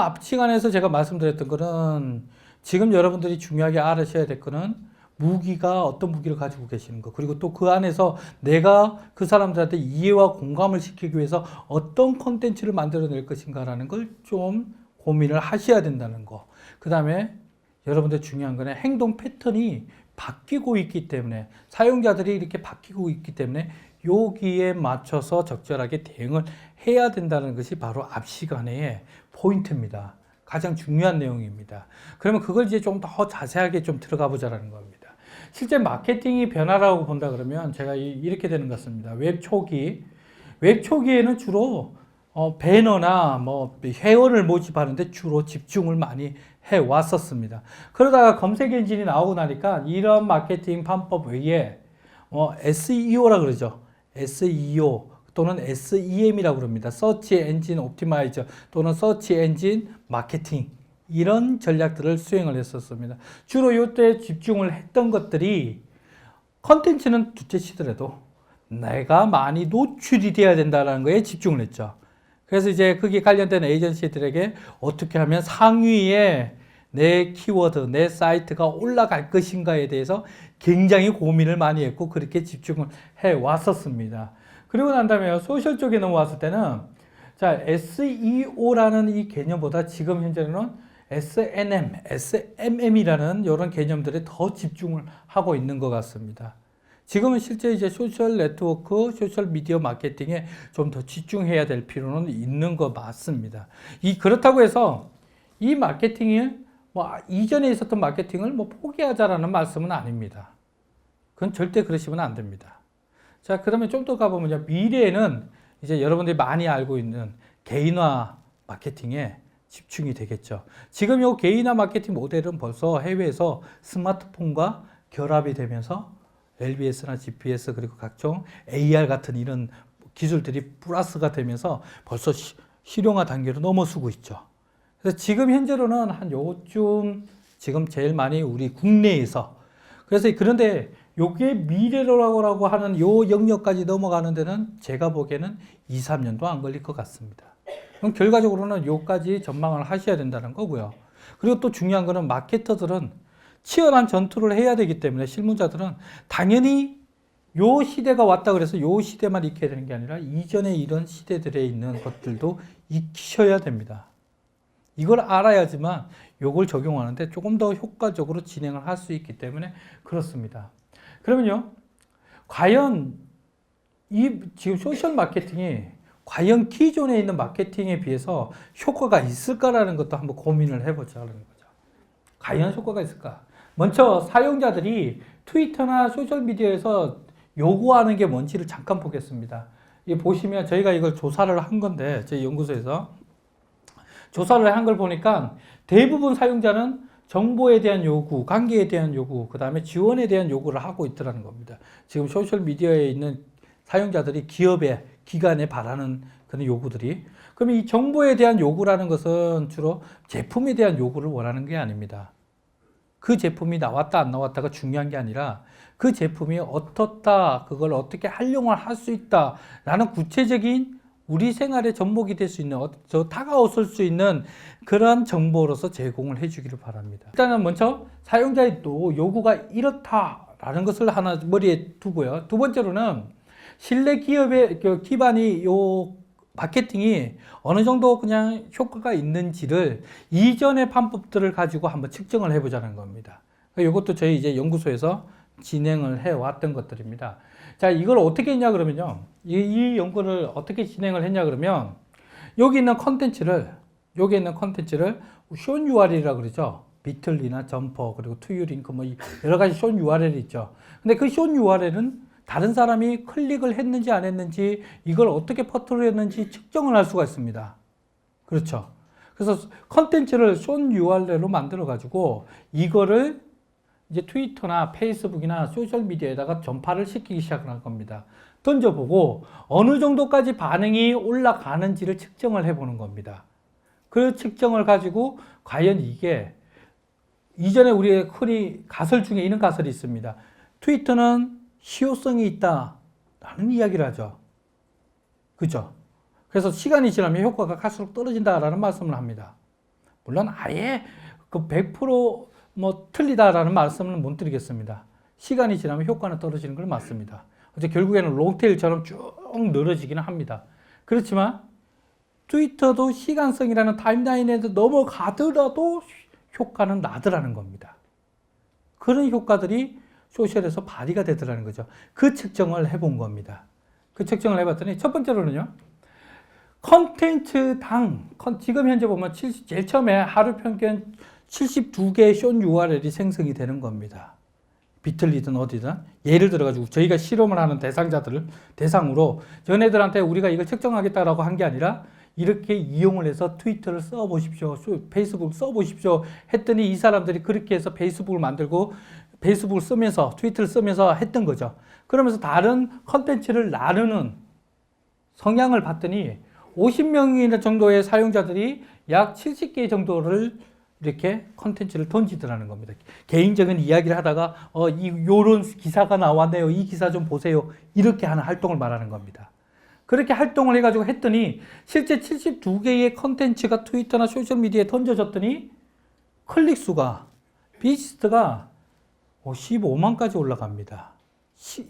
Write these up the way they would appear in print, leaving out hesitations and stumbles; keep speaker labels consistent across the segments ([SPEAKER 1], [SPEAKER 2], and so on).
[SPEAKER 1] 앞 시간에서 제가 말씀드렸던 거는 지금 여러분들이 중요하게 알으셔야 될 거는 무기가 어떤 무기를 가지고 계시는 거, 그리고 또 그 안에서 내가 그 사람들한테 이해와 공감을 시키기 위해서 어떤 콘텐츠를 만들어낼 것인가라는 걸 좀 고민을 하셔야 된다는 거. 그 다음에 여러분들 중요한 거는 행동 패턴이 바뀌고 있기 때문에, 사용자들이 이렇게 바뀌고 있기 때문에 여기에 맞춰서 적절하게 대응을 해야 된다는 것이 바로 앞 시간의 포인트입니다. 가장 중요한 내용입니다. 그러면 그걸 이제 좀 더 자세하게 좀 들어가 보자라는 겁니다. 실제 마케팅이 변화라고 본다 그러면 제가 이렇게 되는 것 같습니다. 웹 초기에는 주로 배너나 뭐 회원을 모집하는데 주로 집중을 많이 해 왔었습니다. 그러다가 검색 엔진이 나오고 나니까 이런 마케팅 방법 외에 SEO라 그러죠. SEO 또는 SEM이라고 그럽니다. Search Engine Optimizer 또는 Search Engine Marketing, 이런 전략들을 수행을 했었습니다. 주로 이때 집중을 했던 것들이, 컨텐츠는 둘째치더라도 내가 많이 노출이 돼야 된다는 거에 집중을 했죠. 그래서 이제 거기에 관련된 에이전시들에게 어떻게 하면 상위에 내 키워드, 내 사이트가 올라갈 것인가에 대해서 굉장히 고민을 많이 했고 그렇게 집중을 해 왔었습니다. 그리고 난 다음에 소셜 쪽에 넘어왔을 때는, 자, SEO라는 이 개념보다 지금 현재는 SNM, SMM이라는 이런 개념들에 더 집중을 하고 있는 것 같습니다. 지금은 실제 이제 소셜 네트워크, 소셜 미디어 마케팅에 좀 더 집중해야 될 필요는 있는 것 맞습니다. 그렇다고 해서 이 마케팅이 이전에 있었던 마케팅을 포기하자라는 말씀은 아닙니다. 그건 절대 그러시면 안 됩니다. 자, 그러면 좀 더 가보면요. 미래에는 이제 여러분들이 많이 알고 있는 개인화 마케팅에 집중이 되겠죠. 지금 이 개인화 마케팅 모델은 벌써 해외에서 스마트폰과 결합이 되면서 LBS나 GPS 그리고 각종 AR 같은 이런 기술들이 플러스가 되면서 벌써 실용화 단계로 넘어서고 있죠. 그래서 지금 현재로는 한 요쯤 지금 제일 많이 우리 국내에서, 그래서 그런데 요게 미래라고 하는 요 영역까지 넘어가는 데는 제가 보기에는 2, 3년도 안 걸릴 것 같습니다. 그럼 결과적으로는 요까지 전망을 하셔야 된다는 거고요. 그리고 또 중요한 거는 마케터들은 치열한 전투를 해야 되기 때문에, 실무자들은 당연히 요 시대가 왔다 그래서 요 시대만 익혀야 되는 게 아니라 이전에 이런 시대들에 있는 것들도 익히셔야 됩니다. 이걸 알아야지만 요걸 적용하는데 조금 더 효과적으로 진행을 할 수 있기 때문에 그렇습니다. 그러면요, 과연 지금 소셜 마케팅이 과연 기존에 있는 마케팅에 비해서 효과가 있을까라는 것도 한번 고민을 해보자는 거죠. 과연 효과가 있을까? 먼저 사용자들이 트위터나 소셜미디어에서 요구하는 게 뭔지를 잠깐 보겠습니다. 보시면 저희가 이걸 조사를 한 건데, 저희 연구소에서 조사를 한 걸 보니까 대부분 사용자는 정보에 대한 요구, 관계에 대한 요구, 그 다음에 지원에 대한 요구를 하고 있더라는 겁니다. 지금 소셜미디어에 있는 사용자들이 기관에 바라는 그런 요구들이. 그러면 이 정보에 대한 요구라는 것은 주로 제품에 대한 요구를 원하는 게 아닙니다. 그 제품이 나왔다 안 나왔다가 중요한 게 아니라 그 제품이 어떻다, 그걸 어떻게 활용을 할 수 있다 라는 구체적인 우리 생활의 접목이 될 수 있는, 다가올 수 있는 그런 정보로서 제공을 해주기를 바랍니다. 일단은 먼저 사용자의 또 요구가 이렇다라는 것을 하나 머리에 두고요. 두 번째로는 신뢰 기업의 기반이 요 마케팅이 어느 정도 그냥 효과가 있는지를 이전의 방법들을 가지고 한번 측정을 해보자는 겁니다. 이것도 저희 이제 연구소에서 진행을 해왔던 것들입니다. 자, 이걸 어떻게 했냐 그러면요. 이 연구를 어떻게 진행을 했냐 그러면 여기 있는 컨텐츠를 쇼 URL이라고 그러죠. 비틀리나 점퍼 그리고 투유링크 여러 가지 쇼 URL이 있죠. 근데 그 쇼 URL은 다른 사람이 클릭을 했는지 안 했는지, 이걸 어떻게 퍼트를 했는지 측정을 할 수가 있습니다. 그렇죠. 그래서 컨텐츠를 쇼 URL로 만들어 가지고 이거를 이제 트위터나 페이스북이나 소셜미디어에다가 전파를 시키기 시작한 겁니다. 던져보고 어느 정도까지 반응이 올라가는지를 측정을 해보는 겁니다. 그 측정을 가지고 과연 이게, 이전에 우리의 흔히 가설 중에 이런 가설이 있습니다. 트위터는 실효성이 있다라는 이야기를 하죠. 그죠? 그래서 시간이 지나면 효과가 갈수록 떨어진다라는 말씀을 합니다. 물론 아예 그 100%뭐 틀리다라는 말씀은 못 드리겠습니다. 시간이 지나면 효과는 떨어지는 건 맞습니다. 어째 결국에는 롱테일처럼 쭉 늘어지기는 합니다. 그렇지만 트위터도 시간성이라는 타임라인에도 넘어가더라도 효과는 나더라는 겁니다. 그런 효과들이 소셜에서 발휘가 되더라는 거죠. 그 측정을 해본 겁니다. 그 측정을 해봤더니 첫 번째로는요. 컨텐츠당 지금 현재 보면 제일 처음에 하루 평균 72개의 숏 URL이 생성이 되는 겁니다. 비틀리든 어디든 예를 들어가지고 저희가 실험을 하는 대상자들을 대상으로 전애들한테 우리가 이걸 측정하겠다라고 한 게 아니라 이렇게 이용을 해서 트위터를 써보십시오, 페이스북을 써보십시오 했더니 이 사람들이 그렇게 해서 페이스북을 만들고 페이스북을 쓰면서 트위터를 쓰면서 했던 거죠. 그러면서 다른 컨텐츠를 나누는 성향을 봤더니 50명 정도의 사용자들이 약 70개 정도를 이렇게 컨텐츠를 던지더라는 겁니다. 개인적인 이야기를 하다가 요런 기사가 나왔네요. 이 기사 좀 보세요. 이렇게 하는 활동을 말하는 겁니다. 그렇게 활동을 해가지고 했더니 실제 72개의 컨텐츠가 트위터나 소셜미디어에 던져졌더니 클릭 수가 비지스트가 15만까지 올라갑니다.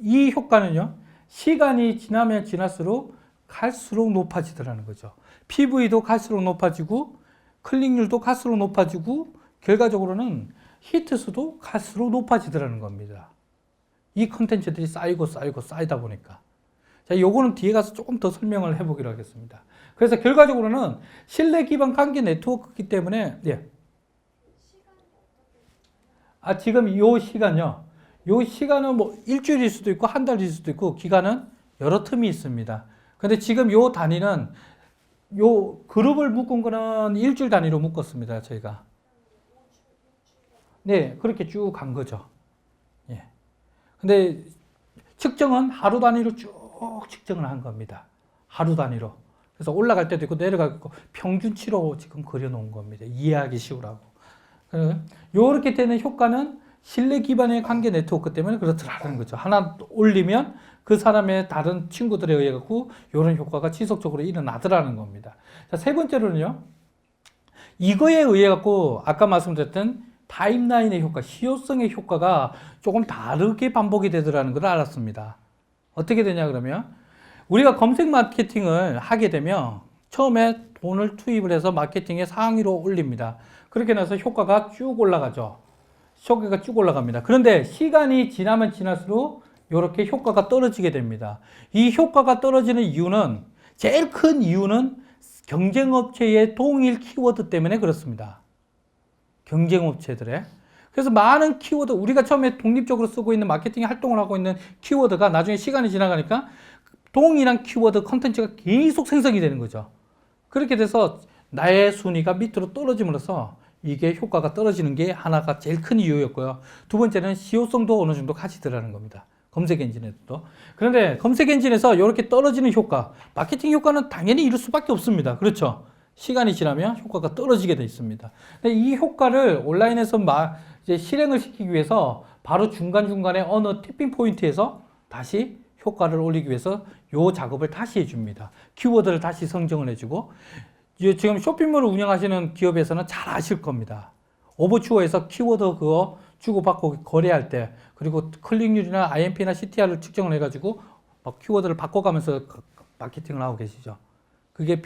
[SPEAKER 1] 이 효과는요. 시간이 지나면 지날수록 갈수록 높아지더라는 거죠. PV도 갈수록 높아지고 클릭률도 갈수록 높아지고 결과적으로는 히트수도 갈수록 높아지더라는 겁니다. 이 컨텐츠들이 쌓이다 보니까. 자, 요거는 뒤에 가서 조금 더 설명을 해보기로 하겠습니다. 그래서 결과적으로는 신뢰 기반 관계 네트워크이기 때문에, 예. 지금 요 시간요. 요 시간은 뭐 일주일일 수도 있고 한 달일 수도 있고 기간은 여러 틈이 있습니다. 근데 지금 요 단위는 요 그룹을 묶은 거는 일주일 단위로 묶었습니다. 저희가. 네, 그렇게 쭉 간 거죠. 예. 근데 측정은 하루 단위로 쭉 측정을 한 겁니다. 하루 단위로. 그래서 올라갈 때도 있고 내려갈 때도 있고 평균치로 지금 그려놓은 겁니다. 이해하기 쉬우라고. 이렇게 되는 효과는 신뢰 기반의 관계 네트워크 때문에 그렇더라는 거죠. 하나 올리면 그 사람의 다른 친구들에 의해 갖고 이런 효과가 지속적으로 일어나더라는 겁니다. 자, 세 번째로는요. 이거에 의해 갖고 아까 말씀드렸던 타임라인의 효과, 시효성의 효과가 조금 다르게 반복이 되더라는 걸 알았습니다. 어떻게 되냐 그러면 우리가 검색 마케팅을 하게 되면 처음에 돈을 투입을 해서 마케팅에 상위로 올립니다. 그렇게 나서 효과가 쭉 올라가죠. 효과가 쭉 올라갑니다. 그런데 시간이 지나면 지날수록 이렇게 효과가 떨어지게 됩니다. 이 효과가 떨어지는 이유는 제일 큰 이유는 경쟁업체의 동일 키워드 때문에 그렇습니다. 경쟁업체들의. 그래서 많은 키워드, 우리가 처음에 독립적으로 쓰고 있는 마케팅 활동을 하고 있는 키워드가 나중에 시간이 지나가니까 동일한 키워드 컨텐츠가 계속 생성이 되는 거죠. 그렇게 돼서 나의 순위가 밑으로 떨어짐으로써 이게 효과가 떨어지는 게 하나가 제일 큰 이유였고요. 두 번째는 시효성도 어느 정도 가지더라는 겁니다. 검색 엔진에도. 그런데 검색 엔진에서 이렇게 떨어지는 효과, 마케팅 효과는 당연히 이룰 수밖에 없습니다. 그렇죠? 시간이 지나면 효과가 떨어지게 돼 있습니다. 근데 이 효과를 온라인에서 이제 실행을 시키기 위해서 바로 중간중간에 어느 티핑 포인트에서 다시 효과를 올리기 위해서 요 작업을 다시 해줍니다. 키워드를 다시 성정을 해주고 지금 쇼핑몰을 운영하시는 기업에서는 잘 아실 겁니다. 오버추어에서 키워드 그거 주고받고 거래할 때 그리고 클릭률이나 IMP나 CTR을 측정을 해가지고 막 키워드를 바꿔가면서 마케팅을 하고 계시죠. 그게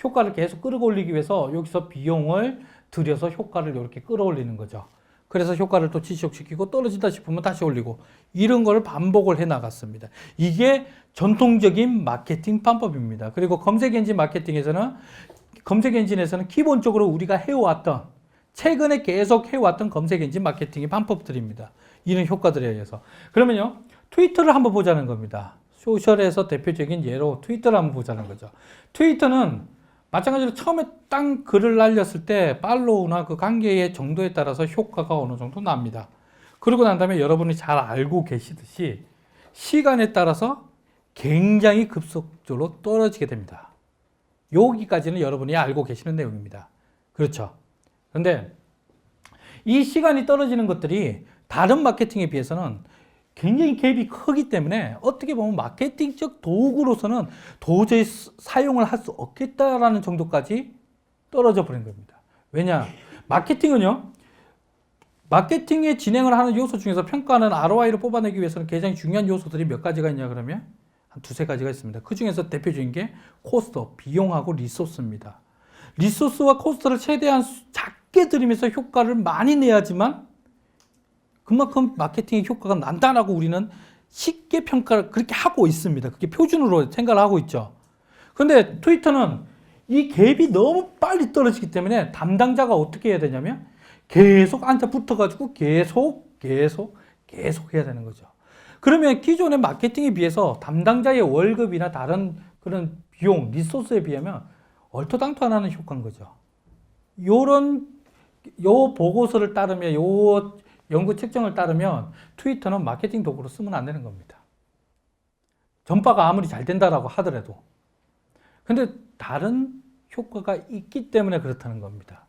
[SPEAKER 1] 효과를 계속 끌어올리기 위해서 여기서 비용을 들여서 효과를 이렇게 끌어올리는 거죠. 그래서 효과를 또 지속시키고 떨어진다 싶으면 다시 올리고 이런 걸 반복을 해 나갔습니다. 이게 전통적인 마케팅 방법입니다. 그리고 검색 엔진 마케팅에서는 검색 엔진에서는 기본적으로 우리가 해왔던 최근에 계속 해왔던 검색 엔진 마케팅의 방법들입니다. 이런 효과들에 의해서. 그러면요. 트위터를 한번 보자는 겁니다. 소셜에서 대표적인 예로 트위터를 한번 보자는 거죠. 트위터는 마찬가지로 처음에 딱 글을 날렸을 때 팔로우나 그 관계의 정도에 따라서 효과가 어느 정도 납니다. 그러고 난 다음에 여러분이 잘 알고 계시듯이 시간에 따라서 굉장히 급속도로 떨어지게 됩니다. 여기까지는 여러분이 알고 계시는 내용입니다. 그렇죠? 그런데 이 시간이 떨어지는 것들이 다른 마케팅에 비해서는 굉장히 갭이 크기 때문에 어떻게 보면 마케팅적 도구로서는 도저히 사용을 할 수 없겠다라는 정도까지 떨어져 버린 겁니다. 왜냐? 마케팅은요. 마케팅의 진행을 하는 요소 중에서 평가는 ROI를 뽑아내기 위해서는 굉장히 중요한 요소들이 몇 가지가 있냐 그러면 한 두세 가지가 있습니다. 그 중에서 대표적인 게 코스트, 비용하고 리소스입니다. 리소스와 코스트를 최대한 작게 들이면서 효과를 많이 내야지만 그만큼 마케팅의 효과가 난다라고 우리는 쉽게 평가를 그렇게 하고 있습니다. 그게 표준으로 생각을 하고 있죠. 그런데 트위터는 이 갭이 너무 빨리 떨어지기 때문에 담당자가 어떻게 해야 되냐면 계속 앉아 붙어가지고 계속 해야 되는 거죠. 그러면 기존의 마케팅에 비해서 담당자의 월급이나 다른 그런 비용, 리소스에 비하면 얼토당토하는 효과인 거죠. 요 보고서를 따르면, 요 연구 측정을 따르면 트위터는 마케팅 도구로 쓰면 안 되는 겁니다. 전파가 아무리 잘 된다라고 하더라도. 근데 다른 효과가 있기 때문에 그렇다는 겁니다.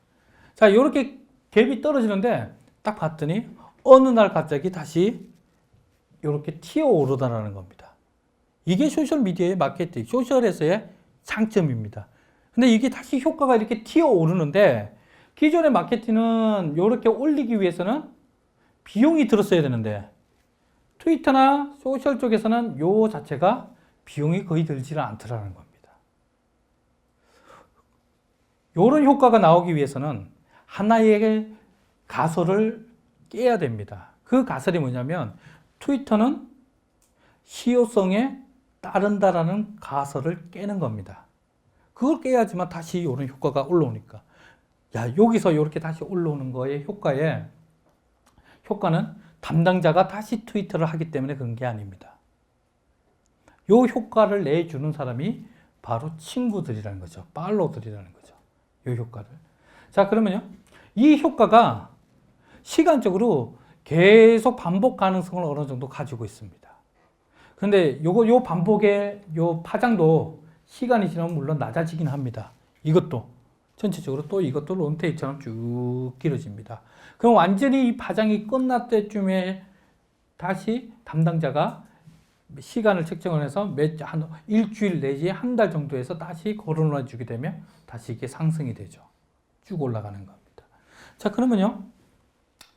[SPEAKER 1] 자, 이렇게 갭이 떨어지는데 딱 봤더니 어느 날 갑자기 다시 이렇게 튀어오르다라는 겁니다. 이게 소셜미디어의 마케팅, 소셜에서의 장점입니다. 근데 이게 다시 효과가 이렇게 튀어오르는데 기존의 마케팅은 이렇게 올리기 위해서는 비용이 들었어야 되는데 트위터나 소셜 쪽에서는 요 자체가 비용이 거의 들지는 않더라는 겁니다. 이런 효과가 나오기 위해서는 하나의 가설을 깨야 됩니다. 그 가설이 뭐냐면 트위터는 실효성에 따른다라는 가설을 깨는 겁니다. 그걸 깨야지만 다시 이런 효과가 올라오니까. 야, 여기서 이렇게 다시 올라오는 거의 효과는 담당자가 다시 트위터를 하기 때문에 그런 게 아닙니다. 이 효과를 내주는 사람이 바로 친구들이라는 거죠. 팔로우들이라는 거죠. 이 효과를. 자, 그러면요. 이 효과가 시간적으로 계속 반복 가능성을 어느 정도 가지고 있습니다. 그런데 요 반복의 요 파장도 시간이 지나면 물론 낮아지긴 합니다. 이것도 전체적으로 또 이것도 롱테이처럼 쭉 길어집니다. 그럼 완전히 이 파장이 끝날 때쯤에 다시 담당자가 시간을 측정을 해서 한 일주일 내지 한 달 정도에서 다시 거론해 주게 되면 다시 이게 상승이 되죠. 쭉 올라가는 겁니다. 자, 그러면요.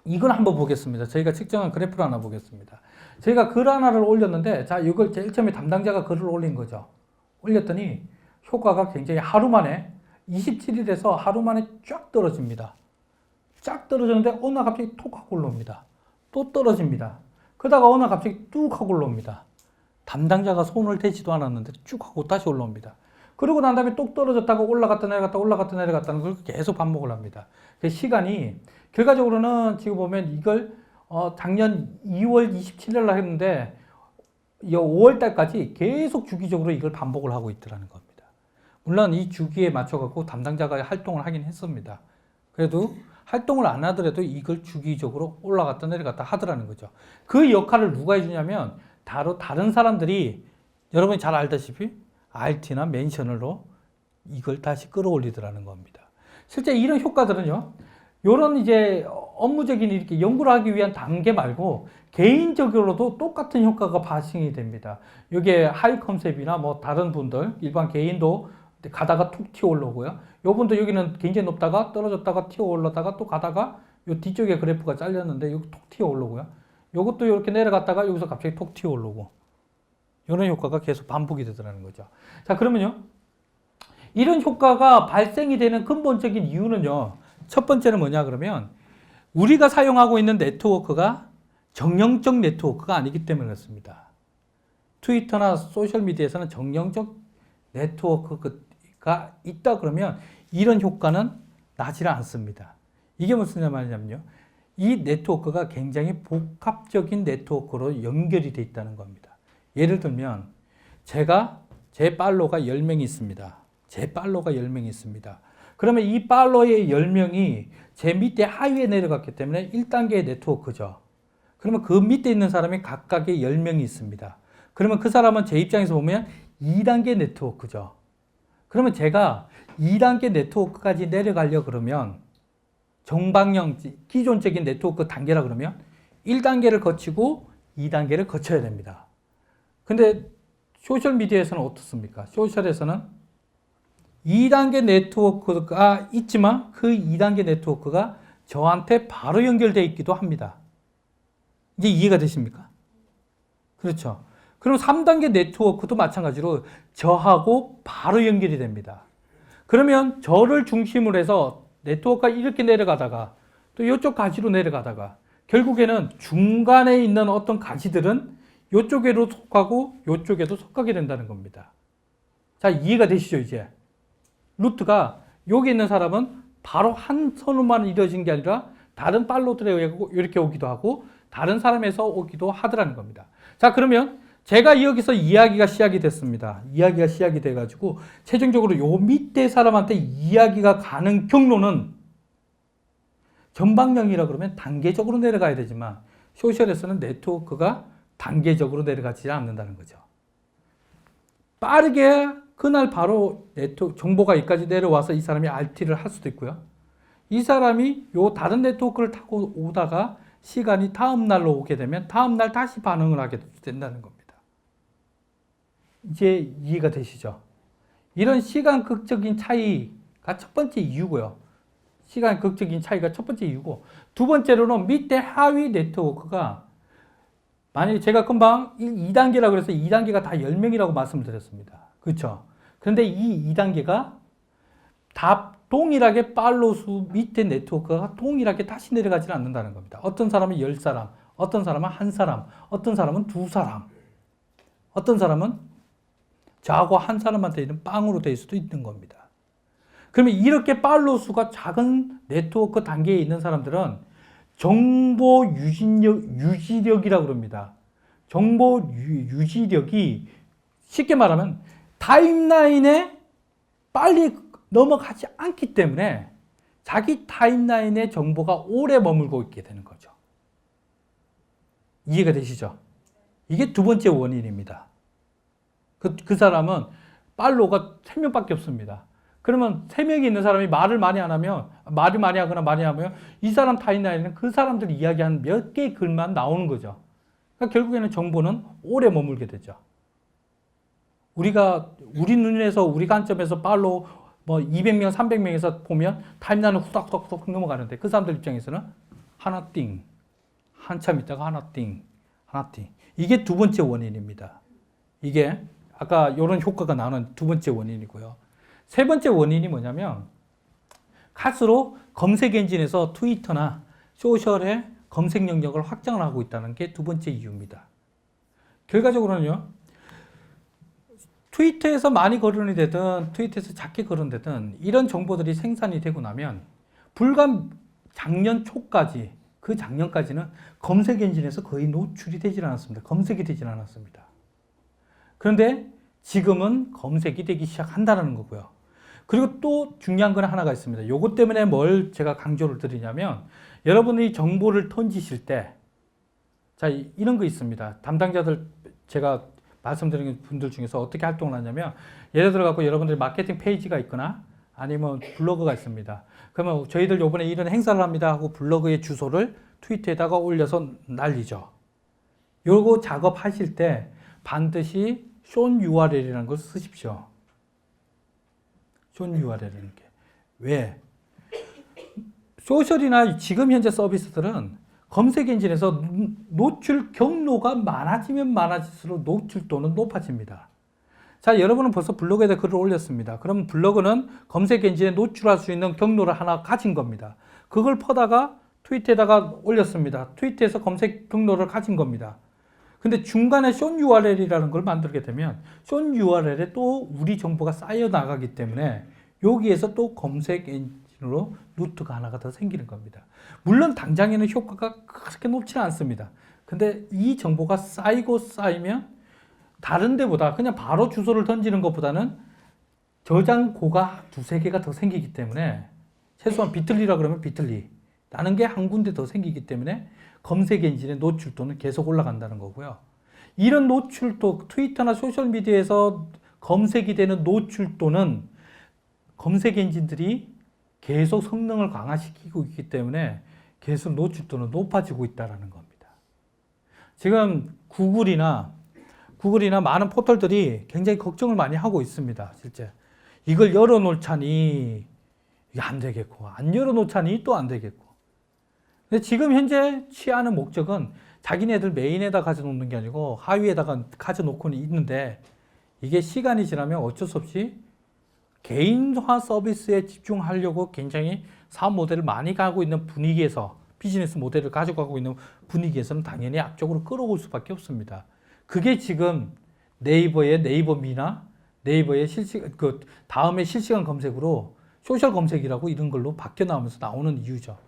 [SPEAKER 1] 이걸 한번 보겠습니다. 저희가 측정한 그래프를 하나 보겠습니다. 저희가 글 하나를 올렸는데, 자, 이걸 제일 처음에 담당자가 글을 올린 거죠. 올렸더니 효과가 굉장히 하루 만에 27일에서 하루 만에 쫙 떨어집니다. 쫙 떨어졌는데 어느 날 갑자기 톡 하고 올라옵니다. 또 떨어집니다. 그러다가 어느 날 갑자기 뚝 하고 올라옵니다. 담당자가 손을 대지도 않았는데 쭉 하고 다시 올라옵니다. 그러고 난 다음에 뚝 떨어졌다가 올라갔다 내려갔다는 걸 계속 반복을 합니다. 그 시간이 결과적으로는 지금 보면 이걸 작년 2월 27일 날 했는데 5월 달까지 계속 주기적으로 이걸 반복을 하고 있더라는 겁니다. 물론 이 주기에 맞춰갖고 담당자가 활동을 하긴 했습니다. 그래도 활동을 안 하더라도 이걸 주기적으로 올라갔다 내려갔다 하더라는 거죠. 그 역할을 누가 해주냐면 다른 사람들이 여러분이 잘 알다시피 RT나 멘션으로 이걸 다시 끌어올리더라는 겁니다. 실제 이런 효과들은요, 요런 이제 업무적인 이렇게 연구를 하기 위한 단계 말고 개인적으로도 똑같은 효과가 발생이 됩니다. 이게 하이 컨셉이나 뭐 다른 분들, 일반 개인도 가다가 툭 튀어 올라오고요. 요분도 여기는 굉장히 높다가 떨어졌다가 튀어 올라다가 또 가다가 요 뒤쪽에 그래프가 잘렸는데 여기 톡 튀어 올라오고요. 요것도 이렇게 내려갔다가 여기서 갑자기 톡 튀어 올라오고. 이런 효과가 계속 반복이 되더라는 거죠. 자, 그러면요. 이런 효과가 발생이 되는 근본적인 이유는요. 첫 번째는 뭐냐 그러면 우리가 사용하고 있는 네트워크가 정형적 네트워크가 아니기 때문에 그렇습니다. 트위터나 소셜미디어에서는 정형적 네트워크가 있다 그러면 이런 효과는 나지 않습니다. 이게 무슨 말이냐면요. 이 네트워크가 굉장히 복합적인 네트워크로 연결이 돼 있다는 겁니다. 예를 들면 제 팔로우가 10명이 있습니다. 제 팔로우가 10명이 있습니다. 그러면 이 팔로우의 10명이 제 밑에 하위에 내려갔기 때문에 1단계의 네트워크죠. 그러면 그 밑에 있는 사람이 각각의 10명이 있습니다. 그러면 그 사람은 제 입장에서 보면 2단계 네트워크죠. 그러면 제가 2단계 네트워크까지 내려가려 그러면 정방형 기존적인 네트워크 단계라 그러면 1단계를 거치고 2단계를 거쳐야 됩니다. 근데 소셜미디어에서는 어떻습니까? 소셜에서는 2단계 네트워크가 있지만 그 2단계 네트워크가 저한테 바로 연결되어 있기도 합니다. 이제 이해가 되십니까? 그렇죠. 그럼 3단계 네트워크도 마찬가지로 저하고 바로 연결이 됩니다. 그러면 저를 중심으로 해서 네트워크가 이렇게 내려가다가 또 이쪽 가지로 내려가다가 결국에는 중간에 있는 어떤 가지들은 이쪽에도 속하고 이쪽에도 속하게 된다는 겁니다. 자, 이해가 되시죠, 이제? 루트가 여기 있는 사람은 바로 한 선으로만 이루어진 게 아니라 다른 팔로들에 의해 이렇게 오기도 하고 다른 사람에서 오기도 하더라는 겁니다. 자, 그러면 제가 여기서 이야기가 시작이 됐습니다. 이야기가 시작이 돼가지고 최종적으로 요 밑에 사람한테 이야기가 가는 경로는 전방령이라 그러면 단계적으로 내려가야 되지만 소셜에서는 네트워크가 단계적으로 내려가지 않는다는 거죠. 빠르게 그날 바로 네트워크 정보가 여기까지 내려와서 이 사람이 RT를 할 수도 있고요. 이 사람이 요 다른 네트워크를 타고 오다가 시간이 다음 날로 오게 되면 다음 날 다시 반응을 하게 된다는 겁니다. 이제 이해가 되시죠? 이런 시간 극적인 차이가 첫 번째 이유고요. 시간 극적인 차이가 첫 번째 이유고, 두 번째로는 밑에 하위 네트워크가 만약에 제가 금방 2단계라고 해서 2단계가 다 10명이라고 말씀을 드렸습니다. 그렇죠? 그런데 이 2단계가 다 동일하게 팔로수 밑에 네트워크가 동일하게 다시 내려가지는 않는다는 겁니다. 어떤 사람은 10사람, 어떤 사람은 1사람, 어떤 사람은 2사람, 어떤 사람은 저하고 한 사람한테 있는 빵으로 될 수도 있는 겁니다. 그러면 이렇게 팔로수가 작은 네트워크 단계에 있는 사람들은 정보 유지력이라고 그럽니다. 정보 유지력이 쉽게 말하면 타임라인에 빨리 넘어가지 않기 때문에 자기 타임라인의 정보가 오래 머물고 있게 되는 거죠. 이해가 되시죠? 이게 두 번째 원인입니다. 그 사람은 팔로우가 3명밖에 없습니다. 그러면 3명이 있는 사람이 말을 많이 하거나 많이 하면 이 사람 타임라인에는 그 사람들이 이야기한 몇 개의 글만 나오는 거죠. 그러니까 결국에는 정보는 오래 머물게 되죠. 우리 눈에서 우리 관점에서 팔로우 200명, 300명에서 보면 타임라인은 후닥후닥 넘어가는데 그 사람들 입장에서는 하나 띵, 한참 있다가 하나 띵. 이게 두 번째 원인입니다. 이게 아까 이런 효과가 나오는 두 번째 원인이고요. 세 번째 원인이 뭐냐면 갈수록 검색 엔진에서 트위터나 소셜의 검색 영역을 확장을 하고 있다는 게 두 번째 이유입니다. 결과적으로는요, 트위터에서 많이 거론이 되든 트위터에서 작게 거론되든 이런 정보들이 생산이 되고 나면 불과 작년 초까지, 그 작년까지는 검색 엔진에서 거의 노출이 되질 않았습니다. 검색이 되질 않았습니다. 그런데 지금은 검색이 되기 시작한다는 거고요. 그리고 또 중요한 건 하나가 있습니다. 요것 때문에 뭘 제가 강조를 드리냐면 여러분이 정보를 던지실 때, 자, 이런 거 있습니다. 담당자들 제가 말씀드리는 분들 중에서 어떻게 활동을 하냐면 예를 들어 갖고 여러분들이 마케팅 페이지가 있거나 아니면 블로그가 있습니다. 그러면 저희들 요번에 이런 행사를 합니다 하고 블로그의 주소를 트위터에다가 올려서 날리죠. 요거 작업하실 때 반드시 쇼 URL이라는 걸 쓰십시오. 쇼 URL이라는 게. 왜? 소셜이나 지금 현재 서비스들은 검색 엔진에서 노출 경로가 많아지면 많아질수록 노출도는 높아집니다. 자, 여러분은 벌써 블로그에다 글을 올렸습니다. 그럼 블로그는 검색 엔진에 노출할 수 있는 경로를 하나 가진 겁니다. 그걸 퍼다가 트위터에다가 올렸습니다. 트위터에서 검색 경로를 가진 겁니다. 근데 중간에 쇼 URL이라는 걸 만들게 되면 쇼 URL에 또 우리 정보가 쌓여 나가기 때문에 여기에서 또 검색 엔진으로 루트가 하나가 더 생기는 겁니다. 물론 당장에는 효과가 그렇게 높지는 않습니다. 근데 이 정보가 쌓이면 다른 데보다 그냥 바로 주소를 던지는 것보다는 저장고가 두세 개가 더 생기기 때문에 최소한 비틀리라 그러면 비틀리 라는 게 한 군데 더 생기기 때문에 검색 엔진의 노출도는 계속 올라간다는 거고요. 이런 노출도 트위터나 소셜미디어에서 검색이 되는 노출도는 검색 엔진들이 계속 성능을 강화시키고 있기 때문에 계속 노출도는 높아지고 있다는 겁니다. 지금 구글이나 많은 포털들이 굉장히 걱정을 많이 하고 있습니다. 실제 이걸 열어놓자니 이게 안 되겠고, 안 열어놓자니 또 안 되겠고. 근데 지금 현재 취하는 목적은 자기네들 메인에다 가져놓는 게 아니고 하위에다가 가져놓고는 있는데, 이게 시간이 지나면 어쩔 수 없이 개인화 서비스에 집중하려고 굉장히 사업 모델을 많이 가고 있는 분위기에서, 비즈니스 모델을 가져가고 있는 분위기에서는 당연히 앞쪽으로 끌어올 수밖에 없습니다. 그게 지금 네이버의 네이버미나 네이버의 그 다음에 실시간 검색으로 소셜 검색이라고 이런 걸로 바뀌어 나오면서 나오는 이유죠.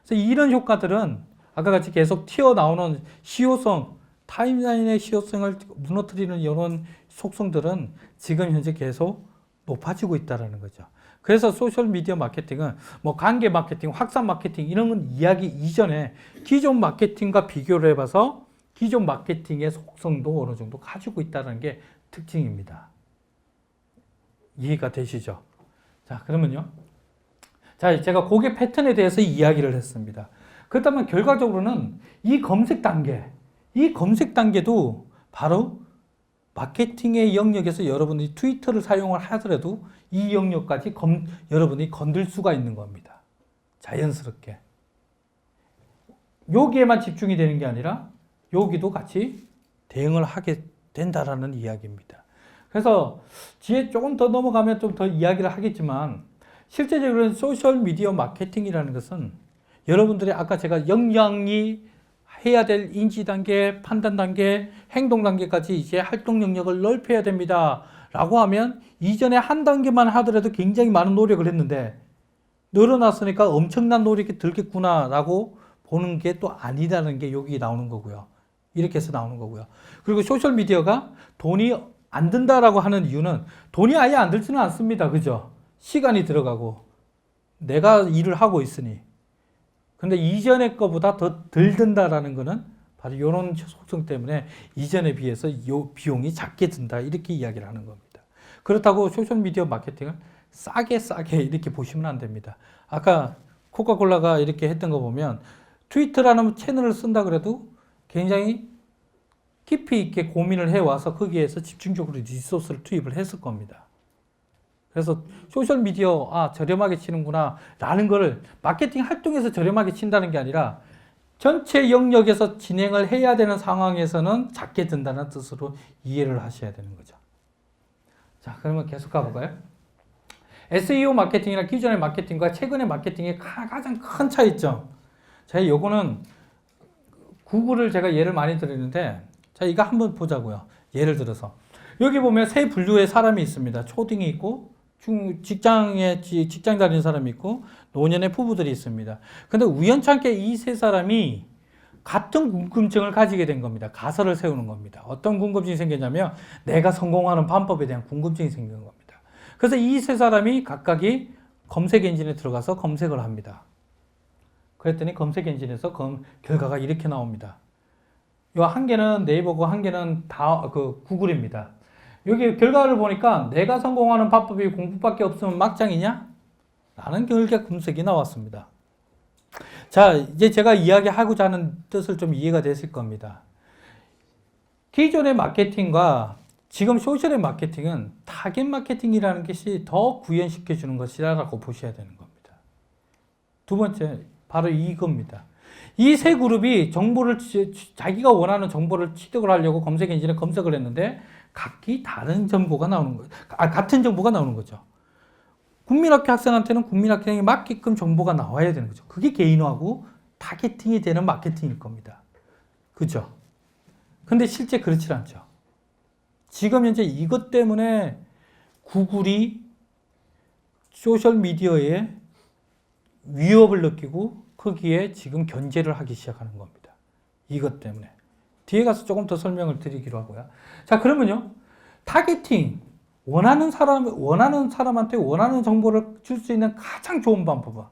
[SPEAKER 1] 그래서 이런 효과들은 아까 같이 계속 튀어나오는 시효성, 타임라인의 시효성을 무너뜨리는 이런 속성들은 지금 현재 계속 높아지고 있다는 거죠. 그래서 소셜미디어 마케팅은 뭐 관계 마케팅, 확산 마케팅 이런 건 이야기 이전에 기존 마케팅과 비교를 해봐서 기존 마케팅의 속성도 어느 정도 가지고 있다는 게 특징입니다. 이해가 되시죠? 자, 그러면요. 자, 제가 고객 패턴에 대해서 이야기를 했습니다. 그렇다면 결과적으로는 이 검색 단계도 바로 마케팅의 영역에서 여러분이 트위터를 사용을 하더라도 이 영역까지 여러분이 건들 수가 있는 겁니다. 자연스럽게. 여기에만 집중이 되는 게 아니라 여기도 같이 대응을 하게 된다라는 이야기입니다. 그래서 뒤에 조금 더 넘어가면 좀 더 이야기를 하겠지만, 실제적으로는 소셜미디어 마케팅이라는 것은 여러분들이 아까 제가 역량이 해야 될 인지 단계, 판단 단계, 행동 단계까지 이제 활동 영역을 넓혀야 됩니다. 라고 하면 이전에 한 단계만 하더라도 굉장히 많은 노력을 했는데 늘어났으니까 엄청난 노력이 들겠구나 라고 보는 게 또 아니다는 게 여기 나오는 거고요. 이렇게 해서 나오는 거고요. 그리고 소셜미디어가 돈이 안 든다라고 하는 이유는 돈이 아예 안 들지는 않습니다. 그죠? 시간이 들어가고 내가 일을 하고 있으니. 근데 이전의 거보다 더 덜 든다라는 거는 바로 이런 속성 때문에 이전에 비해서 이 비용이 작게 든다 이렇게 이야기를 하는 겁니다. 그렇다고 소셜미디어 마케팅을 싸게 이렇게 보시면 안 됩니다. 아까 코카콜라가 이렇게 했던 거 보면 트위터라는 채널을 쓴다 그래도 굉장히 깊이 있게 고민을 해와서 거기에서 집중적으로 리소스를 투입을 했을 겁니다. 그래서 소셜미디어 저렴하게 치는구나 라는 거를 마케팅 활동에서 저렴하게 친다는 게 아니라 전체 영역에서 진행을 해야 되는 상황에서는 작게 든다는 뜻으로 이해를 하셔야 되는 거죠. 자, 그러면 계속 가볼까요? SEO 마케팅이나 기존의 마케팅과 최근의 마케팅의 가장 큰 차이점. 자, 요거는 구글을 제가 예를 많이 드리는데, 자, 이거 한번 보자고요. 예를 들어서 여기 보면 세 분류의 사람이 있습니다. 초딩이 있고 직장 다니는 사람이 있고 노년의 부부들이 있습니다. 근데 우연찮게 이 세 사람이 같은 궁금증을 가지게 된 겁니다. 가설을 세우는 겁니다. 어떤 궁금증이 생겼냐면 내가 성공하는 방법에 대한 궁금증이 생기는 겁니다. 그래서 이 세 사람이 각각이 검색 엔진에 들어가서 검색을 합니다. 그랬더니 검색 엔진에서 결과가 이렇게 나옵니다. 요 한 개는 네이버고 한 개는 구글입니다. 여기 결과를 보니까 내가 성공하는 방법이 공부밖에 없으면 막장이냐? 라는 결과 검색이 나왔습니다. 자, 이제 제가 이야기하고자 하는 뜻을 좀 이해가 됐을 겁니다. 기존의 마케팅과 지금 소셜의 마케팅은 타겟 마케팅이라는 것이 더 구현시켜 주는 것이라고 보셔야 되는 겁니다. 두 번째, 바로 이겁니다. 이 세 그룹이 자기가 원하는 정보를 취득을 하려고 검색 엔진에 검색을 했는데 각기 다른 정보가 나오는 거예요. 같은 정보가 나오는 거죠. 국민학교 학생한테는 국민학생에 맞게끔 정보가 나와야 되는 거죠. 그게 개인화하고 타겟팅이 되는 마케팅일 겁니다. 그죠? 근데 실제 그렇지 않죠. 지금 현재 이것 때문에 구글이 소셜미디어에 위협을 느끼고 거기에 지금 견제를 하기 시작하는 겁니다. 이것 때문에. 뒤에 가서 조금 더 설명을 드리기로 하고요. 자, 그러면요. 타겟팅. 원하는 사람한테 원하는 정보를 줄 수 있는 가장 좋은 방법은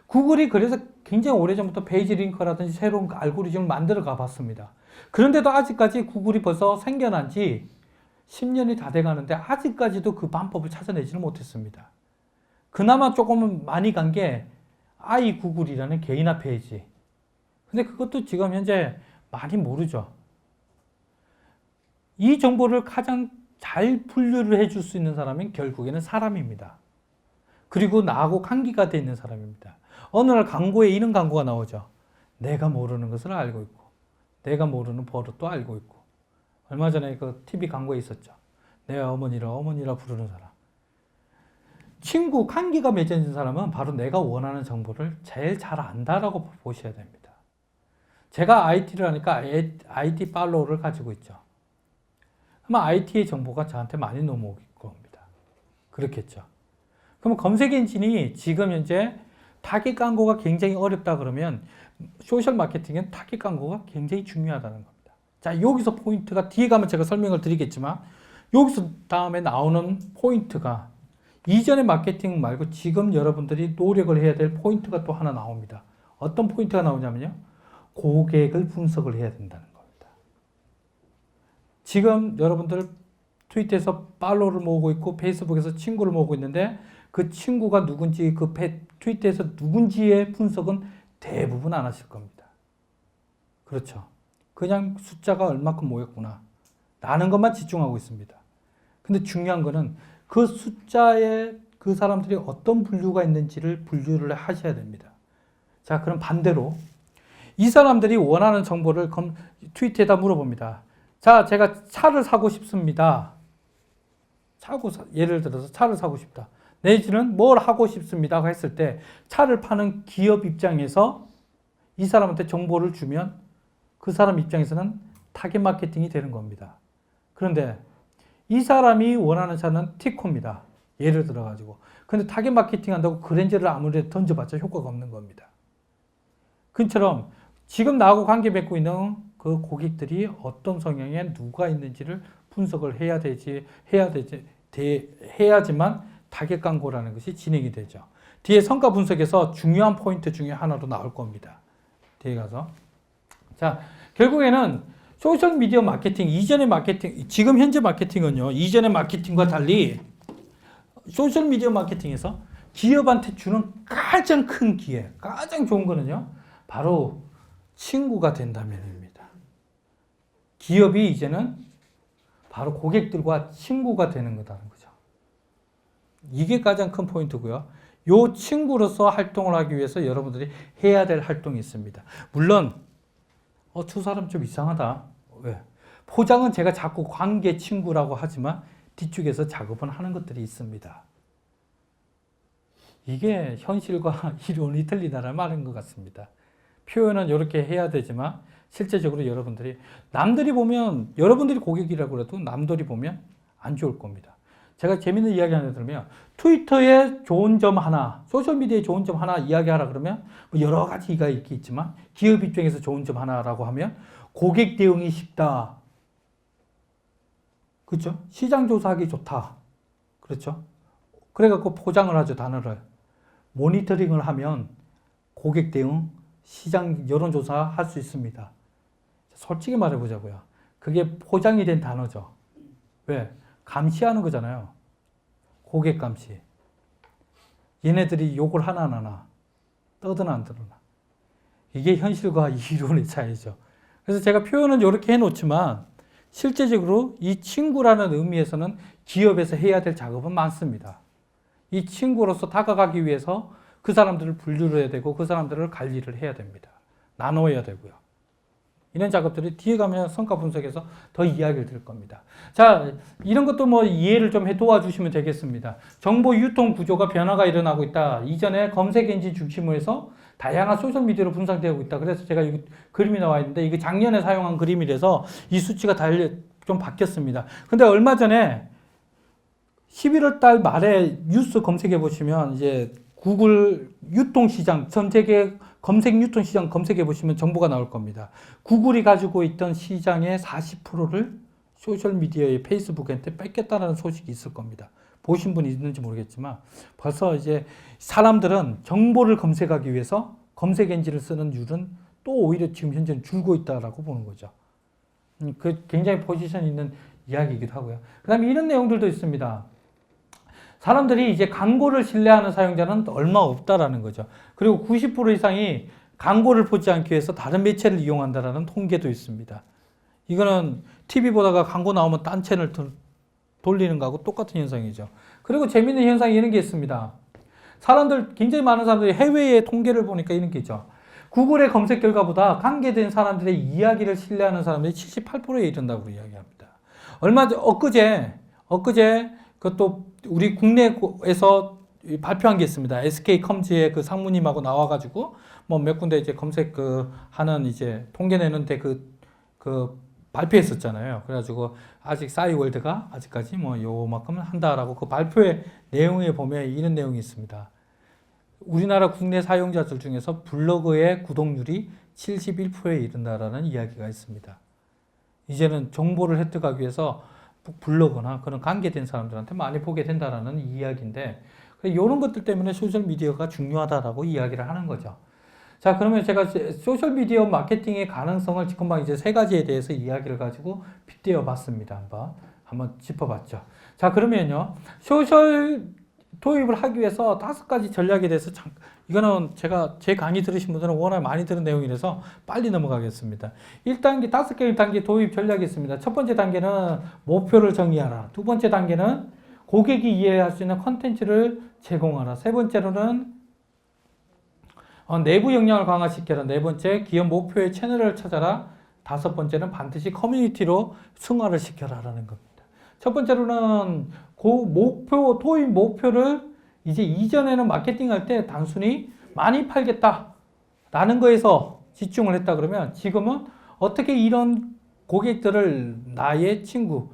[SPEAKER 1] 구글이 그래서 굉장히 오래전부터 페이지 링커라든지 새로운 알고리즘을 만들어 가봤습니다. 그런데도 아직까지 구글이 벌써 생겨난 지 10년이 다 돼가는데 아직까지도 그 방법을 찾아내지는 못했습니다. 그나마 조금은 많이 간 게 아이구글이라는 개인화 페이지. 근데 그것도 지금 현재 많이 모르죠. 이 정보를 가장 잘 분류를 해줄 수 있는 사람은 결국에는 사람입니다. 그리고 나하고 관계가 돼 있는 사람입니다. 어느 날 광고에 이런 광고가 나오죠. 내가 모르는 것을 알고 있고, 내가 모르는 버릇도 알고 있고. 얼마 전에 그 TV 광고에 있었죠. 내 어머니라 부르는 사람. 친구, 관계가 맺어진 사람은 바로 내가 원하는 정보를 제일 잘 안다라고 보셔야 됩니다. 제가 IT를 하니까 IT 팔로우를 가지고 있죠. 그러면 IT의 정보가 저한테 많이 넘어올 겁니다. 그렇겠죠. 그럼 검색 엔진이 지금 현재 타깃 광고가 굉장히 어렵다 그러면 소셜 마케팅은 타깃 광고가 굉장히 중요하다는 겁니다. 자, 여기서 포인트가 뒤에 가면 제가 설명을 드리겠지만 여기서 다음에 나오는 포인트가 이전의 마케팅 말고 지금 여러분들이 노력을 해야 될 포인트가 또 하나 나옵니다. 어떤 포인트가 나오냐면요. 고객을 분석을 해야 된다는 겁니다. 지금 여러분들 트위터에서 팔로우를 모으고 있고 페이스북에서 친구를 모으고 있는데 그 친구가 누군지 그 트위터에서 누군지의 분석은 대부분 안 하실 겁니다. 그렇죠. 그냥 숫자가 얼마큼 모였구나 라는 것만 집중하고 있습니다. 근데 중요한 거는 그 숫자에 그 사람들이 어떤 분류가 있는지를 분류를 하셔야 됩니다. 자, 그럼 반대로 이 사람들이 원하는 정보를 트위터에다 물어봅니다. 자, 제가 차를 사고 싶습니다. 예를 들어서 차를 사고 싶다. 내지는 뭘 하고 싶습니다. 했을 때 차를 파는 기업 입장에서 이 사람한테 정보를 주면 그 사람 입장에서는 타겟 마케팅이 되는 겁니다. 그런데 이 사람이 원하는 차는 티코입니다. 예를 들어가지고. 근데 타겟 마케팅 한다고 그랜저를 아무리 던져봤자 효과가 없는 겁니다. 그처럼 지금 나하고 관계 맺고 있는 그 고객들이 어떤 성향에 누가 있는지를 분석을 해야지만 타겟 광고라는 것이 진행이 되죠. 뒤에 성과 분석에서 중요한 포인트 중에 하나로 나올 겁니다. 뒤에 가서. 자, 결국에는 소셜미디어 마케팅, 이전의 마케팅, 지금 현재 마케팅은요, 이전의 마케팅과 달리 소셜미디어 마케팅에서 기업한테 주는 가장 큰 기회, 가장 좋은 거는요, 바로 친구가 된다면입니다. 기업이 이제는 바로 고객들과 친구가 되는 거다는 거죠. 이게 가장 큰 포인트고요. 요 친구로서 활동을 하기 위해서 여러분들이 해야 될 활동이 있습니다. 물론 저 사람 좀 이상하다. 왜? 포장은 제가 자꾸 관계 친구라고 하지만 뒤쪽에서 작업은 하는 것들이 있습니다. 이게 현실과 이론이 틀리다는 말인 것 같습니다. 표현은 이렇게 해야 되지만 실제적으로 여러분들이 남들이 보면 여러분들이 고객이라고 해도 남들이 보면 안 좋을 겁니다. 제가 재밌는 이야기 하나 들으면 트위터의 좋은 점 하나, 소셜미디어의 좋은 점 하나 이야기하라 그러면 여러 가지가 있겠지만 기업 입장에서 좋은 점 하나라고 하면 고객 대응이 쉽다. 그렇죠? 시장 조사하기 좋다. 그렇죠? 그래갖고 포장을 하죠, 단어를. 모니터링을 하면 고객 대응, 시장 여론조사 할 수 있습니다. 솔직히 말해보자고요. 그게 포장이 된 단어죠. 왜? 감시하는 거잖아요. 고객 감시. 얘네들이 욕을 하나 안 하나, 떠드나 안 떠드나. 이게 현실과 이론의 차이죠. 그래서 제가 표현은 이렇게 해놓지만 실제적으로 이 친구라는 의미에서는 기업에서 해야 될 작업은 많습니다. 이 친구로서 다가가기 위해서 그 사람들을 분류를 해야 되고 그 사람들을 관리를 해야 됩니다. 나눠야 되고요. 이런 작업들이 뒤에 가면 성과 분석에서 더 이야기를 드릴 겁니다. 자, 이런 것도 뭐 이해를 좀 해 도와주시면 되겠습니다. 정보 유통 구조가 변화가 일어나고 있다. 이전에 검색 엔진 중심으로 해서 다양한 소셜미디어로 분산되고 있다. 그래서 제가 이 그림이 나와 있는데 이게 작년에 사용한 그림이라서 이 수치가 좀 바뀌었습니다. 근데 얼마 전에 11월 달 말에 뉴스 검색해 보시면 이제 구글 유통시장, 전 세계 검색 유통시장 검색해 보시면 정보가 나올 겁니다. 구글이 가지고 있던 시장의 40%를 소셜미디어의 페이스북한테 뺏겼다는 소식이 있을 겁니다. 보신 분이 있는지 모르겠지만 벌써 이제 사람들은 정보를 검색하기 위해서 검색 엔진을 쓰는 율은 또 오히려 지금 현재는 줄고 있다라고 보는 거죠. 그 굉장히 포지션 있는 이야기이기도 하고요. 그 다음에 이런 내용들도 있습니다. 사람들이 이제 광고를 신뢰하는 사용자는 얼마 없다라는 거죠. 그리고 90% 이상이 광고를 보지 않기 위해서 다른 매체를 이용한다라는 통계도 있습니다. 이거는 TV 보다가 광고 나오면 딴 채널 돌리는 거하고 똑같은 현상이죠. 그리고 재미있는 현상이 이런 게 있습니다. 사람들, 굉장히 많은 사람들이 해외의 통계를 보니까 이런 게 있죠. 구글의 검색 결과보다 관계된 사람들의 이야기를 신뢰하는 사람들이 78%에 이른다고 이야기합니다. 엊그제 그것도 우리 국내에서 발표한 게 있습니다. SK컴즈의 그 상무님하고 나와가지고 뭐 몇 군데 이제 검색 하는 이제 통계 내는데 그 발표했었잖아요. 그래가지고 아직 싸이월드가 아직까지 뭐 요만큼은 한다라고 그 발표의 내용에 보면 이런 내용이 있습니다. 우리나라 국내 사용자들 중에서 블로그의 구독률이 71%에 이른다라는 이야기가 있습니다. 이제는 정보를 획득하기 위해서 블로그나 그런 관계된 사람들한테 많이 보게 된다라는 이야기인데, 이런 것들 때문에 소셜미디어가 중요하다라고 이야기를 하는 거죠. 자, 그러면 제가 소셜미디어 마케팅의 가능성을 금방 이제 세 가지에 대해서 이야기를 가지고 빗대어 봤습니다. 한번 짚어봤죠. 자, 그러면요. 소셜 도입을 하기 위해서 5가지 전략에 대해서 이거는 제가 제 강의 들으신 분들은 워낙 많이 들은 내용이라서 빨리 넘어가겠습니다. 1단계, 5개의 단계 도입 전략이 있습니다. 첫 번째 단계는 목표를 정의하라. 두 번째 단계는 고객이 이해할 수 있는 컨텐츠를 제공하라. 세 번째로는 내부 역량을 강화시켜라. 네 번째, 기업 목표의 채널을 찾아라. 다섯 번째는 반드시 커뮤니티로 승화를 시켜라라는 겁니다. 첫 번째로는 도입 목표를 이제 이전에는 마케팅할 때 단순히 많이 팔겠다라는 거에서 집중을 했다 그러면 지금은 어떻게 이런 고객들을 나의 친구,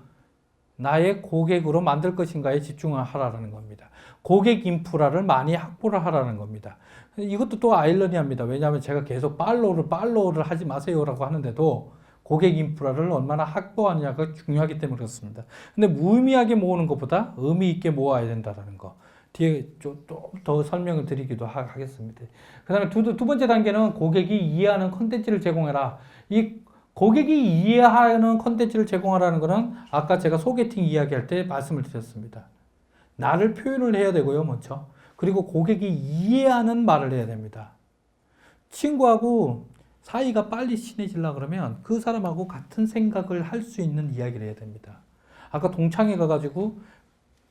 [SPEAKER 1] 나의 고객으로 만들 것인가에 집중을 하라는 겁니다. 고객 인프라를 많이 확보를 하라는 겁니다. 이것도 또 아이러니합니다. 왜냐하면 제가 계속 팔로우를 하지 마세요라고 하는데도 고객 인프라를 얼마나 확보하느냐가 중요하기 때문에 그렇습니다. 근데 무의미하게 모으는 것보다 의미 있게 모아야 된다는 거. 뒤에 좀 더 설명을 드리기도 하겠습니다. 그 다음에 두 번째 단계는 고객이 이해하는 컨텐츠를 제공해라. 이 고객이 이해하는 컨텐츠를 제공하라는 것은 아까 제가 소개팅 이야기할 때 말씀을 드렸습니다. 나를 표현을 해야 되고요, 먼저. 그리고 고객이 이해하는 말을 해야 됩니다. 친구하고 사이가 빨리 친해지려고 그러면 그 사람하고 같은 생각을 할 수 있는 이야기를 해야 됩니다. 아까 동창회 가가지고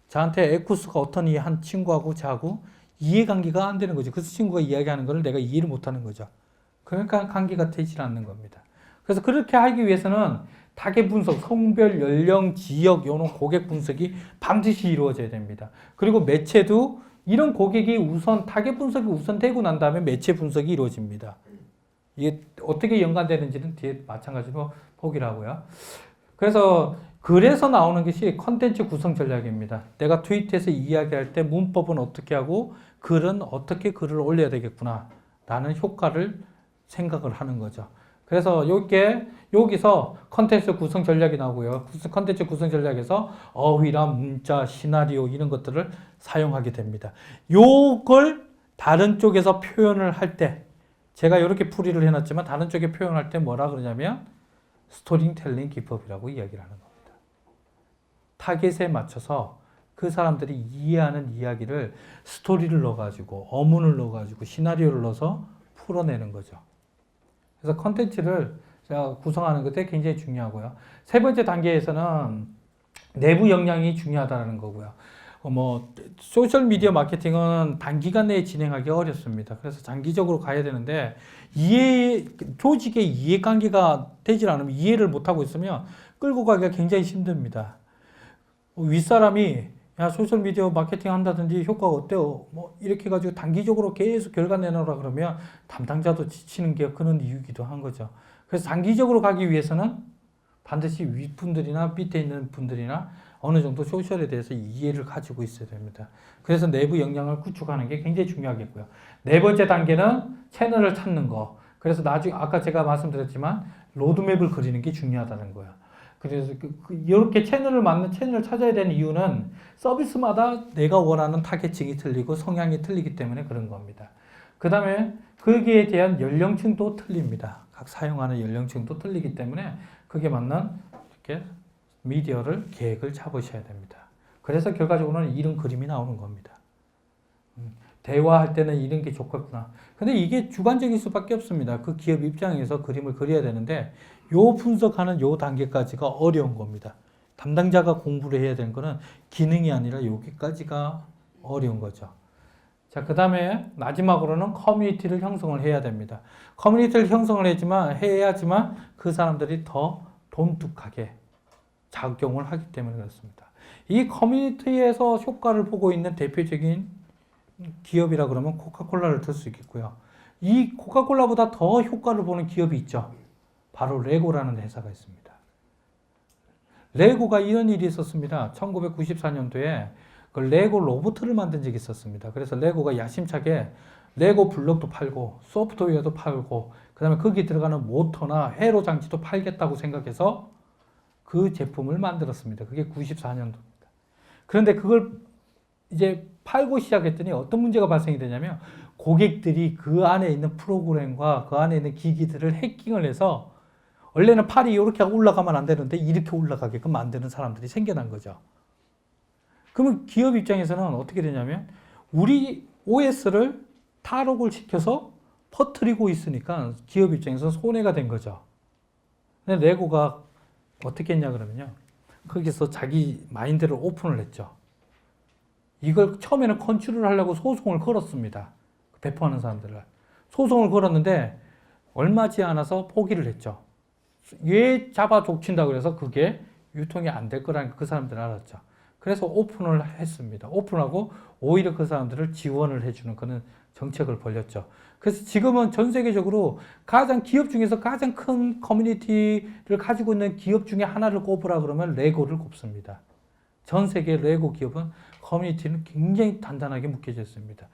[SPEAKER 1] 저한테 에쿠스가 어떠니 한 친구하고 저하고 이해관계가 안 되는 거죠. 그 친구가 이야기하는 걸 내가 이해를 못하는 거죠. 그러니까 관계가 되지 않는 겁니다. 그래서 그렇게 하기 위해서는 타겟 분석, 성별, 연령, 지역, 이런 고객 분석이 반드시 이루어져야 됩니다. 그리고 매체도 이런 고객이 우선 타겟 분석이 우선되고 난 다음에 매체 분석이 이루어집니다. 이게 어떻게 연관되는지는 뒤에 마찬가지로 보기로 하고요. 그래서 나오는 것이 컨텐츠 구성 전략입니다. 내가 트윗에서 이야기할 때 문법은 어떻게 하고 글은 어떻게 글을 올려야 되겠구나 라는 효과를 생각을 하는 거죠. 그래서 여기서 컨텐츠 구성 전략이 나오고요. 컨텐츠 구성 전략에서 어휘랑 문자, 시나리오 이런 것들을 사용하게 됩니다. 요걸 다른 쪽에서 표현을 할 때 제가 이렇게 풀이를 해놨지만 다른 쪽에 표현할 때 뭐라 그러냐면 스토리텔링 기법이라고 이야기를 하는 겁니다. 타겟에 맞춰서 그 사람들이 이해하는 이야기를 스토리를 넣어가지고 어문을 넣어가지고 시나리오를 넣어서 풀어내는 거죠. 그래서 컨텐츠를 제가 구성하는 것에 굉장히 중요하고요. 세 번째 단계에서는 내부 역량이 중요하다는 거고요. 소셜미디어 마케팅은 단기간 내에 진행하기 어렵습니다. 그래서 장기적으로 가야 되는데, 조직의 이해관계가 되질 않으면, 이해를 못하고 있으면 끌고 가기가 굉장히 힘듭니다. 윗사람이, 야, 소셜미디어 마케팅 한다든지 효과가 어때요? 이렇게 해가지고 단기적으로 계속 결과 내놓으라 그러면 담당자도 지치는 게 그런 이유기도 한 거죠. 그래서 장기적으로 가기 위해서는 반드시 윗분들이나 밑에 있는 분들이나 어느 정도 소셜에 대해서 이해를 가지고 있어야 됩니다. 그래서 내부 역량을 구축하는 게 굉장히 중요하겠고요. 네 번째 단계는 채널을 찾는 거. 그래서 나중에 아까 제가 말씀드렸지만 로드맵을 그리는 게 중요하다는 거예요. 그래서 이렇게 채널을 찾아야 되는 이유는 서비스마다 내가 원하는 타겟층이 틀리고 성향이 틀리기 때문에 그런 겁니다. 그 다음에 거기에 대한 연령층도 틀립니다. 각 사용하는 연령층도 틀리기 때문에 그게 맞는 이렇게 미디어를 계획을 잡으셔야 됩니다. 그래서 결과적으로는 이런 그림이 나오는 겁니다. 대화할 때는 이런 게 좋겠구나. 근데 이게 주관적일 수밖에 없습니다. 그 기업 입장에서 그림을 그려야 되는데 요 분석하는 요 단계까지가 어려운 겁니다. 담당자가 공부를 해야 되는 거는 기능이 아니라 여기까지가 어려운 거죠. 자, 그 다음에 마지막으로는 커뮤니티를 형성을 해야 됩니다. 커뮤니티를 형성을 해야지만 그 사람들이 더 돈독하게 작용을 하기 때문에 그렇습니다. 이 커뮤니티에서 효과를 보고 있는 대표적인 기업이라 그러면 코카콜라를 들 수 있겠고요. 이 코카콜라보다 더 효과를 보는 기업이 있죠. 바로 레고라는 회사가 있습니다. 레고가 이런 일이 있었습니다. 1994년도에 그 레고 로봇을 만든 적이 있었습니다. 그래서 레고가 야심차게 레고 블록도 팔고 소프트웨어도 팔고 그 다음에 거기 들어가는 모터나 회로 장치도 팔겠다고 생각해서 그 제품을 만들었습니다. 그게 94년도입니다. 그런데 그걸 이제 팔고 시작했더니 어떤 문제가 발생이 되냐면 고객들이 그 안에 있는 프로그램과 그 안에 있는 기기들을 해킹을 해서 원래는 팔이 이렇게 올라가면 안 되는데 이렇게 올라가게끔 만드는 사람들이 생겨난 거죠. 그러면 기업 입장에서는 어떻게 되냐면 우리 OS를 탈옥을 시켜서 퍼뜨리고 있으니까 기업 입장에서 손해가 된 거죠. 근데 레고가 어떻게 했냐 그러면요. 거기서 자기 마인드를 오픈을 했죠. 이걸 처음에는 컨트롤 하려고 소송을 걸었습니다. 배포하는 사람들을. 소송을 걸었는데 얼마지 않아서 포기를 했죠. 왜 잡아 족친다 그래서 그게 유통이 안 될 거라는 그 사람들은 알았죠. 그래서 오픈을 했습니다. 오픈하고 오히려 그 사람들을 지원을 해주는 그런 정책을 벌였죠. 그래서 지금은 전 세계적으로 기업 중에서 가장 큰 커뮤니티를 가지고 있는 기업 중에 하나를 꼽으라 그러면 레고를 꼽습니다. 전 세계 레고 기업은 커뮤니티는 굉장히 단단하게 묶여져 있습니다.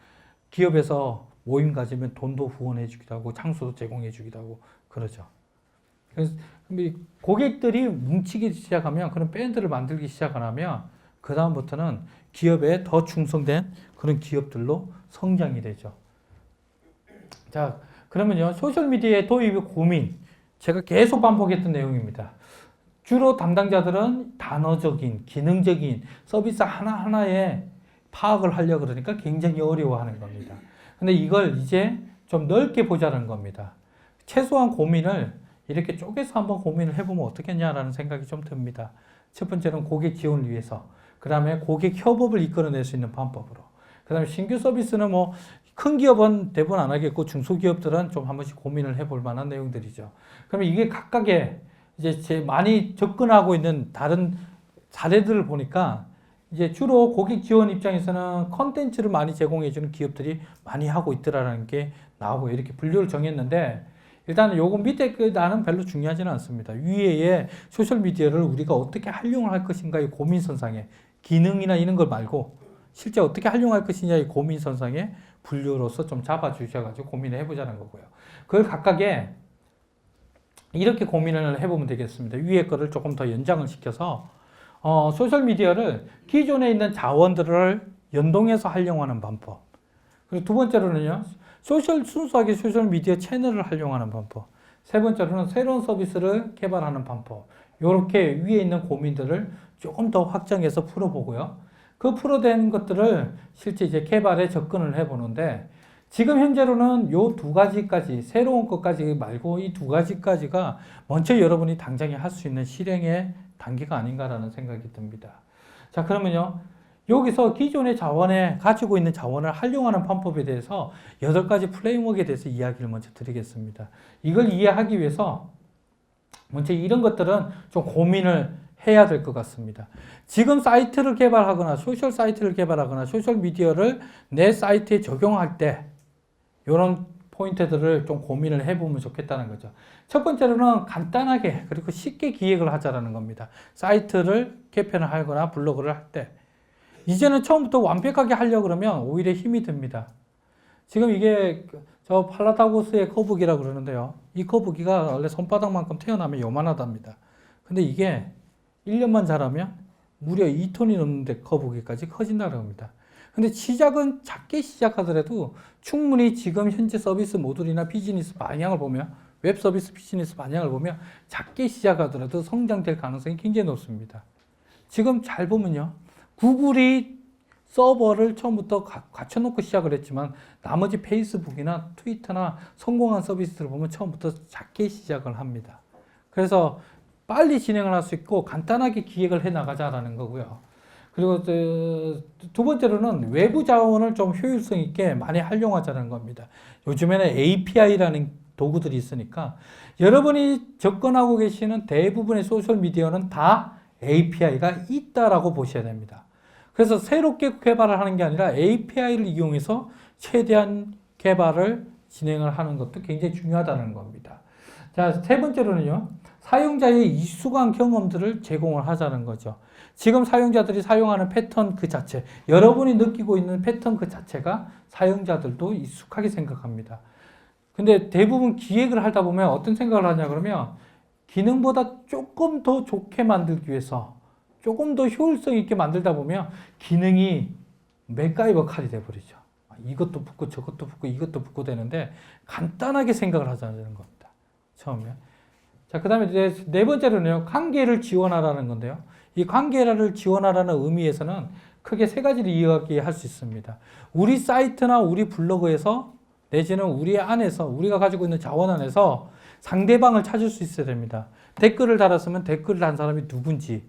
[SPEAKER 1] 기업에서 모임 가지면 돈도 후원해 주기도 하고 장소도 제공해 주기도 하고 그러죠. 그래서 고객들이 뭉치기 시작하면 그런 밴드를 만들기 시작하면 그 다음부터는 기업에 더 충성된 그런 기업들로 성장이 되죠. 자, 그러면요 소셜미디어의 도입의 고민 제가 계속 반복했던 내용입니다. 주로 담당자들은 단어적인 기능적인 서비스 하나하나에 파악을 하려고 그러니까 굉장히 어려워하는 겁니다. 근데 이걸 이제 좀 넓게 보자는 겁니다. 최소한 고민을 이렇게 쪼개서 한번 고민을 해보면 어떻겠냐라는 생각이 좀 듭니다. 첫 번째는 고객 지원을 위해서, 그 다음에 고객 협업을 이끌어낼 수 있는 방법으로, 그 다음에 신규 서비스는 뭐 큰 기업은 대부분 안 하겠고 중소기업들은 좀 한 번씩 고민을 해볼 만한 내용들이죠. 그러면 이게 각각의 이제 많이 접근하고 있는 다른 사례들을 보니까 이제 주로 고객 지원 입장에서는 컨텐츠를 많이 제공해주는 기업들이 많이 하고 있더라는 게 나오고 이렇게 분류를 정했는데 일단은 요거 밑에 그 나는 별로 중요하지는 않습니다. 위에 소셜미디어를 우리가 어떻게 활용을 할 것인가의 고민선상에 기능이나 이런 걸 말고 실제 어떻게 활용할 것이냐의 고민선상에 분류로서 좀 잡아주셔가지고 고민을 해보자는 거고요. 그걸 각각의 이렇게 고민을 해보면 되겠습니다. 위에 거를 조금 더 연장을 시켜서 소셜미디어를 기존에 있는 자원들을 연동해서 활용하는 방법. 그리고 두 번째로는요, 순수하게 소셜미디어 채널을 활용하는 방법. 세 번째로는 새로운 서비스를 개발하는 방법. 이렇게 위에 있는 고민들을 조금 더 확장해서 풀어보고요. 그 풀어낸 것들을 실제 이제 개발에 접근을 해보는데 지금 현재로는 요 두 가지까지 새로운 것까지 말고 이 두 가지까지가 먼저 여러분이 당장에 할 수 있는 실행의 단계가 아닌가라는 생각이 듭니다. 자, 그러면요. 여기서 기존의 자원에 가지고 있는 자원을 활용하는 방법에 대해서 8가지 프레임워크에 대해서 이야기를 먼저 드리겠습니다. 이걸 이해하기 위해서 먼저 이런 것들은 좀 고민을 해야 될 것 같습니다. 지금 사이트를 개발하거나 소셜 사이트를 개발하거나 소셜 미디어를 내 사이트에 적용할 때 이런 포인트들을 좀 고민을 해보면 좋겠다는 거죠. 첫 번째로는 간단하게 그리고 쉽게 기획을 하자라는 겁니다. 사이트를 개편을 하거나 블로그를 할 때 이제는 처음부터 완벽하게 하려고 그러면 오히려 힘이 듭니다. 지금 이게 저 팔라다고스의 거북이라고 그러는데요. 이 거북이가 원래 손바닥만큼 태어나면 요만하답니다. 근데 이게 1년만 자라면 무려 2톤이 넘는데 거북이까지 커진다고 합니다. 근데 시작은 작게 시작하더라도 충분히 지금 현재 서비스 모듈이나 비즈니스 방향을 보면 웹 서비스 비즈니스 방향을 보면 작게 시작하더라도 성장될 가능성이 굉장히 높습니다. 지금 잘 보면요. 구글이 서버를 처음부터 갖춰놓고 시작을 했지만 나머지 페이스북이나 트위터나 성공한 서비스를 보면 처음부터 작게 시작을 합니다. 그래서 빨리 진행을 할 수 있고 간단하게 기획을 해 나가자라는 거고요. 그리고 두 번째로는 외부 자원을 좀 효율성 있게 많이 활용하자는 겁니다. 요즘에는 API라는 도구들이 있으니까 여러분이 접근하고 계시는 대부분의 소셜미디어는 다 API가 있다라고 보셔야 됩니다. 그래서 새롭게 개발을 하는 게 아니라 API를 이용해서 최대한 개발을 진행을 하는 것도 굉장히 중요하다는 겁니다. 자, 세 번째로는요, 사용자의 익숙한 경험들을 제공을 하자는 거죠. 지금 사용자들이 사용하는 패턴 그 자체, 여러분이 느끼고 있는 패턴 그 자체가 사용자들도 익숙하게 생각합니다. 근데 대부분 기획을 하다 보면 어떤 생각을 하냐 그러면 기능보다 조금 더 좋게 만들기 위해서 조금 더 효율성 있게 만들다 보면 기능이 맥가이버 칼이 돼버리죠. 이것도 붙고 저것도 붙고 이것도 붙고 되는데 간단하게 생각을 하자는 겁니다. 처음에. 자, 그 다음에 이제 네 번째로는요, 관계를 지원하라는 건데요. 이 관계를 지원하라는 의미에서는 크게 세 가지를 이야기할 수 있습니다. 우리 사이트나 우리 블로그에서 내지는 우리 안에서 우리가 가지고 있는 자원 안에서 상대방을 찾을 수 있어야 됩니다. 댓글을 달았으면 댓글을 단 사람이 누군지,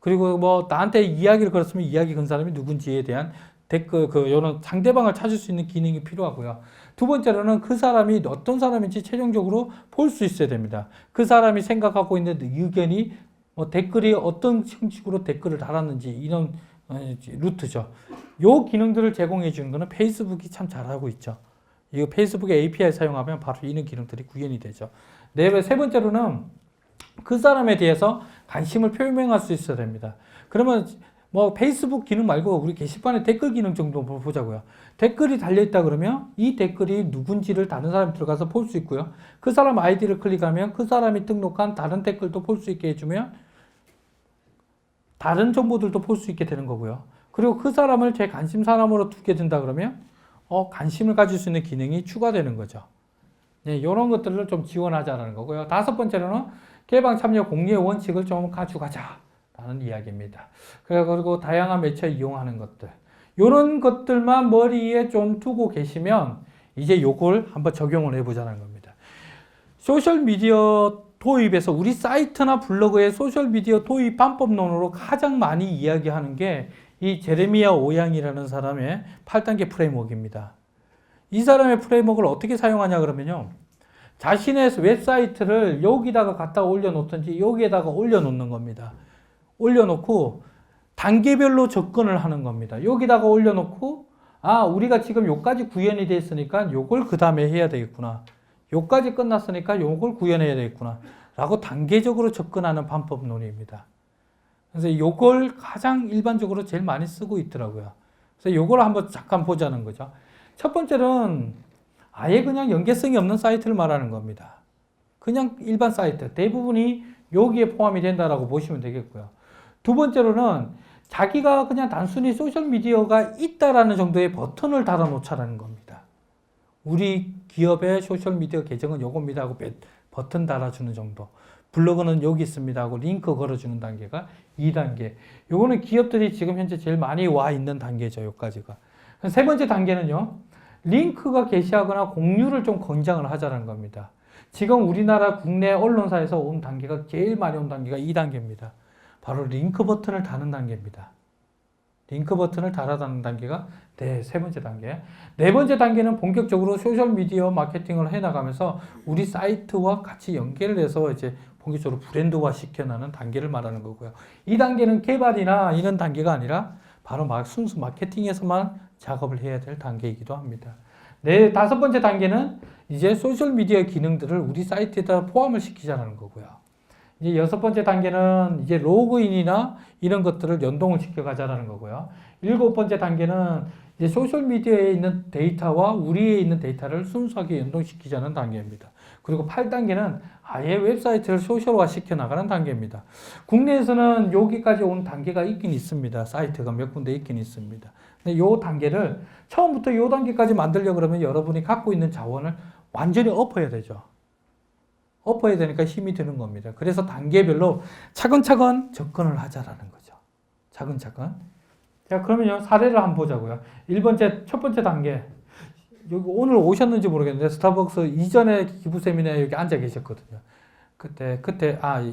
[SPEAKER 1] 그리고 뭐 나한테 이야기를 걸었으면 이야기 건 사람이 누군지에 대한 댓글, 요런 상대방을 찾을 수 있는 기능이 필요하고요. 두 번째로는 그 사람이 어떤 사람인지 최종적으로 볼 수 있어야 됩니다. 그 사람이 생각하고 있는 의견이 댓글이 어떤 형식으로 댓글을 달았는지 이런 루트죠. 요 기능들을 제공해 주는 거는 페이스북이 참 잘하고 있죠. 이 페이스북의 API 사용하면 바로 이런 기능들이 구현이 되죠. 세 번째로는 그 사람에 대해서 관심을 표명할 수 있어야 됩니다. 그러면 뭐 페이스북 기능 말고 우리 게시판에 댓글 기능 정도 보자고요. 댓글이 달려있다 그러면 이 댓글이 누군지를 다른 사람이 들어가서 볼 수 있고요. 그 사람 아이디를 클릭하면 그 사람이 등록한 다른 댓글도 볼 수 있게 해주면 다른 정보들도 볼 수 있게 되는 거고요. 그리고 그 사람을 제 관심 사람으로 두게 된다 그러면 관심을 가질 수 있는 기능이 추가되는 거죠. 네, 이런 것들을 좀 지원하자는 거고요. 다섯 번째로는 개방 참여 공유의 원칙을 좀 가져가자라는 이야기입니다. 그리고 다양한 매체 이용하는 것들. 이런 것들만 머리에 좀 두고 계시면 이제 요걸 한번 적용을 해보자는 겁니다. 소셜미디어 도입에서 우리 사이트나 블로그의 소셜미디어 도입 방법론으로 가장 많이 이야기하는 게 이 제레미야 오양이라는 사람의 8단계 프레임워크입니다. 이 사람의 프레임워크를 어떻게 사용하냐 그러면요. 자신의 웹사이트를 여기다가 갖다 올려놓든지 여기에다가 올려놓는 겁니다. 올려놓고 단계별로 접근을 하는 겁니다. 여기다가 올려놓고 우리가 지금 요까지 구현이 됐으니까 요걸 그 다음에 해야 되겠구나. 요까지 끝났으니까 요걸 구현해야 되겠구나. 라고 단계적으로 접근하는 방법론입니다. 그래서 요걸 가장 일반적으로 제일 많이 쓰고 있더라고요. 그래서 요걸 한번 잠깐 보자는 거죠. 첫 번째는 아예 그냥 연계성이 없는 사이트를 말하는 겁니다. 그냥 일반 사이트. 대부분이 여기에 포함이 된다라고 보시면 되겠고요. 두 번째로는 자기가 그냥 단순히 소셜미디어가 있다라는 정도의 버튼을 달아놓자라는 겁니다. 우리 기업의 소셜미디어 계정은 요겁니다 하고 버튼 달아주는 정도. 블로그는 여기 있습니다 하고 링크 걸어주는 단계가 2단계. 요거는 기업들이 지금 현재 제일 많이 와 있는 단계죠. 요까지가. 세 번째 단계는요. 링크가 게시하거나 공유를 좀 권장을 하자는 겁니다. 지금 우리나라 국내 언론사에서 온 단계가 제일 많이 온 단계가 2단계입니다. 바로 링크 버튼을 다는 단계입니다. 링크 버튼을 달아다는 단계가 세 번째 단계. 네 번째 단계는 본격적으로 소셜미디어 마케팅을 해나가면서 우리 사이트와 같이 연계를 해서 이제 본격적으로 브랜드화 시켜나가는 단계를 말하는 거고요. 이 단계는 개발이나 이런 단계가 아니라 바로 순수 마케팅에서만 작업을 해야 될 단계이기도 합니다. 다섯 번째 단계는 이제 소셜미디어 기능들을 우리 사이트에다 포함을 시키자는 거고요. 이제 여섯 번째 단계는 이제 로그인이나 이런 것들을 연동을 시켜가자는 거고요. 일곱 번째 단계는 이제 소셜미디어에 있는 데이터와 우리에 있는 데이터를 순수하게 연동시키자는 단계입니다. 그리고 8단계는 아예 웹사이트를 소셜화 시켜나가는 단계입니다. 국내에서는 여기까지 온 단계가 있긴 있습니다. 사이트가 몇 군데 있긴 있습니다. 근데 요 단계를 처음부터 요 단계까지 만들려고 그러면 여러분이 갖고 있는 자원을 완전히 엎어야 되죠. 엎어야 되니까 힘이 드는 겁니다. 그래서 단계별로 차근차근 접근을 하자라는 거죠. 차근차근. 자, 그러면요, 사례를 한번 보자고요. 첫 번째 단계. 여기 오늘 오셨는지 모르겠는데, 스타벅스 이전에 기부 세미나에 여기 앉아 계셨거든요.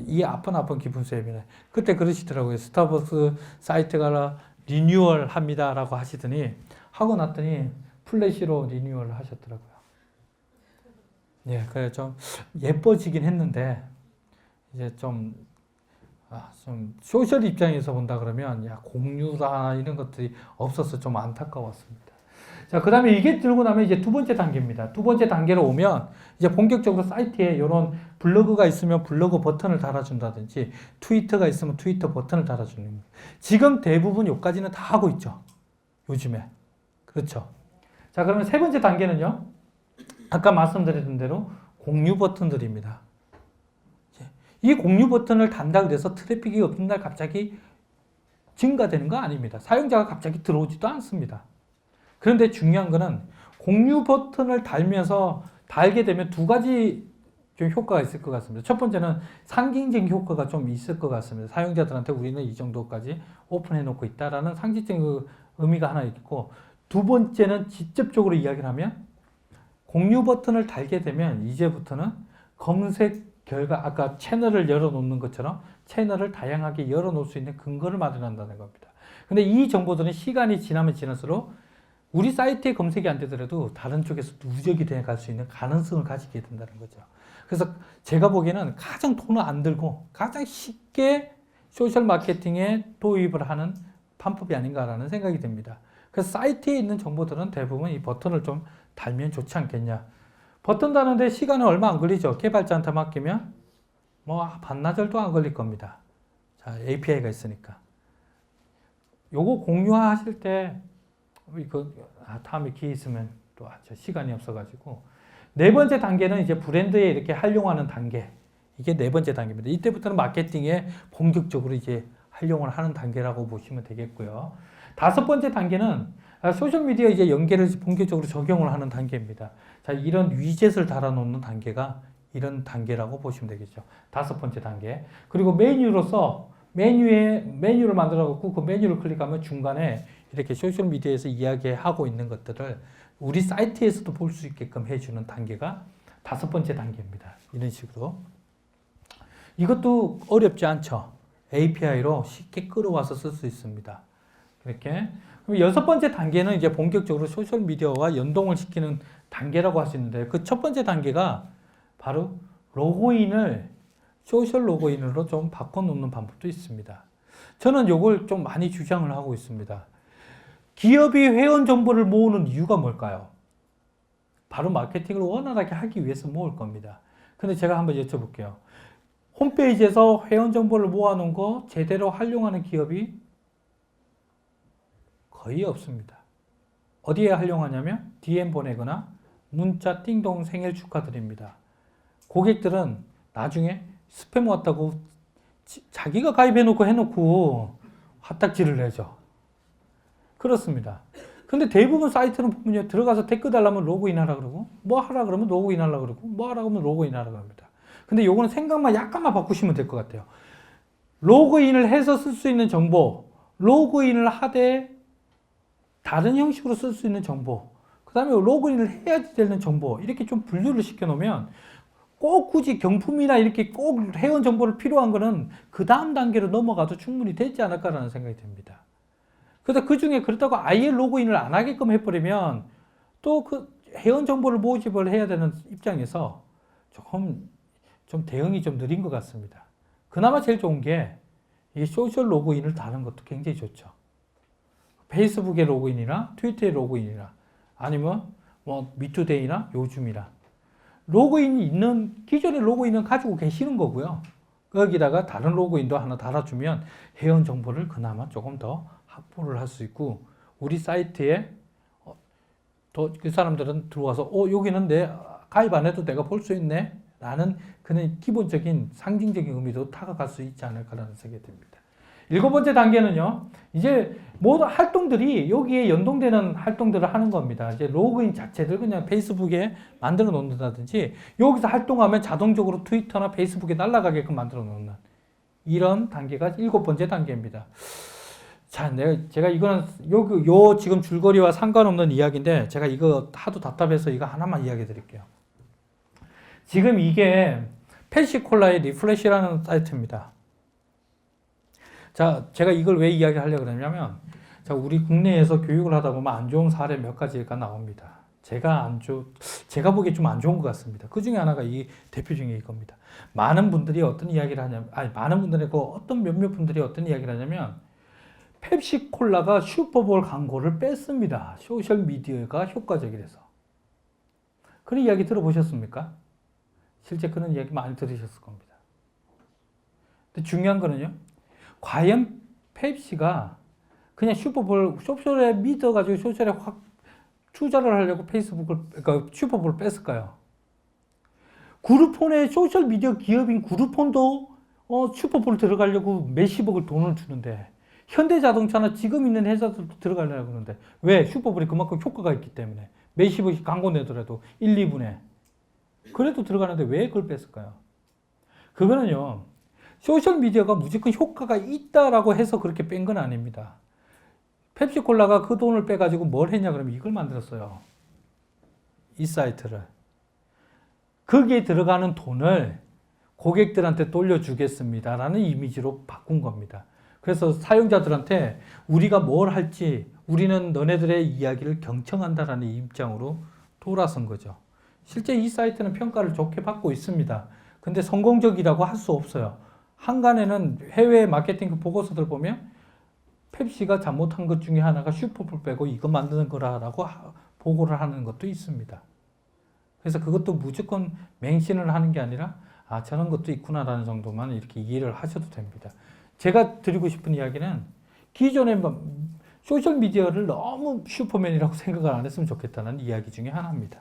[SPEAKER 1] 이 아픈 기분수염이네. 그때 그러시더라고요. 스타벅스 사이트가 리뉴얼 합니다라고 하시더니, 하고 났더니 플래시로 리뉴얼을 하셨더라고요. 예, 그래 좀 예뻐지긴 했는데, 이제 좀 소셜 입장에서 본다 그러면, 공유라 이런 것들이 없어서 좀 안타까웠습니다. 자, 그 다음에 이게 들고 나면 이제 두 번째 단계입니다. 두 번째 단계로 오면 이제 본격적으로 사이트에 이런 블로그가 있으면 블로그 버튼을 달아준다든지 트위터가 있으면 트위터 버튼을 달아주는 거예요. 지금 대부분 여기까지는 다 하고 있죠. 요즘에. 그렇죠. 자, 그러면 세 번째 단계는요. 아까 말씀드렸던 대로 공유 버튼들입니다. 이 공유 버튼을 단다 그래서 트래픽이 어떤 날 갑자기 증가되는 거 아닙니다. 사용자가 갑자기 들어오지도 않습니다. 그런데 중요한 거는 공유 버튼을 달게 되면 두 가지 좀 효과가 있을 것 같습니다. 첫 번째는 상징적인 효과가 좀 있을 것 같습니다. 사용자들한테 우리는 이 정도까지 오픈해 놓고 있다라는 상징적인 의미가 하나 있고, 두 번째는 직접적으로 이야기를 하면 공유 버튼을 달게 되면 이제부터는 검색 결과, 아까 채널을 열어놓는 것처럼 채널을 다양하게 열어놓을 수 있는 근거를 마련한다는 겁니다. 근데 이 정보들은 시간이 지나면 지날수록 우리 사이트에 검색이 안 되더라도 다른 쪽에서 누적이 돼 갈 수 있는 가능성을 가지게 된다는 거죠. 그래서 제가 보기에는 가장 돈을 안 들고 가장 쉽게 소셜 마케팅에 도입을 하는 방법이 아닌가라는 생각이 듭니다. 그래서 사이트에 있는 정보들은 대부분 이 버튼을 좀 달면 좋지 않겠냐. 버튼 다는데 시간은 얼마 안 걸리죠. 개발자한테 맡기면 뭐 반나절도 안 걸릴 겁니다. 자, API가 있으니까. 요거 공유하실 때 이거 다음에 기회 있으면 또 시간이 없어가지고, 네 번째 단계는 이제 브랜드에 이렇게 활용하는 단계. 이게 네 번째 단계입니다. 이때부터는 마케팅에 본격적으로 이제 활용을 하는 단계라고 보시면 되겠고요. 다섯 번째 단계는 소셜 미디어 이제 연계를 본격적으로 적용을 하는 단계입니다. 자, 이런 위젯을 달아놓는 단계가 이런 단계라고 보시면 되겠죠. 다섯 번째 단계. 그리고 메뉴로서 메뉴를 만들어 갖고 그 메뉴를 클릭하면 중간에 이렇게 소셜 미디어에서 이야기하고 있는 것들을 우리 사이트에서도 볼 수 있게끔 해주는 단계가 다섯 번째 단계입니다. 이런 식으로. 이것도 어렵지 않죠. API로 쉽게 끌어와서 쓸 수 있습니다. 이렇게. 그럼 여섯 번째 단계는 이제 본격적으로 소셜 미디어와 연동을 시키는 단계라고 할 수 있는데, 그 첫 번째 단계가 바로 로그인을 소셜 로그인으로 좀 바꿔놓는 방법도 있습니다. 저는 이걸 좀 많이 주장을 하고 있습니다. 기업이 회원 정보를 모으는 이유가 뭘까요? 바로 마케팅을 원활하게 하기 위해서 모을 겁니다. 근데 제가 한번 여쭤볼게요. 홈페이지에서 회원 정보를 모아놓은 거 제대로 활용하는 기업이 거의 없습니다. 어디에 활용하냐면 DM 보내거나 문자 띵동 생일 축하드립니다. 고객들은 나중에 스팸 왔다고 자기가 해놓고 화딱지를 내죠. 그렇습니다. 근데 대부분 사이트는 보면요, 들어가서 댓글 달라면 로그인 하라 그러고, 뭐 하라 그러면 로그인 하라 그러고, 뭐 하라 그러면 로그인 하라 그럽니다. 근데 요거는 생각만 약간만 바꾸시면 될 것 같아요. 로그인을 해서 쓸 수 있는 정보, 로그인을 하되 다른 형식으로 쓸 수 있는 정보, 그 다음에 로그인을 해야 되는 정보, 이렇게 좀 분류를 시켜 놓으면 꼭 굳이 경품이나 이렇게 꼭 회원 정보를 필요한 거는 그 다음 단계로 넘어가도 충분히 되지 않을까라는 생각이 듭니다. 그래서 그 중에 그렇다고 아예 로그인을 안 하게끔 해버리면 또 그 회원 정보를 모집을 해야 되는 입장에서 조금 좀 대응이 좀 느린 것 같습니다. 그나마 제일 좋은 게 이 소셜 로그인을 다는 것도 굉장히 좋죠. 페이스북의 로그인이나 트위터의 로그인이나 아니면 뭐 미투데이나 요즘이나 로그인이 있는 기존의 로그인은 가지고 계시는 거고요. 거기다가 다른 로그인도 하나 달아주면 회원 정보를 그나마 조금 더 확보를 할 수 있고, 우리 사이트에 그 사람들은 들어와서 여기는 내 가입 안 해도 내가 볼 수 있네 라는 그런 기본적인 상징적인 의미도 다가갈 수 있지 않을까라는 생각이 듭니다. 일곱 번째 단계는요, 이제 모든 활동들이 여기에 연동되는 활동들을 하는 겁니다. 이제 로그인 자체를 그냥 페이스북에 만들어 놓는다든지, 여기서 활동하면 자동적으로 트위터나 페이스북에 날아가게끔 만들어 놓는 이런 단계가 일곱 번째 단계입니다. 자, 제가 이거는 요 지금 줄거리와 상관없는 이야기인데, 제가 이거 하도 답답해서 이거 하나만 이야기 드릴게요. 지금 이게 펩시콜라의 리플래시라는 사이트입니다. 자, 제가 이걸 왜 이야기하려고 그러냐면, 자, 우리 국내에서 교육을 하다 보면 안 좋은 사례 몇 가지가 나옵니다. 제가 보기에 좀 안 좋은 것 같습니다. 그 중에 하나가 이 대표 중에 이겁니다. 많은 분들이 어떤 이야기를 하냐면, 많은 분들이 어떤 몇몇 분들이 어떤 이야기를 하냐면, 펩시콜라가 슈퍼볼 광고를 뺐습니다. 소셜미디어가 효과적이라서. 그런 이야기 들어보셨습니까? 실제 그런 이야기 많이 들으셨을 겁니다. 근데 중요한 거는요, 과연 펩시가 그냥 슈퍼볼, 소셜에 믿어가지고 소셜에 확 투자를 하려고 그러니까 슈퍼볼을 뺐을까요? 그룹폰의 소셜미디어 기업인 그룹폰도 슈퍼볼 들어가려고 몇십억을 돈을 주는데, 현대자동차나 지금 있는 회사들도 들어가려고 그러는데, 왜? 슈퍼볼이 그만큼 효과가 있기 때문에. 몇십억씩 광고 내더라도 1, 2분에. 그래도 들어가는데 왜 그걸 뺐을까요? 그거는요, 소셜미디어가 무조건 효과가 있다라고 해서 그렇게 뺀 건 아닙니다. 펩시콜라가 그 돈을 빼가지고 뭘 했냐 그러면 이걸 만들었어요. 이 사이트를. 거기에 들어가는 돈을 고객들한테 돌려주겠습니다라는 이미지로 바꾼 겁니다. 그래서 사용자들한테 우리가 뭘 할지 우리는 너네들의 이야기를 경청한다라는 입장으로 돌아선 거죠. 실제 이 사이트는 평가를 좋게 받고 있습니다. 근데 성공적이라고 할 수 없어요. 한간에는 해외 마케팅 보고서들 보면 펩시가 잘못한 것 중에 하나가 슈퍼볼 빼고 이거 만드는 거라고 보고를 하는 것도 있습니다. 그래서 그것도 무조건 맹신을 하는 게 아니라 저런 것도 있구나라는 정도만 이렇게 이해를 하셔도 됩니다. 제가 드리고 싶은 이야기는 기존에 소셜미디어를 너무 슈퍼맨이라고 생각을 안 했으면 좋겠다는 이야기 중에 하나입니다.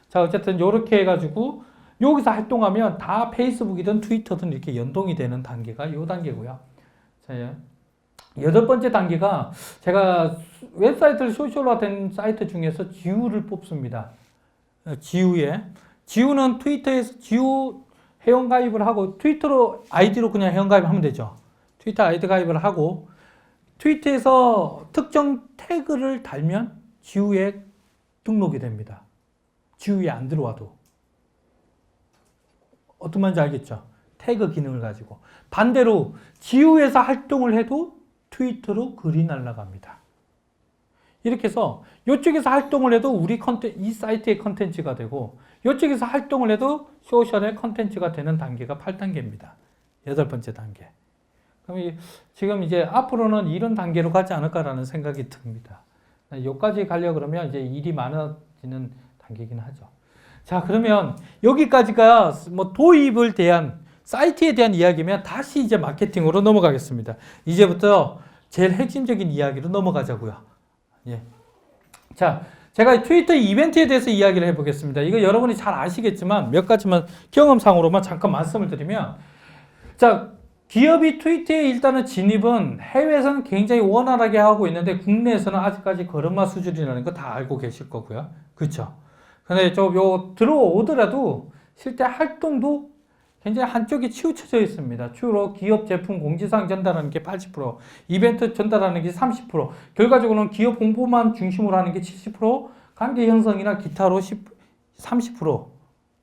[SPEAKER 1] 자, 어쨌든 이렇게 해가지고 여기서 활동하면 다 페이스북이든 트위터든 이렇게 연동이 되는 단계가 이 단계고요. 자, 8번째 단계가 제가 웹사이트를 소셜화된 사이트 중에서 지우를 뽑습니다. 지우는 트위터에서 지우 회원가입을 하고 트위터로 아이디로 그냥 회원가입하면 되죠. 트위터 아이디 가입을 하고 트위터에서 특정 태그를 달면 지우에 등록이 됩니다. 지우에 안 들어와도. 어떤 말인지 알겠죠? 태그 기능을 가지고. 반대로 지우에서 활동을 해도 트위터로 글이 날아갑니다. 이렇게 해서 이쪽에서 활동을 해도 이 사이트의 컨텐츠가 되고 이쪽에서 활동을 해도 소셜의 컨텐츠가 되는 단계가 8단계입니다. 8번째 단계. 그럼 지금 이제 앞으로는 이런 단계로 가지 않을까라는 생각이 듭니다. 여기까지 가려고 그러면 이제 일이 많아지는 단계이긴 하죠. 자, 그러면 여기까지가 뭐 도입을 대한 사이트에 대한 이야기면 다시 이제 마케팅으로 넘어가겠습니다. 이제부터 제일 핵심적인 이야기로 넘어가자고요. 예. 자, 제가 트위터 이벤트에 대해서 이야기를 해보겠습니다. 이거 여러분이 잘 아시겠지만 몇 가지만 경험상으로만 잠깐 말씀을 드리면, 자, 기업이 트위터에 일단은 진입은 해외에서는 굉장히 원활하게 하고 있는데 국내에서는 아직까지 걸음마 수준이라는 거 다 알고 계실 거고요. 그렇죠? 근데 들어오더라도 실제 활동도 굉장히 한쪽이 치우쳐져 있습니다. 주로 기업 제품 공지사항 전달하는 게 80%, 이벤트 전달하는 게 30%, 결과적으로는 기업 홍보만 중심으로 하는 게 70%, 관계 형성이나 기타로 30%,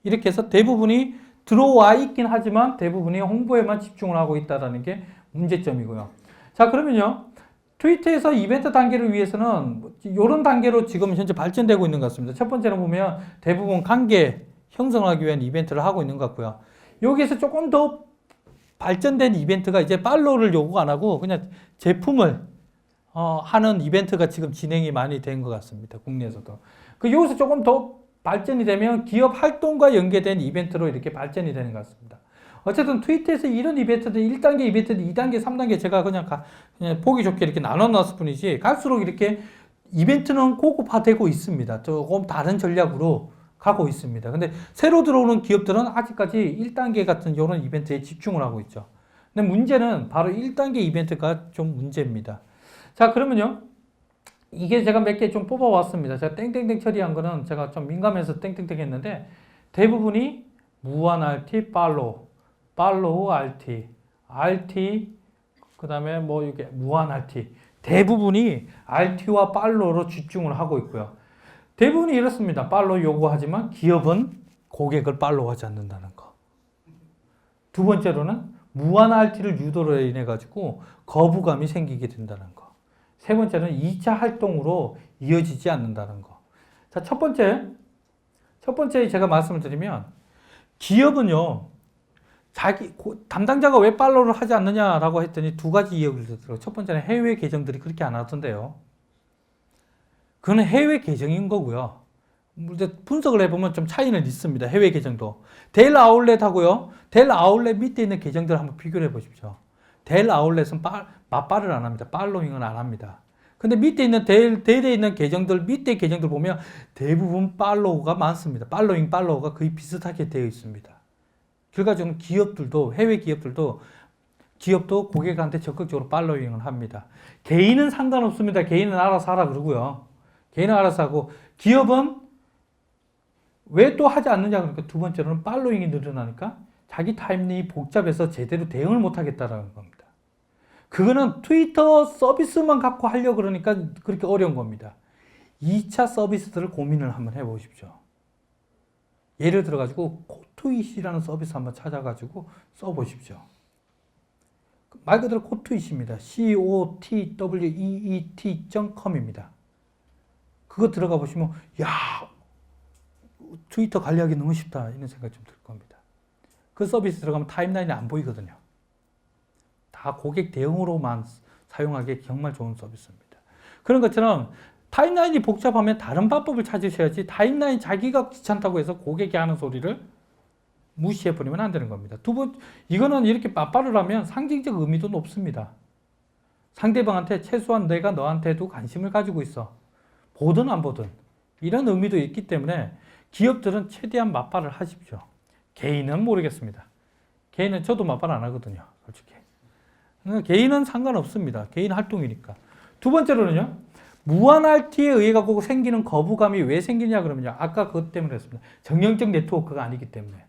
[SPEAKER 1] 이렇게 해서 대부분이 들어와 있긴 하지만 대부분이 홍보에만 집중을 하고 있다는 게 문제점이고요. 자, 그러면요, 트위터에서 이벤트 단계를 위해서는 이런 단계로 지금 현재 발전되고 있는 것 같습니다. 첫 번째는 보면 대부분 관계 형성하기 위한 이벤트를 하고 있는 것 같고요. 여기에서 조금 더 발전된 이벤트가 이제 팔로우를 요구 안 하고 그냥 제품을 하는 이벤트가 지금 진행이 많이 된 것 같습니다. 국내에서도. 여기서 조금 더 발전이 되면 기업 활동과 연계된 이벤트로 이렇게 발전이 되는 것 같습니다. 어쨌든 트위터에서 이런 이벤트들 1단계 이벤트들 2단계 3단계 제가 그냥 보기 좋게 이렇게 나눠놨을 뿐이지 갈수록 이렇게 이벤트는 고급화되고 있습니다. 조금 다른 전략으로 가고 있습니다. 근데 새로 들어오는 기업들은 아직까지 1단계 같은 이런 이벤트에 집중을 하고 있죠. 근데 문제는 바로 1단계 이벤트가 좀 문제입니다. 자, 그러면요, 이게 제가 몇 개 좀 뽑아왔습니다. 제가 땡땡땡 처리한 거는 제가 좀 민감해서 땡땡땡 했는데 대부분이 무한 RT, 팔로우 RT, 그 다음에 뭐 이게 무한 RT. 대부분이 RT와 팔로우로 집중을 하고 있고요. 대부분이 이렇습니다. 팔로우 요구하지만 기업은 고객을 팔로우하지 않는다는 거. 두 번째로는 무한 RT를 유도로 인해 가지고 거부감이 생기게 된다는 거. 세 번째는 2차 활동으로 이어지지 않는다는 거. 자, 첫 번째 제가 말씀을 드리면 기업은요, 담당자가 왜 팔로우를 하지 않느냐라고 했더니 두 가지 이유를 들더라고요. 첫 번째는 해외 계정들이 그렇게 안 하던데요. 그건 해외 계정인 거고요. 분석을 해보면 좀 차이는 있습니다. 해외 계정도. 델 아울렛하고요. 델 아울렛 밑에 있는 계정들 한번 비교를 해보십시오. 델 아울렛은 맞발을 안 합니다. 팔로잉은 안 합니다. 근데 밑에 있는 델에 있는 밑에 계정들 보면 대부분 팔로우가 많습니다. 팔로우가 거의 비슷하게 되어 있습니다. 결과적으로 해외 기업도 고객한테 적극적으로 팔로잉을 합니다. 개인은 상관없습니다. 개인은 알아서 하라 그러고요. 개인은 알아서 하고, 기업은 왜 또 하지 않느냐 그러니까 두 번째로는 팔로잉이 늘어나니까 자기 타임라인이 복잡해서 제대로 대응을 못 하겠다라는 겁니다. 그거는 트위터 서비스만 갖고 하려고 그러니까 그렇게 어려운 겁니다. 2차 서비스들을 고민을 한번 해보십시오. 예를 들어가지고 코트윗이라는 서비스 한번 찾아가지고 써보십시오. 말 그대로 코트윗입니다. COTWEET.com입니다. 그거 들어가 보시면 야, 트위터 관리하기 너무 쉽다 이런 생각이 좀 들 겁니다. 그 서비스 들어가면 타임라인이 안 보이거든요. 다 고객 대응으로만 사용하기 정말 좋은 서비스입니다. 그런 것처럼 타임라인이 복잡하면 다른 방법을 찾으셔야지, 타임라인 자기가 귀찮다고 해서 고객이 하는 소리를 무시해버리면 안 되는 겁니다. 이거는 이렇게 맞발을 하면 상징적 의미도 높습니다. 상대방한테 최소한 내가 너한테도 관심을 가지고 있어. 보든 안 보든. 이런 의미도 있기 때문에 기업들은 최대한 맞발을 하십시오. 개인은 모르겠습니다. 개인은 저도 맞발 안 하거든요. 솔직히. 개인은 상관없습니다. 개인 활동이니까. 두 번째로는요, 무한 RT에 의해 갖고 생기는 거부감이 왜 생기냐 그러면요, 아까 그것 때문에 했습니다. 정형적 네트워크가 아니기 때문에.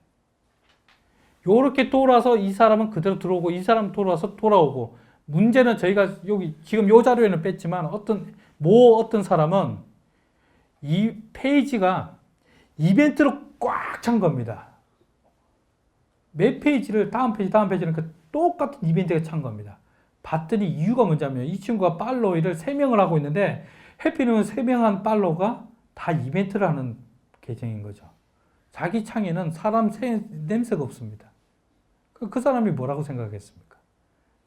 [SPEAKER 1] 요렇게 돌아서 이 사람은 그대로 들어오고 이 사람은 돌아서 돌아오고, 문제는 저희가 여기 지금 요 자료에는 뺐지만 어떤 사람은 이 페이지가 이벤트로 꽉 찬 겁니다. 매 페이지를 다음 페이지는 그 똑같은 이벤트가 찬 겁니다. 봤더니 이유가 뭐냐면 이 친구가 팔로워를 3명을 하고 있는데 해피는 3명 한 팔로워가 다 이벤트를 하는 계정인 거죠. 자기 창에는 사람 냄새가 없습니다. 그 사람이 뭐라고 생각하겠습니까?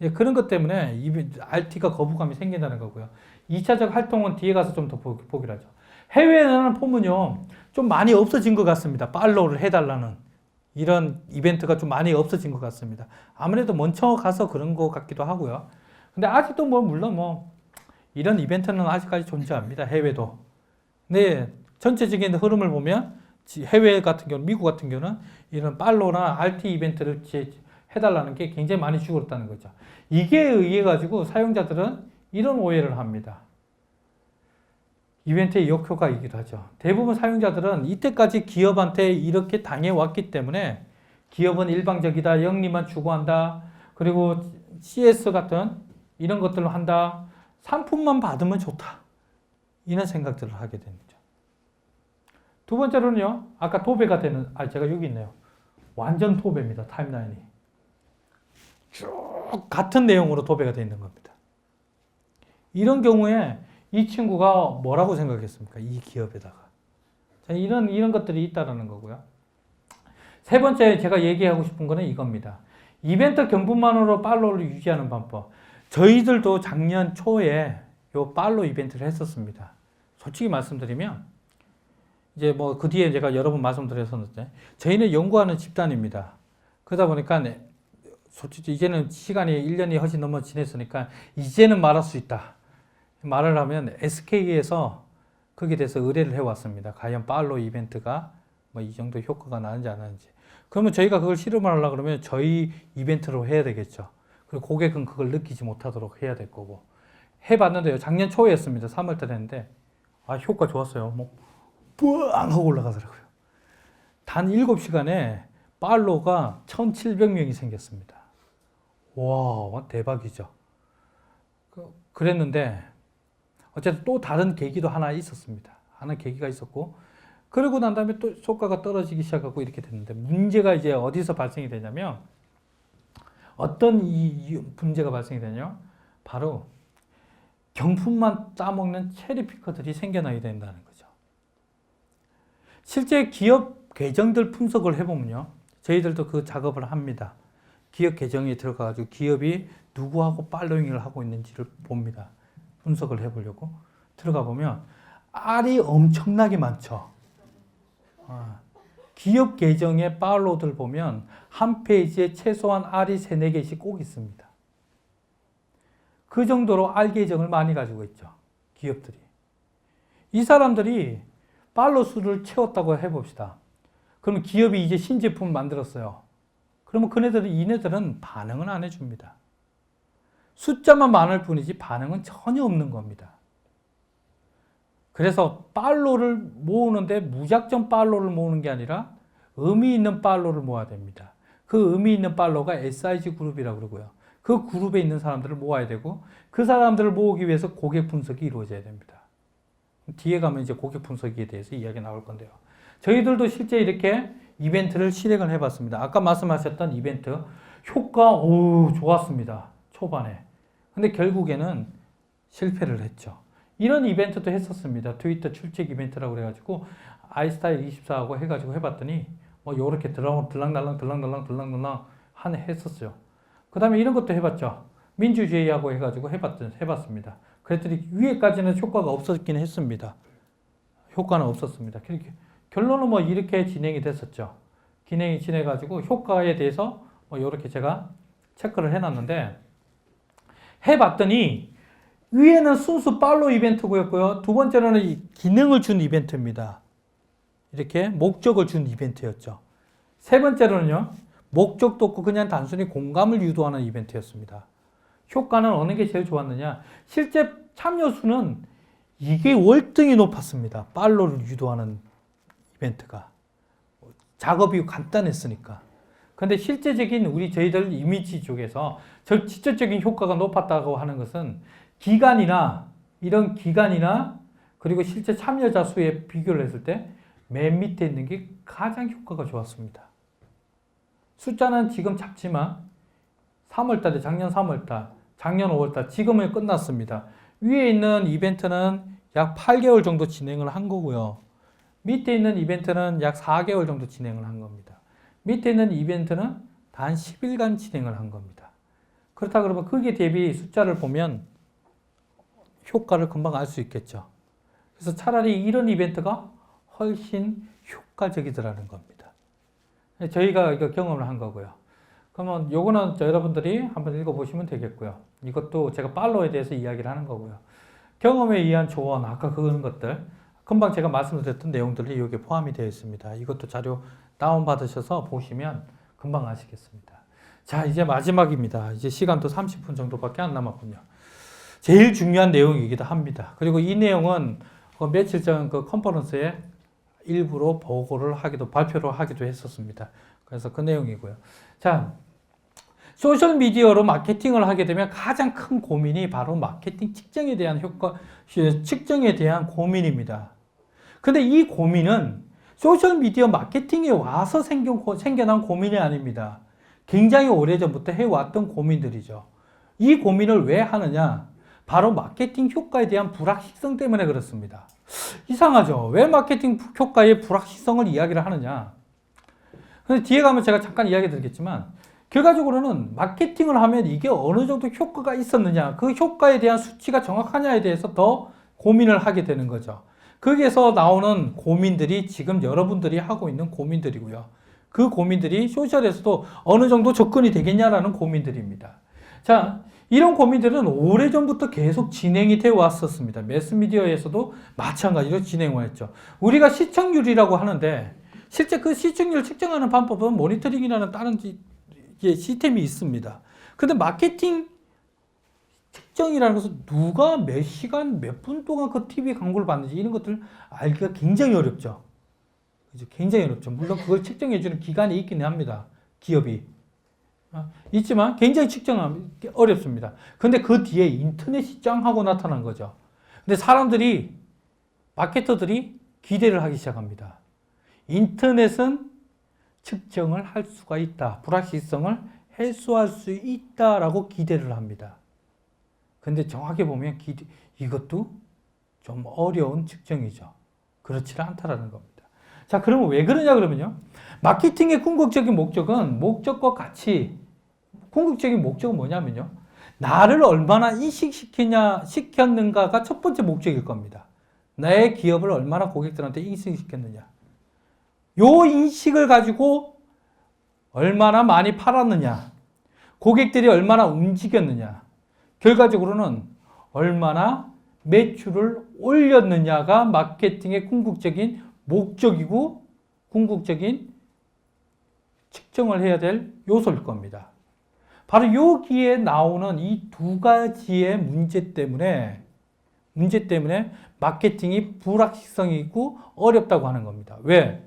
[SPEAKER 1] 예, 그런 것 때문에 RT가 거부감이 생긴다는 거고요. 2차적 활동은 뒤에 가서 좀 더 보기로 하죠. 해외에는 보면요, 좀 많이 없어진 것 같습니다. 팔로우를 해달라는 이런 이벤트가 좀 많이 없어진 것 같습니다. 아무래도 먼저 가서 그런 것 같기도 하고요. 근데 아직도 물론 이런 이벤트는 아직까지 존재합니다. 해외도. 네, 전체적인 흐름을 보면 해외 같은 경우, 미국 같은 경우는 이런 팔로우나 RT 이벤트를 해달라는 게 굉장히 많이 줄었다는 거죠. 이게 의해 가지고 사용자들은 이런 오해를 합니다. 이벤트의 역효과이기도 하죠. 대부분 사용자들은 이때까지 기업한테 이렇게 당해왔기 때문에 기업은 일방적이다, 영리만 추구한다, 그리고 CS 같은 이런 것들을 한다, 상품만 받으면 좋다, 이런 생각들을 하게 됩니다. 두 번째로는요, 아까 도배가 되는, 제가 여기 있네요. 완전 도배입니다. 타임라인이. 쭉 같은 내용으로 도배가 되어 있는 겁니다. 이런 경우에 이 친구가 뭐라고 생각했습니까? 이 기업에다가. 자, 이런 것들이 있다는 거고요. 세 번째 제가 얘기하고 싶은 거는 이겁니다. 이벤트 경분만으로 팔로우를 유지하는 방법. 저희들도 작년 초에 요 팔로우 이벤트를 했었습니다. 솔직히 말씀드리면, 이제 그 뒤에 제가 여러 번 말씀드렸었는데, 저희는 연구하는 집단입니다. 그러다 보니까, 솔직히 이제는 시간이 1년이 훨씬 넘어 지냈으니까, 이제는 말할 수 있다. 말을 하면 SK에서 거기에 대해서 의뢰를 해왔습니다. 과연 팔로우 이벤트가 이 정도 효과가 나는지 안 나는지. 그러면 저희가 그걸 실험을 하려고 그러면 저희 이벤트로 해야 되겠죠. 그리고 고객은 그걸 느끼지 못하도록 해야 될 거고. 해봤는데요. 작년 초에 했습니다. 3월 달에 했는데, 효과 좋았어요. 뿌앙 하고 올라가더라고요. 단 7시간에 팔로우가 1,700명이 생겼습니다. 와, 대박이죠. 그랬는데, 어쨌든 또 다른 계기도 하나 있었습니다. 하나 계기가 있었고, 그러고 난 다음에 또 효과가 떨어지기 시작하고 이렇게 됐는데, 문제가 이제 어디서 발생이 되냐면, 어떤 이 문제가 발생이 되냐? 바로 경품만 따먹는 체리피커들이 생겨나게 된다는 거죠. 실제 기업 계정들 분석을 해보면요. 저희들도 그 작업을 합니다. 기업 계정에 들어가가지고 기업이 누구하고 팔로잉을 하고 있는지를 봅니다. 분석을 해보려고. 들어가 보면 알이 엄청나게 많죠. 기업 계정의 팔로우들 보면 한 페이지에 최소한 알이 3, 4개씩 꼭 있습니다. 그 정도로 알 계정을 많이 가지고 있죠. 기업들이. 이 사람들이 팔로우 수를 채웠다고 해봅시다. 그러면 기업이 이제 신제품을 만들었어요. 그러면 이네들은 반응은 안 해줍니다. 숫자만 많을 뿐이지 반응은 전혀 없는 겁니다. 그래서 팔로우를 모으는데 무작정 팔로우를 모으는 게 아니라 의미 있는 팔로우를 모아야 됩니다. 그 의미 있는 팔로우가 SIG 그룹이라고 그러고요. 그 그룹에 있는 사람들을 모아야 되고 그 사람들을 모으기 위해서 고객 분석이 이루어져야 됩니다. 뒤에 가면 이제 고객 분석에 대해서 이야기 나올 건데요. 저희들도 실제 이렇게 이벤트를 실행을 해봤습니다. 아까 말씀하셨던 이벤트 효과 좋았습니다. 초반에. 근데 결국에는 실패를 했죠. 이런 이벤트도 했었습니다. 트위터 출첵 이벤트라고 그래가지고 아이스타일 24하고 해가지고 해봤더니 요렇게 들랑달랑 했었어요. 그 다음에 이런 것도 해봤죠. 민주주의하고 해가지고 해봤습니다. 그랬더니 위에까지는 효과가 없었긴 했습니다. 효과는 없었습니다. 결론은 이렇게 진행이 됐었죠. 진행이 지내가지고 효과에 대해서 요렇게 제가 체크를 해놨는데 해봤더니 위에는 순수 팔로우 이벤트고요. 두 번째로는 기능을 준 이벤트입니다. 이렇게 목적을 준 이벤트였죠. 세 번째로는요. 목적도 없고 그냥 단순히 공감을 유도하는 이벤트였습니다. 효과는 어느 게 제일 좋았느냐? 실제 참여 수는 이게 월등히 높았습니다. 팔로우를 유도하는 이벤트가. 작업이 간단했으니까. 근데 실제적인 저희들 이미지 쪽에서 직접적인 효과가 높았다고 하는 것은 이런 기간이나 그리고 실제 참여자 수에 비교를 했을 때 맨 밑에 있는 게 가장 효과가 좋았습니다. 숫자는 지금 작지만 3월달에 작년 3월달, 작년 5월달, 지금은 끝났습니다. 위에 있는 이벤트는 약 8개월 정도 진행을 한 거고요. 밑에 있는 이벤트는 약 4개월 정도 진행을 한 겁니다. 밑에 있는 이벤트는 단 10일간 진행을 한 겁니다. 그렇다 그러면 거기에 대비 숫자를 보면 효과를 금방 알 수 있겠죠. 그래서 차라리 이런 이벤트가 훨씬 효과적이더라는 겁니다. 저희가 이거 경험을 한 거고요. 그러면 요거는 여러분들이 한번 읽어보시면 되겠고요. 이것도 제가 팔로우에 대해서 이야기를 하는 거고요. 경험에 의한 조언, 아까 그런 것들, 금방 제가 말씀드렸던 내용들이 여기에 포함이 되어 있습니다. 이것도 자료 다운받으셔서 보시면 금방 아시겠습니다. 자, 이제 마지막입니다. 이제 시간도 30분 정도밖에 안 남았군요. 제일 중요한 내용이기도 합니다. 그리고 이 내용은 며칠 전 그 컨퍼런스에 일부러 발표를 하기도 했었습니다. 그래서 그 내용이고요. 자, 소셜미디어로 마케팅을 하게 되면 가장 큰 고민이 바로 마케팅 측정에 대한 측정에 대한 고민입니다. 근데 이 고민은 소셜미디어 마케팅에 와서 생겨난 고민이 아닙니다. 굉장히 오래전부터 해왔던 고민들이죠. 이 고민을 왜 하느냐? 바로 마케팅 효과에 대한 불확실성 때문에 그렇습니다. 이상하죠? 왜 마케팅 효과의 불확실성을 이야기를 하느냐? 근데 뒤에 가면 제가 잠깐 이야기 드리겠지만, 결과적으로는 마케팅을 하면 이게 어느 정도 효과가 있었느냐, 그 효과에 대한 수치가 정확하냐에 대해서 더 고민을 하게 되는 거죠. 거기에서 나오는 고민들이 지금 여러분들이 하고 있는 고민들이고요. 그 고민들이 소셜에서도 어느 정도 접근이 되겠냐라는 고민들입니다. 자, 이런 고민들은 오래전부터 계속 진행이 되어 왔었습니다. 매스미디어에서도 마찬가지로 진행을 했죠. 우리가 시청률이라고 하는데 실제 그 시청률을 측정하는 방법은 모니터링이라는 다른 시스템이 있습니다. 근데 마케팅 측정이라는 것은 누가 몇 시간, 몇 분 동안 그 TV 광고를 봤는지 이런 것들을 알기가 굉장히 어렵죠. 굉장히 어렵죠. 물론 그걸 측정해주는 기관이 있기는 합니다. 기업이. 있지만 굉장히 측정하기 어렵습니다. 근데 그 뒤에 인터넷이 짱 하고 나타난 거죠. 근데 마케터들이 기대를 하기 시작합니다. 인터넷은 측정을 할 수가 있다. 불확실성을 해소할 수 있다라고 기대를 합니다. 근데 정확히 보면 이것도 좀 어려운 측정이죠. 그렇지 않다라는 겁니다. 자, 그러면 왜 그러냐 그러면요. 마케팅의 궁극적인 목적은 목적과 같이 궁극적인 목적은 뭐냐면요. 나를 얼마나 시켰는가가 첫 번째 목적일 겁니다. 나의 기업을 얼마나 고객들한테 인식시켰느냐. 요 인식을 가지고 얼마나 많이 팔았느냐. 고객들이 얼마나 움직였느냐. 결과적으로는 얼마나 매출을 올렸느냐가 마케팅의 궁극적인 목적이고 궁극적인 측정을 해야 될 요소일 겁니다. 바로 여기에 나오는 이 두 가지의 문제 때문에 마케팅이 불확실성이 있고 어렵다고 하는 겁니다. 왜?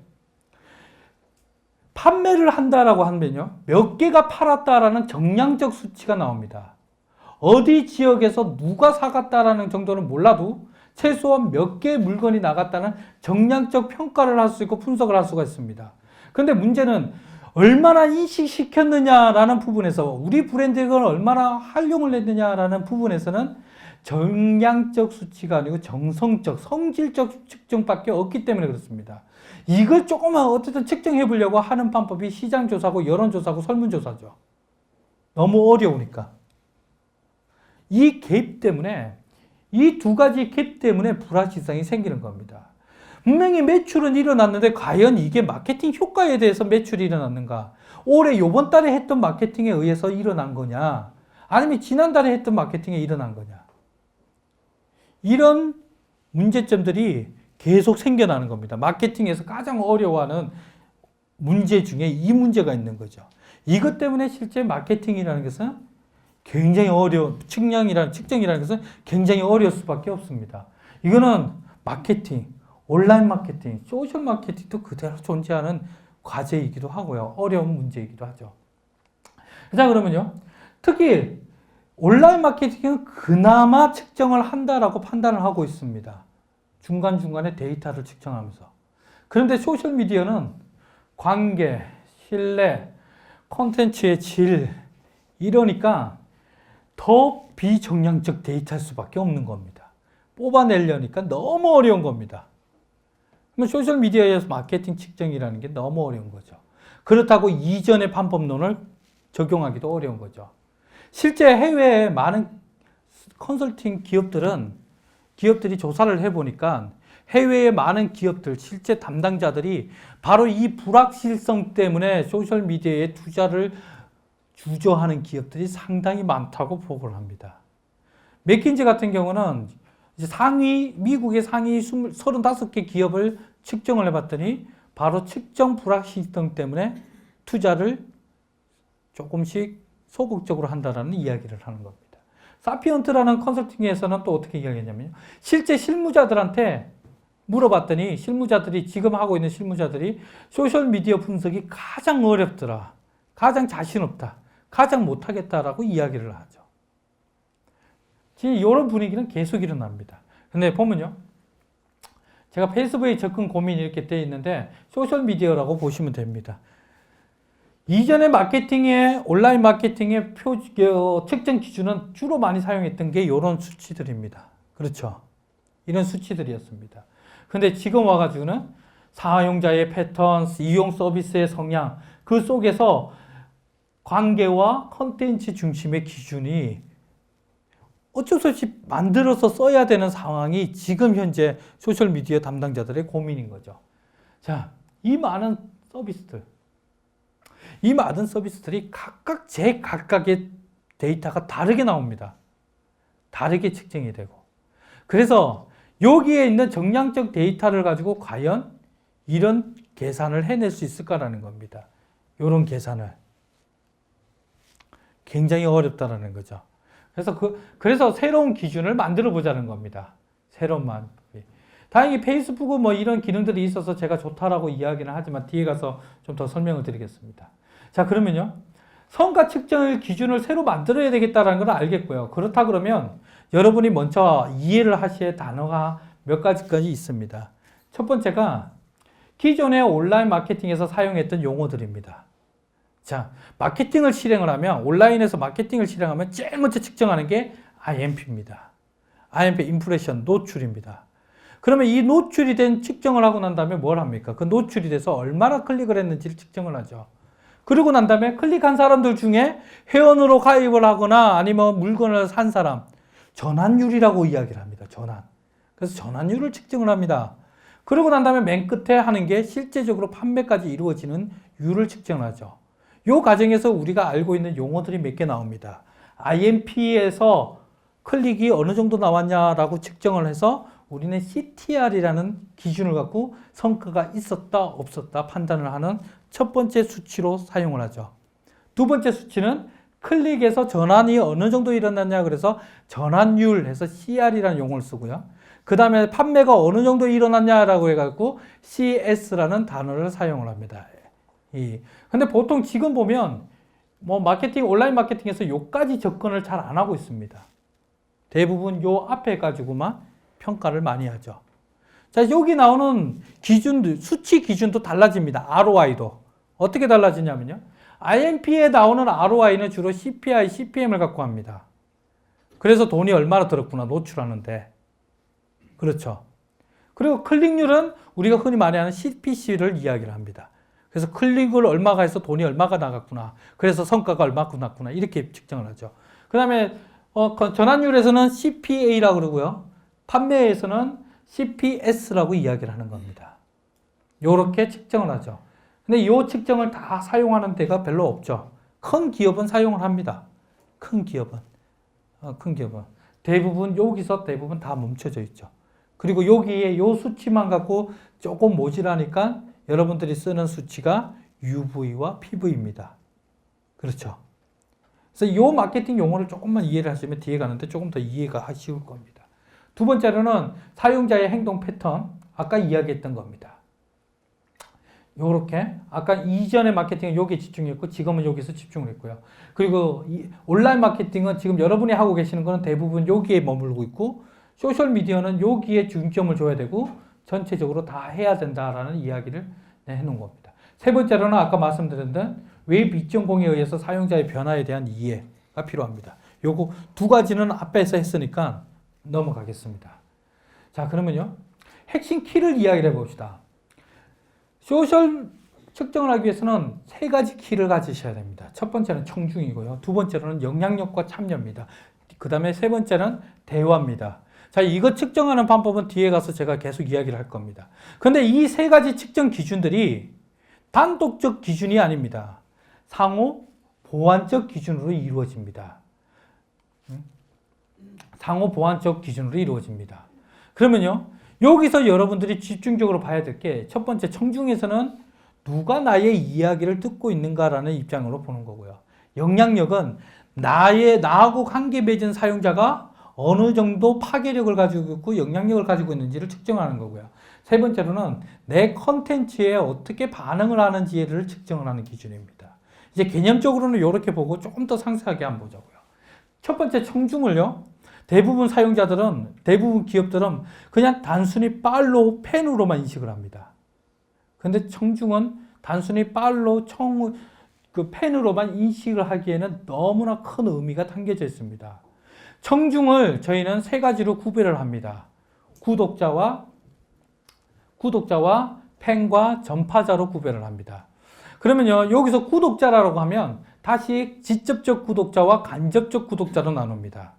[SPEAKER 1] 판매를 한다라고 하면요. 몇 개가 팔았다라는 정량적 수치가 나옵니다. 어디 지역에서 누가 사갔다라는 정도는 몰라도 최소한 몇 개의 물건이 나갔다는 정량적 평가를 할 수 있고 분석을 할 수가 있습니다. 그런데 문제는 얼마나 인식시켰느냐라는 부분에서 우리 브랜드가 얼마나 활용을 했느냐라는 부분에서는 정량적 수치가 아니고 정성적, 성질적 측정밖에 없기 때문에 그렇습니다. 이걸 조금만 어쨌든 측정해 보려고 하는 방법이 시장조사고 여론조사고 설문조사죠. 너무 어려우니까. 이 갭 때문에 이 두 가지 갭 때문에 불확실성이 생기는 겁니다. 분명히 매출은 일어났는데 과연 이게 마케팅 효과에 대해서 매출이 일어났는가? 올해 요번 달에 했던 마케팅에 의해서 일어난 거냐? 아니면 지난달에 했던 마케팅에 일어난 거냐? 이런 문제점들이 계속 생겨나는 겁니다. 마케팅에서 가장 어려워하는 문제 중에 이 문제가 있는 거죠. 이것 때문에 실제 마케팅이라는 것은 굉장히 어려운, 측정이라는 것은 굉장히 어려울 수밖에 없습니다. 이거는 마케팅, 온라인 마케팅, 소셜 마케팅도 그대로 존재하는 과제이기도 하고요. 어려운 문제이기도 하죠. 자, 그러면요. 특히 온라인 마케팅은 그나마 측정을 한다라고 판단을 하고 있습니다. 중간중간에 데이터를 측정하면서. 그런데 소셜미디어는 관계, 신뢰, 콘텐츠의 질, 이러니까 더 비정량적 데이터일 수밖에 없는 겁니다. 뽑아내려니까 너무 어려운 겁니다. 그러면 소셜미디어에서 마케팅 측정이라는 게 너무 어려운 거죠. 그렇다고 이전의 방법론을 적용하기도 어려운 거죠. 실제 해외에 많은 컨설팅 기업들이 조사를 해보니까 해외의 많은 기업들, 실제 담당자들이 바로 이 불확실성 때문에 소셜미디어에 투자를 주저하는 기업들이 상당히 많다고 보고를 합니다. 맥킨지 같은 경우는 이제 미국의 상위 35개 기업을 측정을 해봤더니 바로 측정 불확실성 때문에 투자를 조금씩 소극적으로 한다라는 이야기를 하는 겁니다. 사피언트라는 컨설팅에서는 또 어떻게 이야기했냐면요. 실제 실무자들한테 물어봤더니 지금 하고 있는 실무자들이 소셜미디어 분석이 가장 어렵더라. 가장 자신 없다. 가장 못하겠다라고 이야기를 하죠. 지금 이런 분위기는 계속 일어납니다. 근데 보면요. 제가 페이스북에 접근 고민이 이렇게 되어 있는데 소셜미디어라고 보시면 됩니다. 이전의 온라인 마케팅의 측정 기준은 주로 많이 사용했던 게 이런 수치들입니다. 그렇죠. 이런 수치들이었습니다. 근데 지금 와가지고는 사용자의 패턴, 이용 서비스의 성향, 그 속에서 관계와 컨텐츠 중심의 기준이 어쩔 수 없이 만들어서 써야 되는 상황이 지금 현재 소셜미디어 담당자들의 고민인 거죠. 자, 이 많은 서비스들이 각각 제각각의 데이터가 다르게 나옵니다. 다르게 측정이 되고. 그래서 여기에 있는 정량적 데이터를 가지고 과연 이런 계산을 해낼 수 있을까라는 겁니다. 이런 계산을. 굉장히 어렵다라는 거죠. 그래서 새로운 기준을 만들어 보자는 겁니다. 새로운 방법이. 다행히 페이스북은 이런 기능들이 있어서 제가 좋다라고 이야기는 하지만 뒤에 가서 좀 더 설명을 드리겠습니다. 자, 그러면요. 성과 측정의 기준을 새로 만들어야 되겠다는 걸 알겠고요. 그렇다 그러면 여러분이 먼저 이해를 하실 단어가 몇 가지까지 있습니다. 첫 번째가 기존의 온라인 마케팅에서 사용했던 용어들입니다. 자, 마케팅을 실행을 하면, 온라인에서 마케팅을 실행하면 제일 먼저 측정하는 게 IMP입니다. IMP, 임프레션, 노출입니다. 그러면 이 노출이 된 측정을 하고 난 다음에 뭘 합니까? 그 노출이 돼서 얼마나 클릭을 했는지를 측정을 하죠. 그리고 난 다음에 클릭한 사람들 중에 회원으로 가입을 하거나 아니면 물건을 산 사람, 전환율이라고 이야기를 합니다. 전환. 그래서 전환율을 측정을 합니다. 그러고 난 다음에 맨 끝에 하는 게 실제적으로 판매까지 이루어지는 율을 측정하죠. 이 과정에서 우리가 알고 있는 용어들이 몇 개 나옵니다. IMP에서 클릭이 어느 정도 나왔냐라고 측정을 해서 우리는 CTR이라는 기준을 갖고 성과가 있었다 없었다 판단을 하는 첫 번째 수치로 사용을 하죠. 두 번째 수치는 클릭에서 전환이 어느 정도 일어났냐 그래서 전환율 해서 CR이라는 용어를 쓰고요. 그 다음에 판매가 어느 정도 일어났냐라고 해갖고 CS라는 단어를 사용을 합니다. 근데 보통 지금 보면 뭐 마케팅, 온라인 마케팅에서 요까지 접근을 잘 안 하고 있습니다. 대부분 요 앞에 가지고만 평가를 많이 하죠. 자, 여기 나오는 기준들, 수치 기준도 달라집니다. ROI도. 어떻게 달라지냐면요. IMP에 나오는 ROI는 주로 CPI, CPM을 갖고 합니다. 그래서 돈이 얼마나 들었구나, 노출하는데. 그렇죠. 그리고 클릭률은 우리가 흔히 많이 하는 CPC를 이야기를 합니다. 그래서 클릭을 얼마가 해서 돈이 얼마가 나갔구나. 그래서 성과가 얼마큼 났구나. 이렇게 측정을 하죠. 그 다음에 전환율에서는 CPA라고 그러고요. 판매에서는 CPS라고 이야기를 하는 겁니다. 요렇게 측정을 하죠. 근데 이 측정을 다 사용하는 데가 별로 없죠. 큰 기업은 사용을 합니다. 큰 기업은. 대부분 여기서 대부분 다 멈춰져 있죠. 그리고 여기에 요 수치만 갖고 조금 모자라니까 여러분들이 쓰는 수치가 UV와 PV입니다. 그렇죠. 그래서 요 마케팅 용어를 조금만 이해를 하시면 뒤에 가는데 조금 더 이해가 쉬울 겁니다. 두 번째로는 사용자의 행동 패턴, 아까 이야기했던 겁니다. 요렇게 아까 이전의 마케팅은 여기에 집중했고 지금은 여기서 집중을 했고요. 그리고 이 온라인 마케팅은 지금 여러분이 하고 계시는 거는 대부분 여기에 머물고 있고 소셜 미디어는 여기에 중점을 줘야 되고 전체적으로 다 해야 된다라는 이야기를 해놓은 겁니다. 세 번째로는 아까 말씀드린 웹 2.0에 의해서 사용자의 변화에 대한 이해가 필요합니다. 요거 두 가지는 앞에서 했으니까 넘어가겠습니다. 자, 그러면요. 핵심 키를 이야기를 해봅시다. 소셜 측정을 하기 위해서는 세 가지 키를 가지셔야 됩니다. 첫 번째는 청중이고요. 두 번째로는 영향력과 참여입니다. 그 다음에 세 번째는 대화입니다. 자, 이거 측정하는 방법은 뒤에 가서 제가 계속 이야기를 할 겁니다. 그런데 이 세 가지 측정 기준들이 단독적 기준이 아닙니다. 상호 보완적 기준으로 이루어집니다. 상호 보완적 기준으로 이루어집니다. 그러면요, 여기서 여러분들이 집중적으로 봐야 될 게 첫 번째 청중에서는 누가 나의 이야기를 듣고 있는가라는 입장으로 보는 거고요. 영향력은 나하고 관계 맺은 사용자가 어느 정도 파괴력을 가지고 있고 영향력을 가지고 있는지를 측정하는 거고요. 세 번째로는 내 컨텐츠에 어떻게 반응을 하는지를 측정을 하는 기준입니다. 이제 개념적으로는 이렇게 보고 조금 더 상세하게 한번 보자고요. 첫 번째 청중을요. 대부분 사용자들은, 대부분 기업들은 그냥 단순히 팔로우, 팬으로만 인식을 합니다. 근데 청중은 단순히 팔로우, 팬으로만 인식을 하기에는 너무나 큰 의미가 담겨져 있습니다. 청중을 저희는 세 가지로 구별을 합니다. 구독자와 팬과 전파자로 구별을 합니다. 그러면요, 여기서 구독자라고 하면 다시 직접적 구독자와 간접적 구독자로 나눕니다.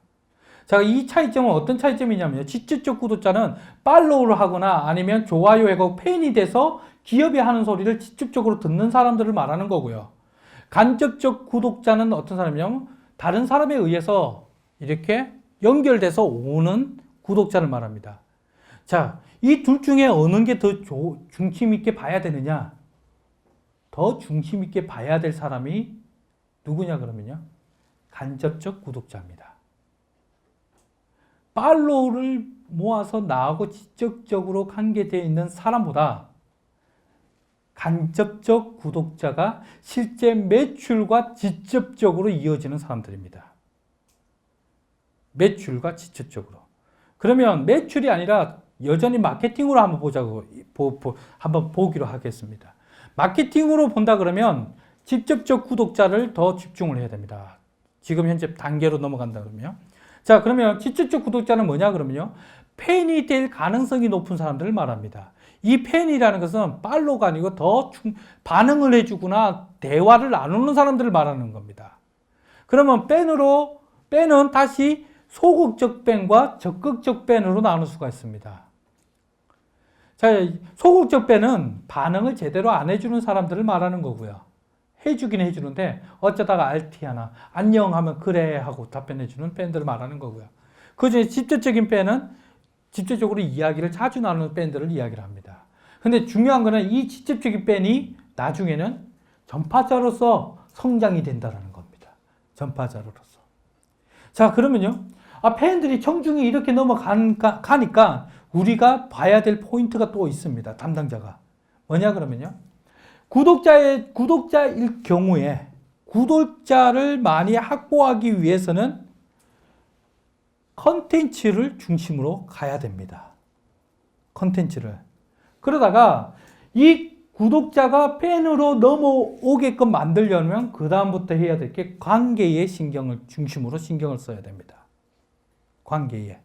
[SPEAKER 1] 자, 이 차이점은 어떤 차이점이냐면요. 직접적 구독자는 팔로우를 하거나 아니면 좋아요하고 팬이 돼서 기업이 하는 소리를 직접적으로 듣는 사람들을 말하는 거고요. 간접적 구독자는 어떤 사람이냐면 다른 사람에 의해서 이렇게 연결돼서 오는 구독자를 말합니다. 자, 이 둘 중에 어느 게 더 중심 있게 봐야 되느냐? 더 중심 있게 봐야 될 사람이 누구냐 그러면요. 간접적 구독자입니다. 팔로우를 모아서 나하고 직접적으로 관계되어 있는 사람보다 간접적 구독자가 실제 매출과 직접적으로 이어지는 사람들입니다. 매출과 직접적으로. 그러면 매출이 아니라 여전히 마케팅으로 한번 보자고, 한번 보기로 하겠습니다. 마케팅으로 본다 그러면 직접적 구독자를 더 집중을 해야 됩니다. 지금 현재 단계로 넘어간다 그러면. 자, 그러면 직접적 구독자는 뭐냐 그러면요. 팬이 될 가능성이 높은 사람들을 말합니다. 이 팬이라는 것은 팔로우가 아니고 반응을 해주거나 대화를 나누는 사람들을 말하는 겁니다. 그러면 팬은 다시 소극적 팬과 적극적 팬으로 나눌 수가 있습니다. 자, 소극적 팬은 반응을 제대로 안 해주는 사람들을 말하는 거고요. 해주긴 해주는데 어쩌다가 RT 하나 안녕 하면 그래 하고 답변해주는 팬들을 말하는 거고요. 그중에 직접적인 팬은 직접적으로 이야기를 자주 나누는 팬들을 이야기를 합니다. 근데 중요한 거는 이 직접적인 팬이 나중에는 전파자로서 성장이 된다는 겁니다. 전파자로서. 자, 그러면요. 팬들이 청중이 이렇게 넘어가니까 우리가 봐야 될 포인트가 또 있습니다. 담당자가. 뭐냐 그러면요. 구독자일 경우에 구독자를 많이 확보하기 위해서는 컨텐츠를 중심으로 가야 됩니다. 컨텐츠를. 그러다가 이 구독자가 팬으로 넘어오게끔 만들려면 그 다음부터 해야 될 게 관계의 중심으로 신경을 써야 됩니다. 관계에.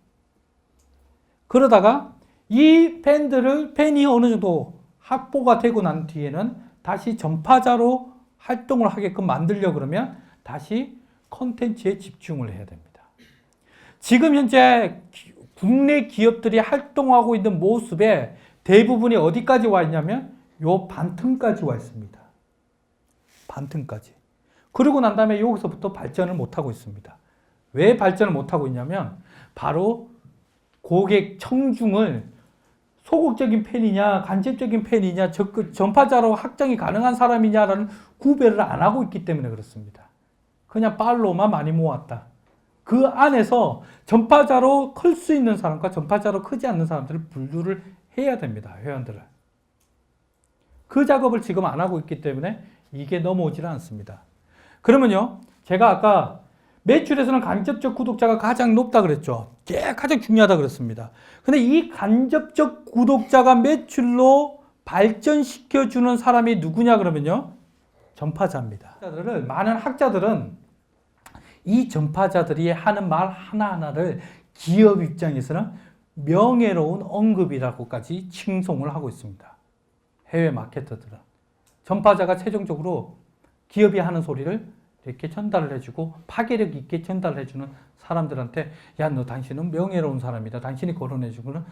[SPEAKER 1] 그러다가 이 팬이 어느 정도 확보가 되고 난 뒤에는 다시 전파자로 활동을 하게끔 만들려 그러면 다시 컨텐츠에 집중을 해야 됩니다. 지금 현재 국내 기업들이 활동하고 있는 모습에 대부분이 어디까지 와 있냐면 요 반틈까지 와 있습니다. 반틈까지. 그러고 난 다음에 여기서부터 발전을 못하고 있습니다. 왜 발전을 못하고 있냐면 바로 고객 청중을 소극적인 팬이냐 간접적인 팬이냐 전파자로 확장이 가능한 사람이냐라는 구별을 안 하고 있기 때문에 그렇습니다. 그냥 팔로우만 많이 모았다. 그 안에서 전파자로 클 수 있는 사람과 전파자로 크지 않는 사람들을 분류를 해야 됩니다. 회원들을. 그 작업을 지금 안 하고 있기 때문에 이게 넘어오질 않습니다. 그러면요. 제가 아까 매출에서는 간접적 구독자가 가장 높다 그랬죠. 가장 중요하다 그랬습니다. 근데 이 간접적 구독자가 매출로 발전시켜주는 사람이 누구냐 그러면요. 전파자입니다. 많은 학자들은 이 전파자들이 하는 말 하나하나를 기업 입장에서는 명예로운 언급이라고까지 칭송을 하고 있습니다. 해외 마케터들은. 전파자가 최종적으로 기업이 하는 소리를 이렇게 전달을 해주고 파괴력 있게 전달을 해주는 사람들한테 야, 너 당신은 명예로운 사람이다. 당신이 거론해주고는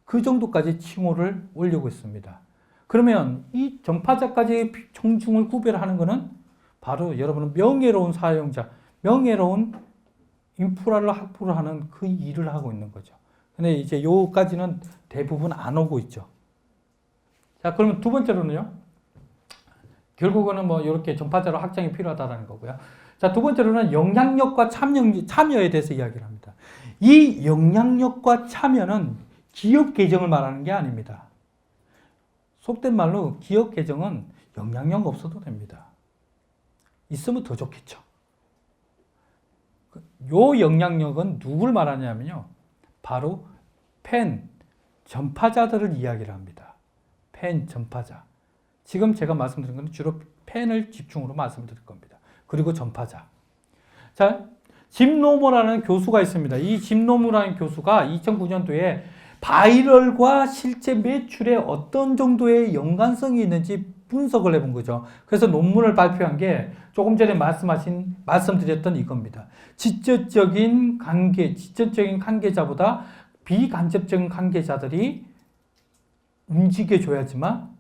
[SPEAKER 1] 그 정도까지 칭호를 올리고 있습니다. 그러면 이 전파자까지 청중을 구별하는 것은 바로 여러분은 명예로운 사용자, 명예로운 인프라를 확보를 하는 그 일을 하고 있는 거죠. 근데 이제 요까지는 대부분 안 오고 있죠. 자, 그러면 두 번째로는요. 결국은 뭐 이렇게 전파자로 확장이 필요하다는 거고요. 자, 두 번째로는 영향력과 참여에 대해서 이야기를 합니다. 이 영향력과 참여는 기업 계정을 말하는 게 아닙니다. 속된 말로 기업 계정은 영향력 없어도 됩니다. 있으면 더 좋겠죠. 요 영향력은 누굴 말하냐면요. 바로 팬, 전파자들을 이야기를 합니다. 팬, 전파자. 지금 제가 말씀드린 건 주로 팬을 집중으로 말씀을 드릴 겁니다. 그리고 전파자. 자, 짐 노머라는 교수가 있습니다. 이 짐 노머라는 교수가 2009년도에 바이럴과 실제 매출에 어떤 정도의 연관성이 있는지 분석을 해본 거죠. 그래서 논문을 발표한 게 조금 전에 말씀드렸던 이겁니다. 직접적인 관계자보다 비간접적인 관계자들이 움직여줘야지만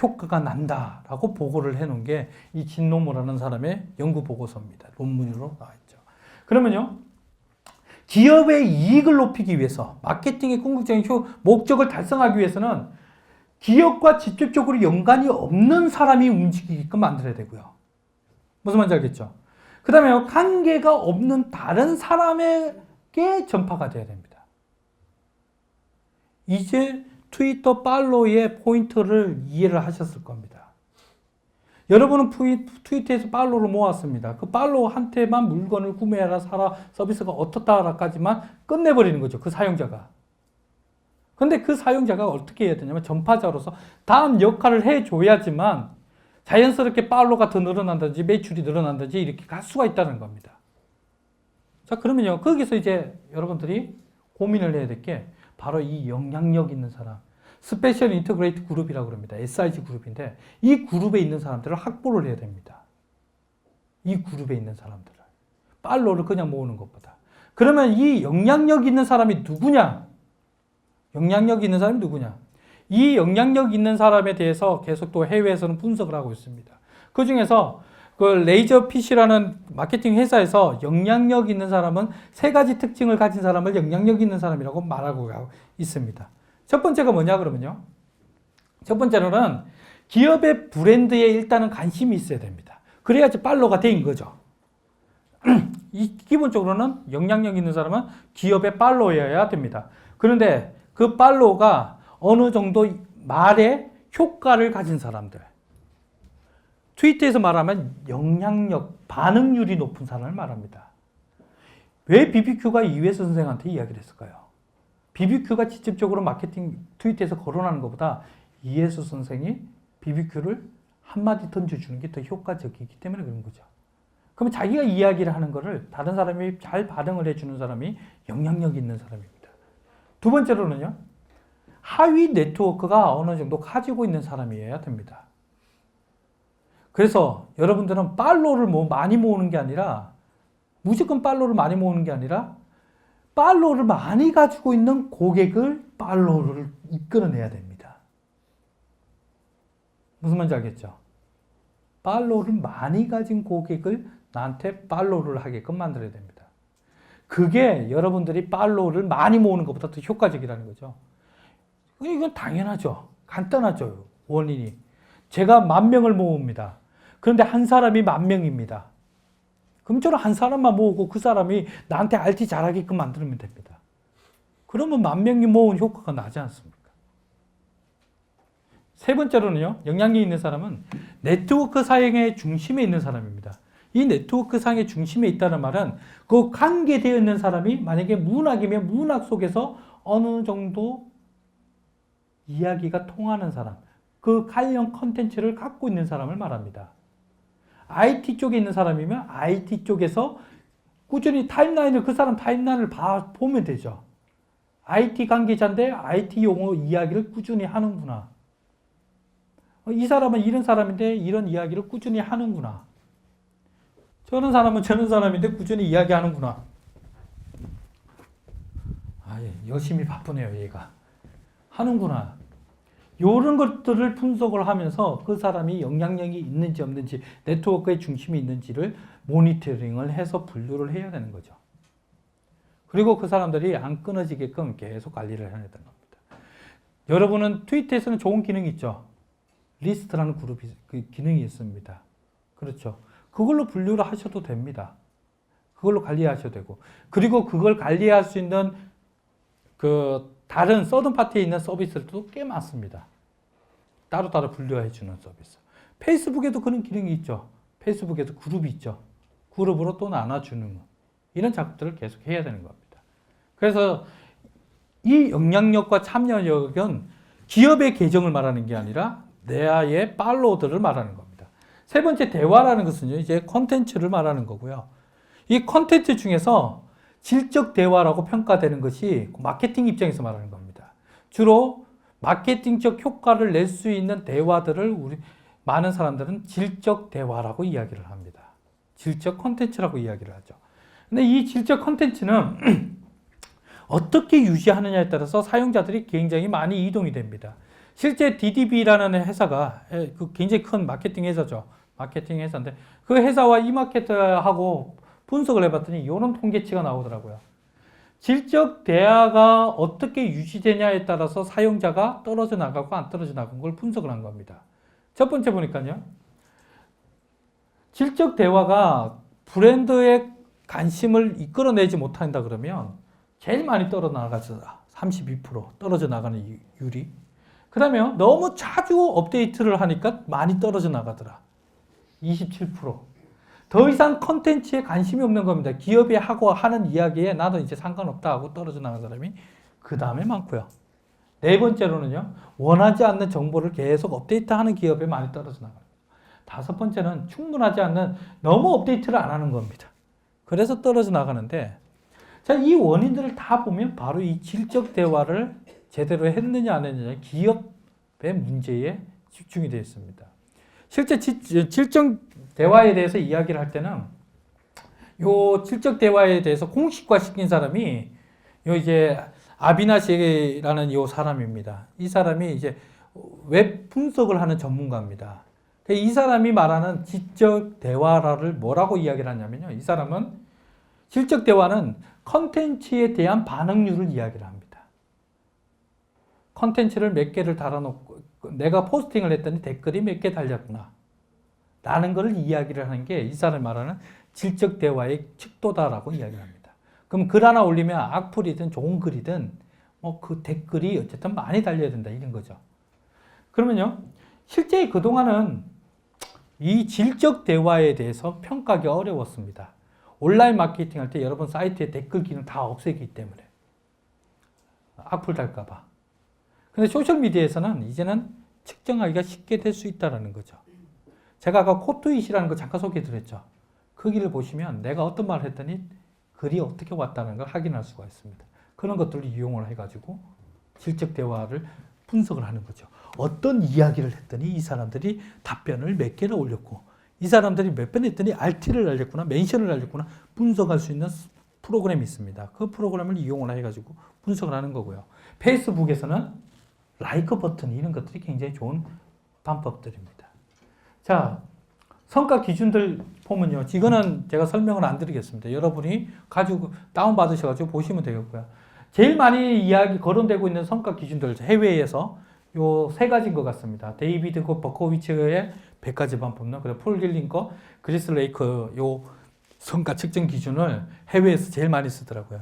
[SPEAKER 1] 효과가 난다라고 보고를 해놓은 게 이 진노모라는 사람의 연구 보고서입니다. 논문으로 나와 있죠. 그러면요, 기업의 이익을 높이기 위해서 마케팅의 궁극적인 목적을 달성하기 위해서는 기업과 직접적으로 연관이 없는 사람이 움직이게끔 만들어야 되고요. 무슨 말인지 알겠죠? 그 다음에 관계가 없는 다른 사람에게 전파가 돼야 됩니다. 이제 트위터 팔로우의 포인트를 이해를 하셨을 겁니다. 여러분은 트위터에서 팔로우를 모았습니다. 그 팔로우한테만 물건을 구매하라, 사라, 서비스가 어떻다라까지만 끝내버리는 거죠. 그 사용자가. 근데 그 사용자가 어떻게 해야 되냐면 전파자로서 다음 역할을 해줘야지만 자연스럽게 팔로가 더 늘어난다든지 매출이 늘어난다든지 이렇게 갈 수가 있다는 겁니다. 자, 그러면요. 거기서 이제 여러분들이 고민을 해야 될 게 바로 이 영향력 있는 사람. 스페셜 인터그레이트 그룹이라고 그럽니다. SIG 그룹인데 이 그룹에 있는 사람들을 확보를 해야 됩니다. 이 그룹에 있는 사람들을. 팔로우를 그냥 모으는 것보다. 그러면 이 영향력 있는 사람이 누구냐? 영향력 있는 사람이 누구냐? 이 영향력 있는 사람에 대해서 계속 또 해외에서는 분석을 하고 있습니다. 그 중에서 그 레이저 PC라는 마케팅 회사에서 영향력 있는 사람은 세 가지 특징을 가진 사람을 영향력 있는 사람이라고 말하고 있습니다. 첫 번째가 뭐냐 그러면요. 첫 번째로는 기업의 브랜드에 일단은 관심이 있어야 됩니다. 그래야지 팔로우가 된 거죠. 기본적으로는 영향력 있는 사람은 기업의 팔로워여야 됩니다. 그런데 그 팔로우가 어느 정도 말에 효과를 가진 사람들. 트위터에서 말하면 영향력, 반응률이 높은 사람을 말합니다. 왜 BBQ가 이회수 선생한테 이야기를 했을까요? BBQ가 직접적으로 마케팅 트위터에서 거론하는 것보다 이회수 선생이 BBQ를 한마디 던져주는 게 더 효과적이기 때문에 그런 거죠. 그러면 자기가 이야기를 하는 거를 다른 사람이 잘 반응을 해주는 사람이 영향력 있는 사람입니다. 두 번째로는요. 하위 네트워크가 어느 정도 가지고 있는 사람이어야 됩니다. 그래서 여러분들은 팔로우를 많이 모으는 게 아니라 무조건 팔로우를 많이 모으는 게 아니라 팔로우를 많이 가지고 있는 고객을 팔로우를 이끌어내야 됩니다. 무슨 말인지 알겠죠? 팔로우를 많이 가진 고객을 나한테 팔로우를 하게끔 만들어야 됩니다. 그게 여러분들이 팔로우를 많이 모으는 것보다 더 효과적이라는 거죠. 이건 당연하죠. 간단하죠. 원인이. 제가 10,000명을 모읍니다. 그런데 한 사람이 10,000명입니다. 그럼 저는 한 사람만 모으고 그 사람이 나한테 RT 잘하게끔 만들면 됩니다. 그러면 10,000명이 모은 효과가 나지 않습니까? 세 번째로는요. 영향력 있는 사람은 네트워크 사용의 중심에 있는 사람입니다. 이 네트워크 상의 중심에 있다는 말은 그 관계되어 있는 사람이 만약에 문학이면 문학 속에서 어느 정도 이야기가 통하는 사람, 그 관련 컨텐츠를 갖고 있는 사람을 말합니다. IT 쪽에 있는 사람이면 IT 쪽에서 꾸준히 타임라인을 그 사람 타임라인을 보면 되죠. IT 관계자인데 IT 용어 이야기를 꾸준히 하는구나. 이 사람은 이런 사람인데 이런 이야기를 꾸준히 하는구나. 저런 사람은 저런 사람인데 꾸준히 이야기하는구나. 열심히 바쁘네요, 얘가. 하는구나. 이런 것들을 분석을 하면서 그 사람이 영향력이 있는지 없는지, 네트워크의 중심이 있는지를 모니터링을 해서 분류를 해야 되는 거죠. 그리고 그 사람들이 안 끊어지게끔 계속 관리를 해야 되는 겁니다. 여러분은 트위터에서는 좋은 기능이 있죠. 리스트라는 그 기능이 있습니다. 그렇죠. 그걸로 분류를 하셔도 됩니다. 그걸로 관리하셔도 되고. 그리고 그걸 관리할 수 있는 그 다른 서드 파티에 있는 서비스들도 꽤 많습니다. 따로따로 분류해 주는 서비스. 페이스북에도 그런 기능이 있죠. 페이스북에도 그룹이 있죠. 그룹으로 또 나눠주는 이런 작업들을 계속 해야 되는 겁니다. 그래서 이 영향력과 참여력은 기업의 계정을 말하는 게 아니라 내의 팔로워들을 말하는 겁니다. 세 번째 대화라는 것은요, 이제 컨텐츠를 말하는 거고요. 이 컨텐츠 중에서 질적 대화라고 평가되는 것이 마케팅 입장에서 말하는 겁니다. 주로 마케팅적 효과를 낼 수 있는 대화들을 많은 사람들은 질적 대화라고 이야기를 합니다. 질적 컨텐츠라고 이야기를 하죠. 근데 이 질적 컨텐츠는 어떻게 유지하느냐에 따라서 사용자들이 굉장히 많이 이동이 됩니다. 실제 DDB라는 회사가 굉장히 큰 마케팅 회사죠. 마케팅 회사인데 그 회사와 이마케터하고 분석을 해봤더니 이런 통계치가 나오더라고요. 질적 대화가 어떻게 유지되냐에 따라서 사용자가 떨어져 나가고 안 떨어져 나간 걸 분석을 한 겁니다. 첫 번째 보니까요. 질적 대화가 브랜드의 관심을 이끌어내지 못한다 그러면 제일 많이 떨어져 나가죠. 32% 떨어져 나가는 율이. 그 다음에 너무 자주 업데이트를 하니까 많이 떨어져 나가더라. 27%. 더 이상 컨텐츠에 관심이 없는 겁니다. 기업이 하고 하는 이야기에 나도 이제 상관없다 하고 떨어져 나간 사람이 그 다음에 많고요. 네 번째로는요. 원하지 않는 정보를 계속 업데이트하는 기업에 많이 떨어져 나가요. 다섯 번째는 충분하지 않는 너무 업데이트를 안 하는 겁니다. 그래서 떨어져 나가는데, 자, 이 원인들을 다 보면 바로 이 질적 대화를 제대로 했느냐 안 했느냐 기업의 문제에 집중이 되어 있습니다. 실제 질적 대화에 대해서 이야기를 할 때는 요 질적 대화에 대해서 공식화 시킨 사람이 요 이제 아비나시라는 요 사람입니다. 이 사람이 이제 웹 분석을 하는 전문가입니다. 이 사람이 말하는 질적 대화를 뭐라고 이야기를 하냐면요. 이 사람은 질적 대화는 컨텐츠에 대한 반응률을 이야기를 합니다. 컨텐츠를 몇 개를 달아놓고 내가 포스팅을 했더니 댓글이 몇 개 달렸구나 라는 것을 이야기를 하는 게 이 사람이 말하는 질적 대화의 척도다라고 이야기를 합니다. 그럼 글 하나 올리면 악플이든 좋은 글이든 뭐 그 댓글이 어쨌든 많이 달려야 된다 이런 거죠. 그러면요, 실제 그동안은 이 질적 대화에 대해서 평가하기 어려웠습니다. 온라인 마케팅 할 때 여러분 사이트에 댓글 기능 다 없애기 때문에 악플 달까봐. 근데 소셜미디어에서는 이제는 측정하기가 쉽게 될 수 있다는 거죠. 제가 아까 코트잇이라는 거 잠깐 소개해드렸죠. 거기를 보시면 내가 어떤 말을 했더니 글이 어떻게 왔다는 걸 확인할 수가 있습니다. 그런 것들을 이용을 해가지고 질적 대화를 분석을 하는 거죠. 어떤 이야기를 했더니 이 사람들이 답변을 몇 개나 올렸고 이 사람들이 몇 번 했더니 RT를 날렸구나, 멘션을 날렸구나 분석할 수 있는 프로그램이 있습니다. 그 프로그램을 이용을 해가지고 분석을 하는 거고요. 페이스북에서는 라이크 버튼 이런 것들이 굉장히 좋은 방법들입니다. 자, 성과 기준들 보면요. 이거는 제가 설명을 안 드리겠습니다. 여러분이 가지고 다운받으셔가지고 보시면 되겠고요. 제일 많이 거론되고 있는 성과 기준들 해외에서 요 세 가지인 것 같습니다. 데이비드 버코비치의 100가지 방법론, 그리고 폴 길링거, 그리스 레이크 요 성과 측정 기준을 해외에서 제일 많이 쓰더라고요.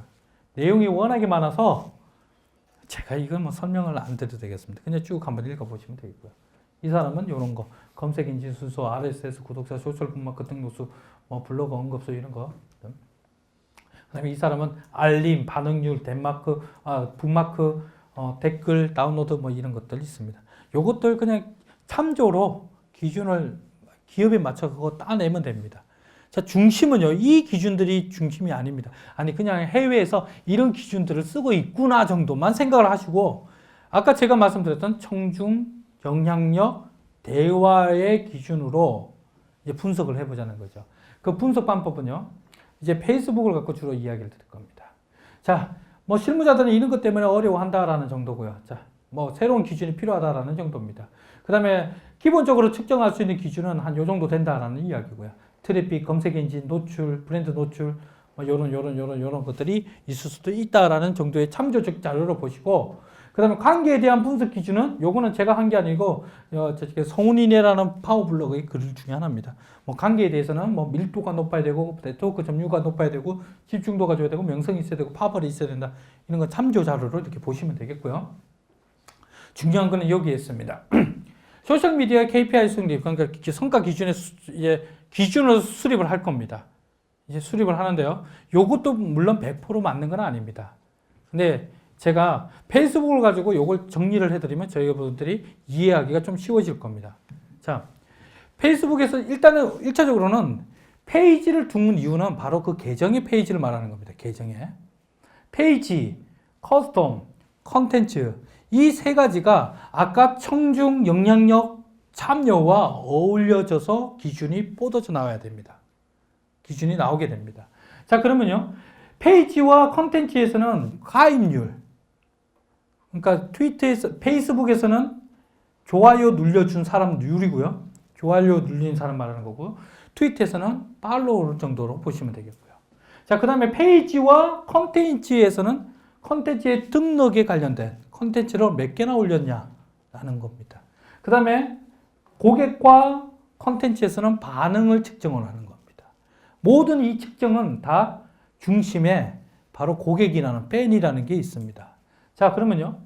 [SPEAKER 1] 내용이 워낙에 많아서 제가 이건 뭐 설명을 안 드려도 되겠습니다. 그냥 쭉 한번 읽어보시면 되겠고요. 이 사람은 이런 거 검색 인지 순서, RSS, 구독자, 소셜 북마크 등록수, 뭐 블로그 언급수 이런 거. 그다음에 이 사람은 알림, 반응률, 덴마크, 북마크, 댓글, 다운로드 뭐 이런 것들 있습니다. 요것들 그냥 참조로 기준을 기업에 맞춰 그거 따내면 됩니다. 자, 중심은요, 이 기준들이 중심이 아닙니다. 아니, 그냥 해외에서 이런 기준들을 쓰고 있구나 정도만 생각을 하시고, 아까 제가 말씀드렸던 청중, 영향력, 대화의 기준으로 이제 분석을 해보자는 거죠. 그 분석 방법은요, 이제 페이스북을 갖고 주로 이야기를 드릴 겁니다. 자, 뭐 실무자들은 이런 것 때문에 어려워한다라는 정도고요. 자, 뭐 새로운 기준이 필요하다라는 정도입니다. 그 다음에 기본적으로 측정할 수 있는 기준은 한 요 정도 된다라는 이야기고요. 트래픽, 검색 엔진, 노출, 브랜드 노출, 뭐 요런 것들이 있을 수도 있다라는 정도의 참조적 자료로 보시고, 그 다음에 관계에 대한 분석 기준은 요거는 제가 한 게 아니고 성운이네라는 파워블로그의 글 중에 하나입니다. 뭐 관계에 대해서는 뭐 밀도가 높아야 되고 네트워크 점유가 높아야 되고 집중도가 줘야 되고 명성이 있어야 되고 파벌이 있어야 된다. 이런 건 참조 자료로 이렇게 보시면 되겠고요. 중요한 거는 여기에 있습니다. 소셜미디어 KPI 수립, 그러니까 성과 기준의 기준으로 수립을 할 겁니다. 이제 수립을 하는데요. 요것도 물론 100% 맞는 건 아닙니다. 근데 제가 페이스북을 가지고 요걸 정리를 해드리면 저희 분들이 이해하기가 좀 쉬워질 겁니다. 자, 페이스북에서 일단은 1차적으로는 페이지를 두는 이유는 바로 그 계정의 페이지를 말하는 겁니다. 계정의 페이지, 커스텀, 컨텐츠 이 세 가지가 아까 청중, 영향력, 참여와 어울려져서 기준이 뻗어져 나와야 됩니다. 기준이 나오게 됩니다. 자, 그러면요. 페이지와 컨텐츠에서는 가입률, 그러니까 페이스북에서는 좋아요 눌려준 사람 률이고요. 좋아요 눌린 사람 말하는 거고, 트위터에서는 팔로우 정도로 보시면 되겠고요. 자, 그 다음에 페이지와 컨텐츠에서는 컨텐츠의 등록에 관련된 컨텐츠를 몇 개나 올렸냐라는 겁니다. 그 다음에 고객과 컨텐츠에서는 반응을 측정을 하는 겁니다. 모든 이 측정은 다 중심에 바로 고객이라는 팬이라는 게 있습니다. 자, 그러면요.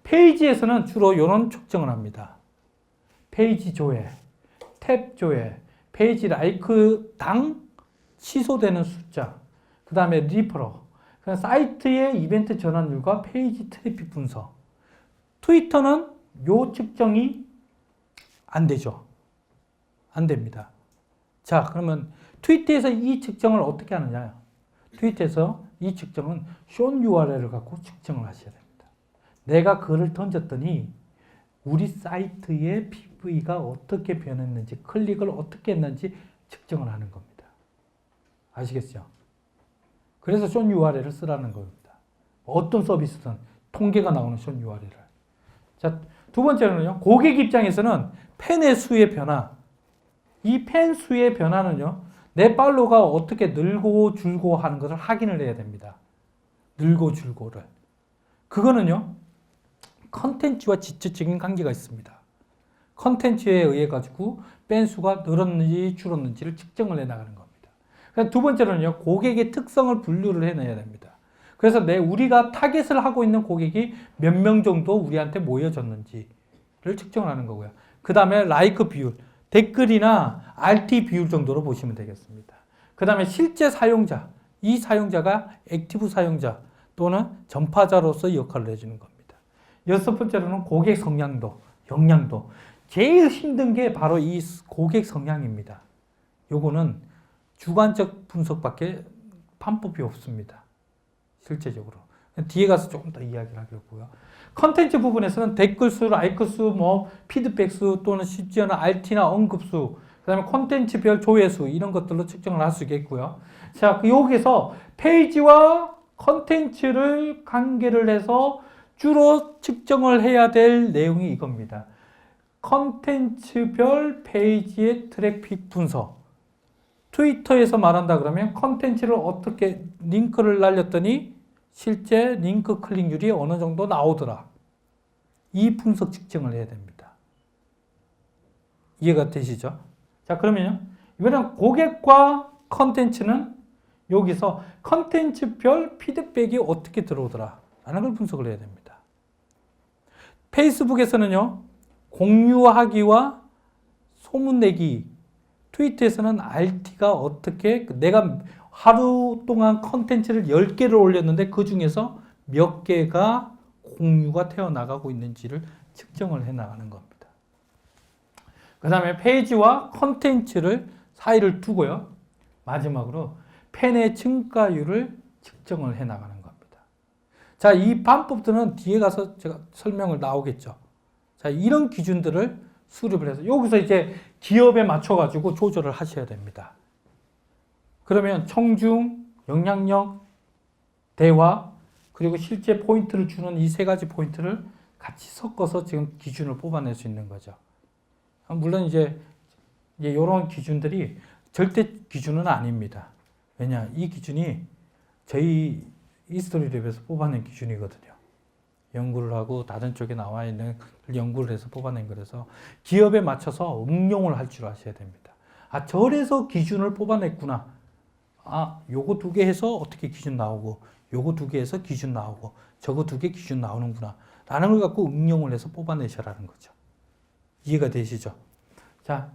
[SPEAKER 1] 페이지에서는 주로 이런 측정을 합니다. 페이지 조회, 탭 조회, 페이지 라이크당 취소되는 숫자, 그 다음에 리퍼럴, 사이트의 이벤트 전환율과 페이지 트래픽 분석. 트위터는 요 측정이 안 되죠. 안 됩니다. 자, 그러면 트위터에서 이 측정을 어떻게 하느냐? 트위터에서 이 측정은 shown URL을 갖고 측정을 하셔야 됩니다. 내가 글을 던졌더니 우리 사이트의 PV가 어떻게 변했는지, 클릭을 어떻게 했는지 측정을 하는 겁니다. 아시겠죠? 그래서 shown URL을 쓰라는 겁니다. 어떤 서비스든 통계가 나오는 shown URL을. 자, 두 번째는요, 고객 입장에서는 팬의 수의 변화. 이 팬 수의 변화는요, 내 팔로우가 어떻게 늘고 줄고 하는 것을 확인을 해야 됩니다. 늘고 줄고를. 그거는요, 컨텐츠와 직접적인 관계가 있습니다. 컨텐츠에 의해 가지고 팬 수가 늘었는지 줄었는지를 측정을 해 나가는 겁니다. 두 번째로는요, 고객의 특성을 분류를 해내야 됩니다. 그래서 우리가 타겟을 하고 있는 고객이 몇 명 정도 우리한테 모여졌는지를 측정을 하는 거고요. 그 다음에 라이크 비율, 댓글이나 RT 비율 정도로 보시면 되겠습니다. 그 다음에 실제 사용자, 이 사용자가 액티브 사용자 또는 전파자로서 역할을 해주는 겁니다. 여섯 번째로는 고객 성향도, 역량도. 제일 힘든 게 바로 이 고객 성향입니다. 요거는 주관적 분석밖에 방법이 없습니다. 실제적으로. 뒤에 가서 조금 더 이야기를 하겠고요. 컨텐츠 부분에서는 댓글 수, 라이크 수, 피드백 수 또는 심지어는 RT나 언급 수, 그 다음에 컨텐츠별 조회수 이런 것들로 측정을 할 수 있겠고요. 자, 여기서 페이지와 컨텐츠를 관계를 해서 주로 측정을 해야 될 내용이 이겁니다. 컨텐츠별 페이지의 트래픽 분석. 트위터에서 말한다 그러면 컨텐츠를 어떻게 링크를 날렸더니 실제 링크 클릭률이 어느 정도 나오더라. 이 분석 측정을 해야 됩니다. 이해가 되시죠? 자, 그러면요. 이번엔 고객과 컨텐츠는 여기서 컨텐츠별 피드백이 어떻게 들어오더라. 라는 걸 분석을 해야 됩니다. 페이스북에서는요, 공유하기와 소문내기, 트위터에서는 RT가 어떻게, 내가 하루 동안 컨텐츠를 10개를 올렸는데 그 중에서 몇 개가 공유가 되어나가고 있는지를 측정을 해 나가는 겁니다. 그 다음에 페이지와 컨텐츠를 사이를 두고요. 마지막으로 팬의 증가율을 측정을 해 나가는 겁니다. 자, 이 방법들은 뒤에 가서 제가 설명을 나오겠죠. 자, 이런 기준들을 수립을 해서 여기서 이제 기업에 맞춰가지고 조절을 하셔야 됩니다. 그러면 청중, 영향력, 대화, 그리고 실제 포인트를 주는 이 세 가지 포인트를 같이 섞어서 지금 기준을 뽑아낼 수 있는 거죠. 물론 이제 이런 기준들이 절대 기준은 아닙니다. 왜냐, 이 기준이 저희 이스토리랩에서 뽑아낸 기준이거든요. 연구를 하고 다른 쪽에 나와 있는 연구를 해서 뽑아낸 거라서 기업에 맞춰서 응용을 할 줄 아셔야 됩니다. 아, 저래서 기준을 뽑아냈구나. 아, 요거 두 개 해서 어떻게 기준 나오고, 요거 두 개 해서 기준 나오고, 저거 두 개 기준 나오는구나. 라는 걸 갖고 응용을 해서 뽑아내셔라는 거죠. 이해가 되시죠? 자,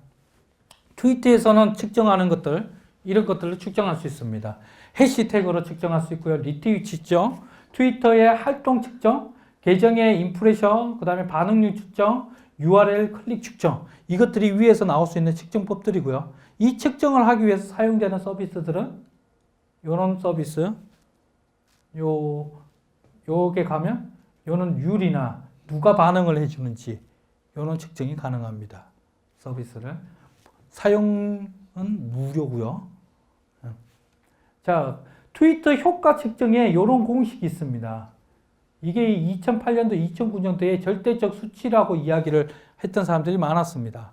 [SPEAKER 1] 트위터에서는 측정하는 것들, 이런 것들을 측정할 수 있습니다. 해시태그로 측정할 수 있고요. 리트윗 측정, 트위터의 활동 측정, 계정의 임프레션, 그 다음에 반응률 측정, URL 클릭 측정, 이것들이 위에서 나올 수 있는 측정법들이고요. 이 측정을 하기 위해서 사용되는 서비스들은 이런 서비스, 요게 가면 요는 율이나 누가 반응을 해주는지 이런 측정이 가능합니다. 서비스를 사용은 무료고요. 자, 트위터 효과 측정에 이런 공식이 있습니다. 이게 2008년도, 2009년도에 절대적 수치라고 이야기를 했던 사람들이 많았습니다.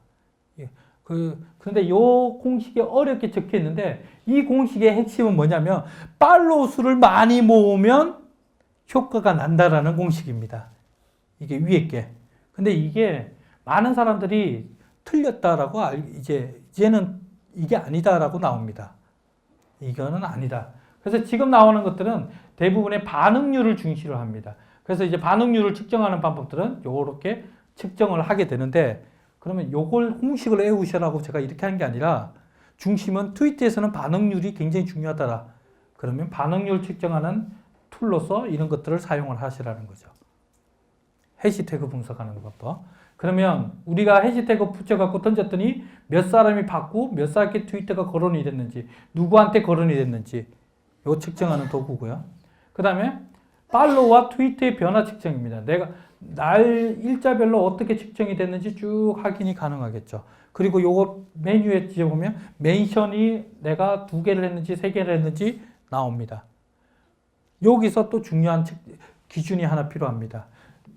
[SPEAKER 1] 그런데 이 공식이 어렵게 적혀 있는데 이 공식의 핵심은 뭐냐면 팔로우 수를 많이 모으면 효과가 난다라는 공식입니다. 이게 위에 게. 근데 이게 많은 사람들이 틀렸다라고 이제는 이게 아니다라고 나옵니다. 이거는 아니다. 그래서 지금 나오는 것들은 대부분의 반응률을 중시로 합니다. 그래서 이제 반응률을 측정하는 방법들은 요렇게 측정을 하게 되는데 그러면 요걸 공식을 외우시라고 제가 이렇게 하는 게 아니라 중심은 트위터에서는 반응률이 굉장히 중요하더라. 그러면 반응률 측정하는 툴로서 이런 것들을 사용을 하시라는 거죠. 해시태그 분석하는 방법. 그러면 우리가 해시태그 붙여갖고 던졌더니 몇 사람이 받고 몇 사람께 트위터가 거론이 됐는지, 누구한테 거론이 됐는지 이거 측정하는 도구고요. 그 다음에 팔로우와 트위터의 변화 측정입니다. 내가 날 일자별로 어떻게 측정이 됐는지 쭉 확인이 가능하겠죠. 그리고 요거 메뉴에 보면 멘션이 내가 2개를 했는지 3개를 했는지 나옵니다. 여기서 또 중요한 기준이 하나 필요합니다.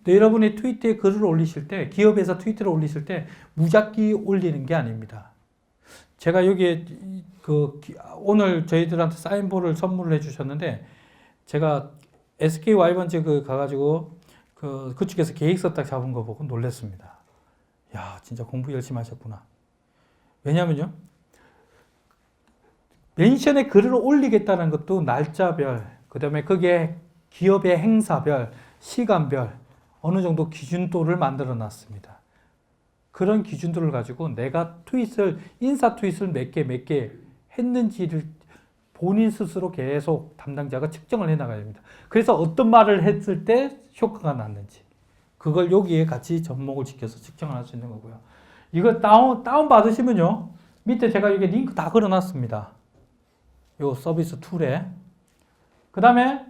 [SPEAKER 1] 여러분이 트위터에 글을 올리실 때, 기업에서 트위터를 올리실 때 무작위 올리는 게 아닙니다. 제가 여기에 오늘 저희들한테 사인볼을 선물을 해주셨는데, 제가 SK 와이번즈 가가지고 그쪽에서 계획서 딱 잡은 거 보고 놀랐습니다. 야, 진짜 공부 열심히 하셨구나. 왜냐면요, 멘션에 글을 올리겠다는 것도 날짜별, 그 다음에 그게 기업의 행사별, 시간별, 어느 정도 기준도를 만들어 놨습니다. 그런 기준도를 가지고 내가 인사 트윗을 몇 개 했는지를 본인 스스로 계속 담당자가 측정을 해 나가야 됩니다. 그래서 어떤 말을 했을 때 효과가 났는지, 그걸 여기에 같이 접목을 시켜서 측정을 할 수 있는 거고요. 이거 다운 받으시면요, 밑에 제가 여기 링크 다 걸어 놨습니다. 요 서비스 툴에. 그 다음에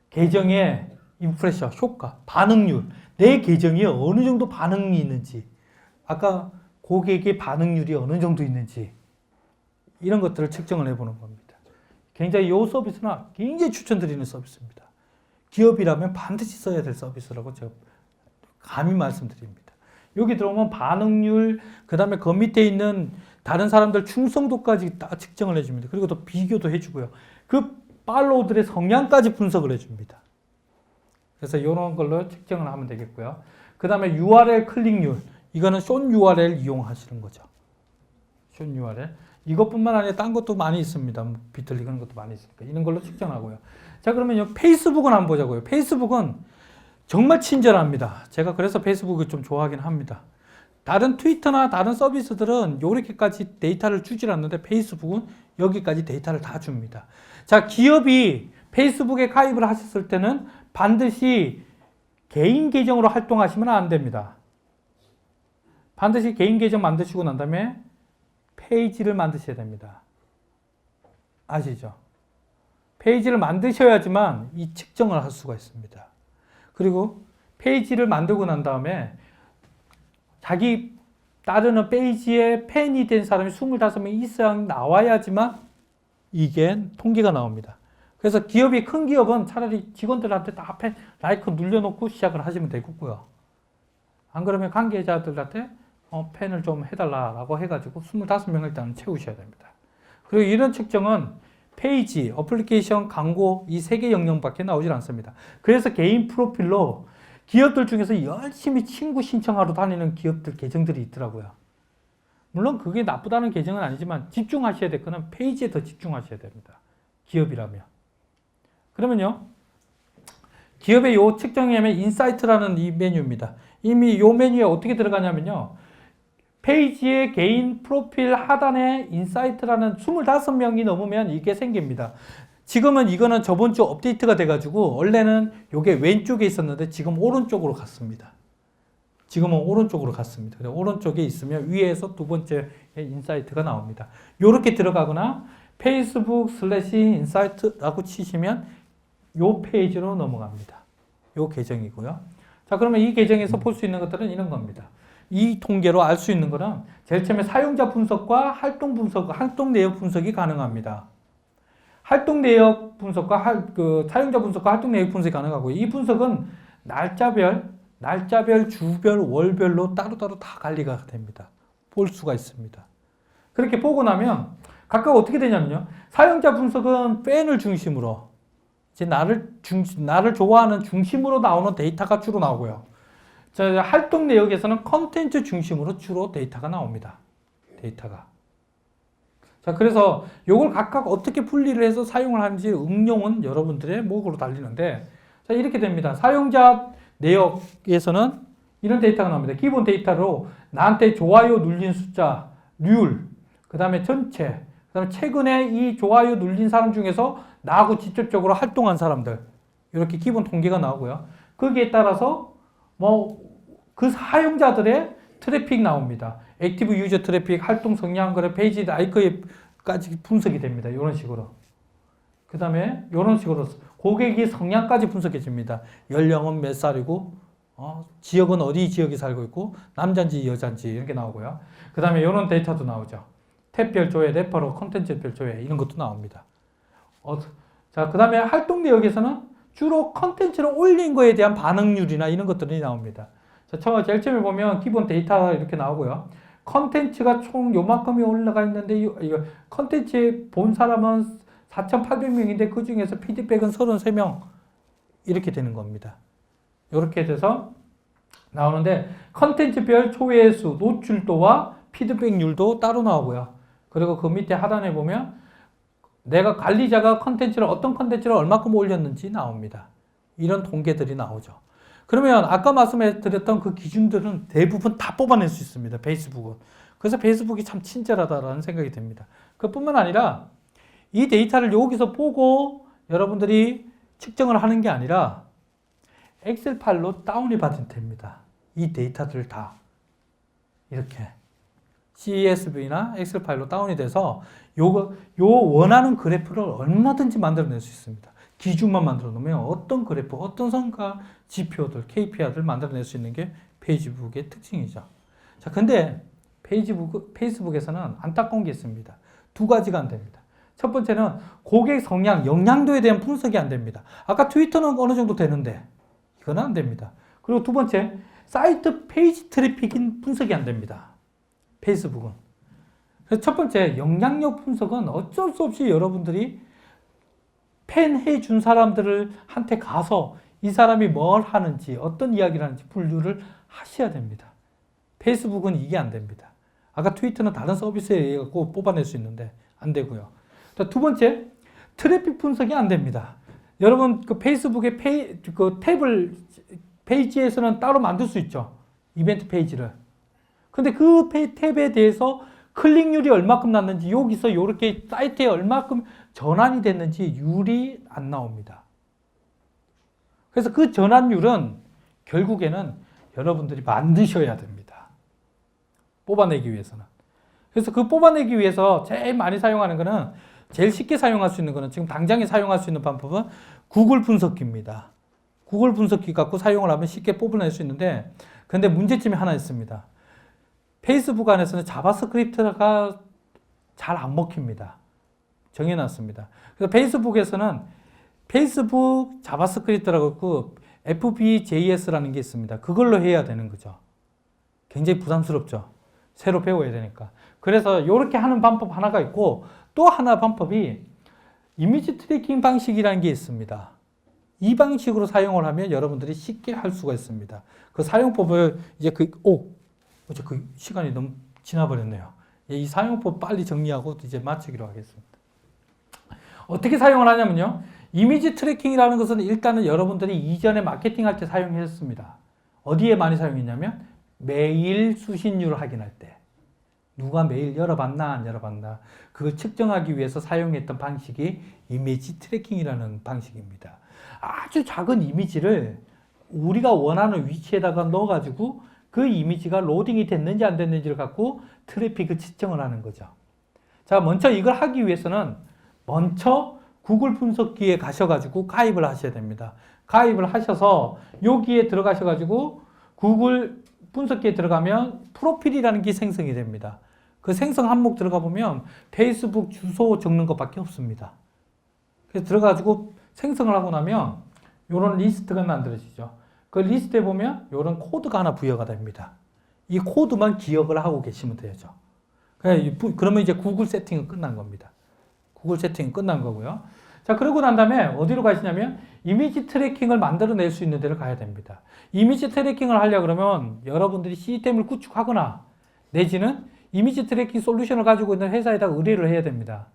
[SPEAKER 1] 계정의 임프레션, 효과, 반응률, 내 계정이 어느 정도 반응이 있는지, 아까 고객의 반응률이 어느 정도 있는지, 이런 것들을 측정을 해보는 겁니다. 굉장히 이 서비스는 굉장히 추천드리는 서비스입니다. 기업이라면 반드시 써야 될 서비스라고 제가 감히 말씀드립니다. 여기 들어오면 반응률, 그 다음에 그 밑에 있는 다른 사람들 충성도까지 다 측정을 해줍니다. 그리고 또 비교도 해주고요. 그 팔로우들의 성향까지 분석을 해줍니다. 그래서 이런 걸로 측정을 하면 되겠고요. 그 다음에 URL 클릭률, 이거는 숏 URL 이용하시는 거죠. 숏 URL. 이것뿐만 아니라 딴 것도 많이 있습니다. 비틀리 그런 것도 많이 있으니까 이런 걸로 측정하고요. 자, 그러면 페이스북은 한번 보자고요. 페이스북은 정말 친절합니다. 제가 그래서 페이스북을 좀 좋아하긴 합니다. 다른 트위터나 다른 서비스들은 이렇게까지 데이터를 주질 않는데 페이스북은 여기까지 데이터를 다 줍니다. 자, 기업이 페이스북에 가입을 하셨을 때는 반드시 개인 계정으로 활동하시면 안 됩니다. 반드시 개인 계정 만드시고 난 다음에 페이지를 만드셔야 됩니다. 아시죠? 페이지를 만드셔야지만 이 측정을 할 수가 있습니다. 그리고 페이지를 만들고 난 다음에 자기 따르는 페이지에 팬이 된 사람이 25명 이상 나와야지만 이게 통계가 나옵니다. 그래서 기업이, 큰 기업은 차라리 직원들한테 다 라이크 눌러놓고 시작을 하시면 되겠고요. 안 그러면 관계자들한테 팬을 좀 해달라고 해가지고 25명을 일단 채우셔야 됩니다. 그리고 이런 측정은 페이지, 어플리케이션, 광고 이 3개 영역밖에 나오질 않습니다. 그래서 개인 프로필로 기업들 중에서 열심히 친구 신청하러 다니는 기업들 계정들이 있더라고요. 물론 그게 나쁘다는 계정은 아니지만 집중하셔야 될 거는 페이지에 더 집중하셔야 됩니다. 기업이라면. 그러면요, 기업의 요 측정이 하면 인사이트라는 이 메뉴입니다. 이미 요 메뉴에 어떻게 들어가냐면요, 페이지의 개인 프로필 하단에 인사이트라는 25명이 넘으면 이게 생깁니다. 지금은 이거는 저번 주 업데이트가 돼가지고 원래는 이게 왼쪽에 있었는데 지금 오른쪽으로 갔습니다. 지금은 오른쪽으로 갔습니다. 오른쪽에 있으면 위에서 두 번째 인사이트가 나옵니다. 이렇게 들어가거나 페이스북 /인사이트라고 치시면 이 페이지로 넘어갑니다. 이 계정이고요. 자, 그러면 이 계정에서 볼 수 있는 것들은 이런 겁니다. 이 통계로 알 수 있는 거는 제일 처음에 사용자 분석과 활동 내역 분석이 가능합니다. 활동 내역 분석과 사용자 분석과 활동 내역 분석이 가능하고, 이 분석은 날짜별, 주별, 월별로 따로따로 다 관리가 됩니다. 볼 수가 있습니다. 그렇게 보고 나면 각각 어떻게 되냐면요, 사용자 분석은 팬을 중심으로, 이제 나를 좋아하는 중심으로 나오는 데이터가 주로 나오고요. 자, 활동 내역에서는 컨텐츠 중심으로 주로 데이터가 나옵니다. 자, 그래서 이걸 각각 어떻게 분리를 해서 사용을 하는지 응용은 여러분들의 목으로 달리는데, 자, 이렇게 됩니다. 사용자 내역에서는 이런 데이터가 나옵니다. 기본 데이터로 나한테 좋아요 눌린 숫자, 률, 그 다음에 전체, 그 다음에 최근에 이 좋아요 눌린 사람 중에서 나하고 직접적으로 활동한 사람들, 이렇게 기본 통계가 나오고요. 거기에 따라서 그 사용자들의 트래픽 나옵니다. 액티브 유저 트래픽, 활동 성향, 그래 페이지 아이콘까지 분석이 됩니다. 이런 식으로. 그 다음에 이런 식으로 고객이 성향까지 분석해 줍니다. 연령은 몇 살이고, 지역은 어디 지역에 살고 있고, 남자인지 여자인지 이런 게 나오고요. 그 다음에 이런 데이터도 나오죠. 탭별 조회, 레퍼럴, 컨텐츠별 조회 이런 것도 나옵니다. 자, 그 다음에 활동 내역에서는 주로 컨텐츠를 올린 거에 대한 반응률이나 이런 것들이 나옵니다. 자, 제일 처음에 보면 기본 데이터가 이렇게 나오고요. 컨텐츠가 총 요만큼이 올라가 있는데, 이거 컨텐츠에 본 사람은 4,800명인데 그 중에서 피드백은 33명 이렇게 되는 겁니다. 이렇게 돼서 나오는데 컨텐츠별 조회수, 노출도와 피드백률도 따로 나오고요. 그리고 그 밑에 하단에 보면 내가 관리자가 어떤 컨텐츠를 얼마큼 올렸는지 나옵니다. 이런 통계들이 나오죠. 그러면 아까 말씀해 드렸던 그 기준들은 대부분 다 뽑아낼 수 있습니다. 페이스북은. 그래서 페이스북이 참 친절하다라는 생각이 듭니다. 그뿐만 아니라 이 데이터를 여기서 보고 여러분들이 측정을 하는 게 아니라 엑셀 파일로 다운이 받으면 됩니다. 이 데이터들을 다 이렇게 CSV나 엑셀 파일로 다운이 돼서 요 원하는 그래프를 얼마든지 만들어낼 수 있습니다. 기준만 만들어 놓으면 어떤 그래프, 어떤 성과 지표들, KPI들 만들어낼 수 있는 게 페이스북의 특징이죠. 자, 근데 페이스북에서는 안타까운 게 있습니다. 두 가지가 안 됩니다. 첫 번째는 고객 성향, 영향도에 대한 분석이 안 됩니다. 아까 트위터는 어느 정도 되는데 이거는 안 됩니다. 그리고 두 번째, 사이트 페이지 트래픽인 분석이 안 됩니다. 페이스북은. 그래서 첫 번째, 영향력 분석은 어쩔 수 없이 여러분들이 팬 해준 사람들한테 가서 이 사람이 뭘 하는지, 어떤 이야기를 하는지 분류를 하셔야 됩니다. 페이스북은 이게 안 됩니다. 아까 트위터는 다른 서비스에 의해 갖고 뽑아낼 수 있는데 안 되고요. 두 번째, 트래픽 분석이 안 됩니다. 여러분, 그 페이스북의 그 탭을 페이지에서는 따로 만들 수 있죠. 이벤트 페이지를. 근데 그 탭에 대해서 클릭률이 얼마큼 났는지, 여기서 이렇게 사이트에 얼마큼 전환이 됐는지 율이 안 나옵니다. 그래서 그 전환율은 결국에는 여러분들이 만드셔야 됩니다. 뽑아내기 위해서는. 그래서 그 뽑아내기 위해서 제일 많이 사용하는 거는, 제일 쉽게 사용할 수 있는 거는, 지금 당장에 사용할 수 있는 방법은 구글 분석기입니다. 구글 분석기 갖고 사용을 하면 쉽게 뽑아낼 수 있는데, 근데 문제점이 하나 있습니다. 페이스북 안에서는 자바스크립트가 잘 안 먹힙니다. 정해놨습니다. 그래서 페이스북에서는 페이스북 자바스크립트라고 있고 FBJS라는 게 있습니다. 그걸로 해야 되는 거죠. 굉장히 부담스럽죠. 새로 배워야 되니까. 그래서 이렇게 하는 방법 하나가 있고, 또 하나 방법이 이미지 트래킹 방식이라는 게 있습니다. 이 방식으로 사용을 하면 여러분들이 쉽게 할 수가 있습니다. 그 사용법을 이제 그 시간이 너무 지나버렸네요. 이 사용법 빨리 정리하고 이제 마치기로 하겠습니다. 어떻게 사용을 하냐면요. 이미지 트래킹이라는 것은 일단은 여러분들이 이전에 마케팅할 때 사용했습니다. 어디에 많이 사용했냐면 메일 수신율을 확인할 때. 누가 메일 열어봤나 안 열어봤나, 그걸 측정하기 위해서 사용했던 방식이 이미지 트래킹이라는 방식입니다. 아주 작은 이미지를 우리가 원하는 위치에다가 넣어가지고 그 이미지가 로딩이 됐는지 안 됐는지를 갖고 트래픽을 측정을 하는 거죠. 자, 먼저 이걸 하기 위해서는 먼저 구글 분석기에 가셔가지고 가입을 하셔야 됩니다. 가입을 하셔서 여기에 들어가셔가지고 구글 분석기에 들어가면 프로필이라는 게 생성이 됩니다. 그 생성 항목 들어가 보면 페이스북 주소 적는 것밖에 없습니다. 그래서 들어가지고 생성을 하고 나면 이런 리스트가 만들어지죠. 그 리스트에 보면 이런 코드가 하나 부여가 됩니다. 이 코드만 기억을 하고 계시면 되죠. 그러면 이제 구글 세팅은 끝난 겁니다. 구글 세팅은 끝난 거고요. 자, 그러고 난 다음에 어디로 가시냐면 이미지 트래킹을 만들어낼 수 있는 데를 가야 됩니다. 이미지 트래킹을 하려고 그러면 여러분들이 시스템을 구축하거나 내지는 이미지 트래킹 솔루션을 가지고 있는 회사에다가 의뢰를 해야 됩니다.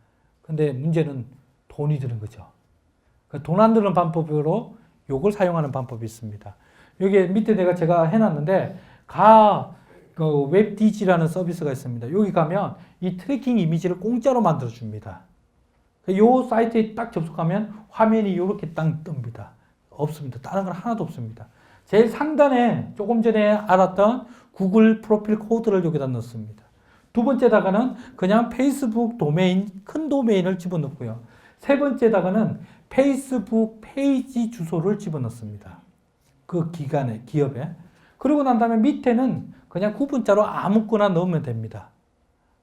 [SPEAKER 1] 근데 문제는 돈이 드는 거죠. 돈 안 드는 방법으로 요걸 사용하는 방법이 있습니다. 여기 밑에 제가 해놨는데 그 웹디지라는 서비스가 있습니다. 여기 가면 이 트래킹 이미지를 공짜로 만들어 줍니다. 이 사이트에 딱 접속하면 화면이 이렇게 딱 뜹니다. 없습니다. 다른 건 하나도 없습니다. 제일 상단에 조금 전에 알았던 구글 프로필 코드를 여기다 넣습니다. 두 번째다가는 그냥 페이스북 도메인, 큰 도메인을 집어넣고요. 세 번째다가는 페이스북 페이지 주소를 집어넣습니다. 그 기업에. 그러고 난 다음에 밑에는 그냥 구분자로 아무거나 넣으면 됩니다.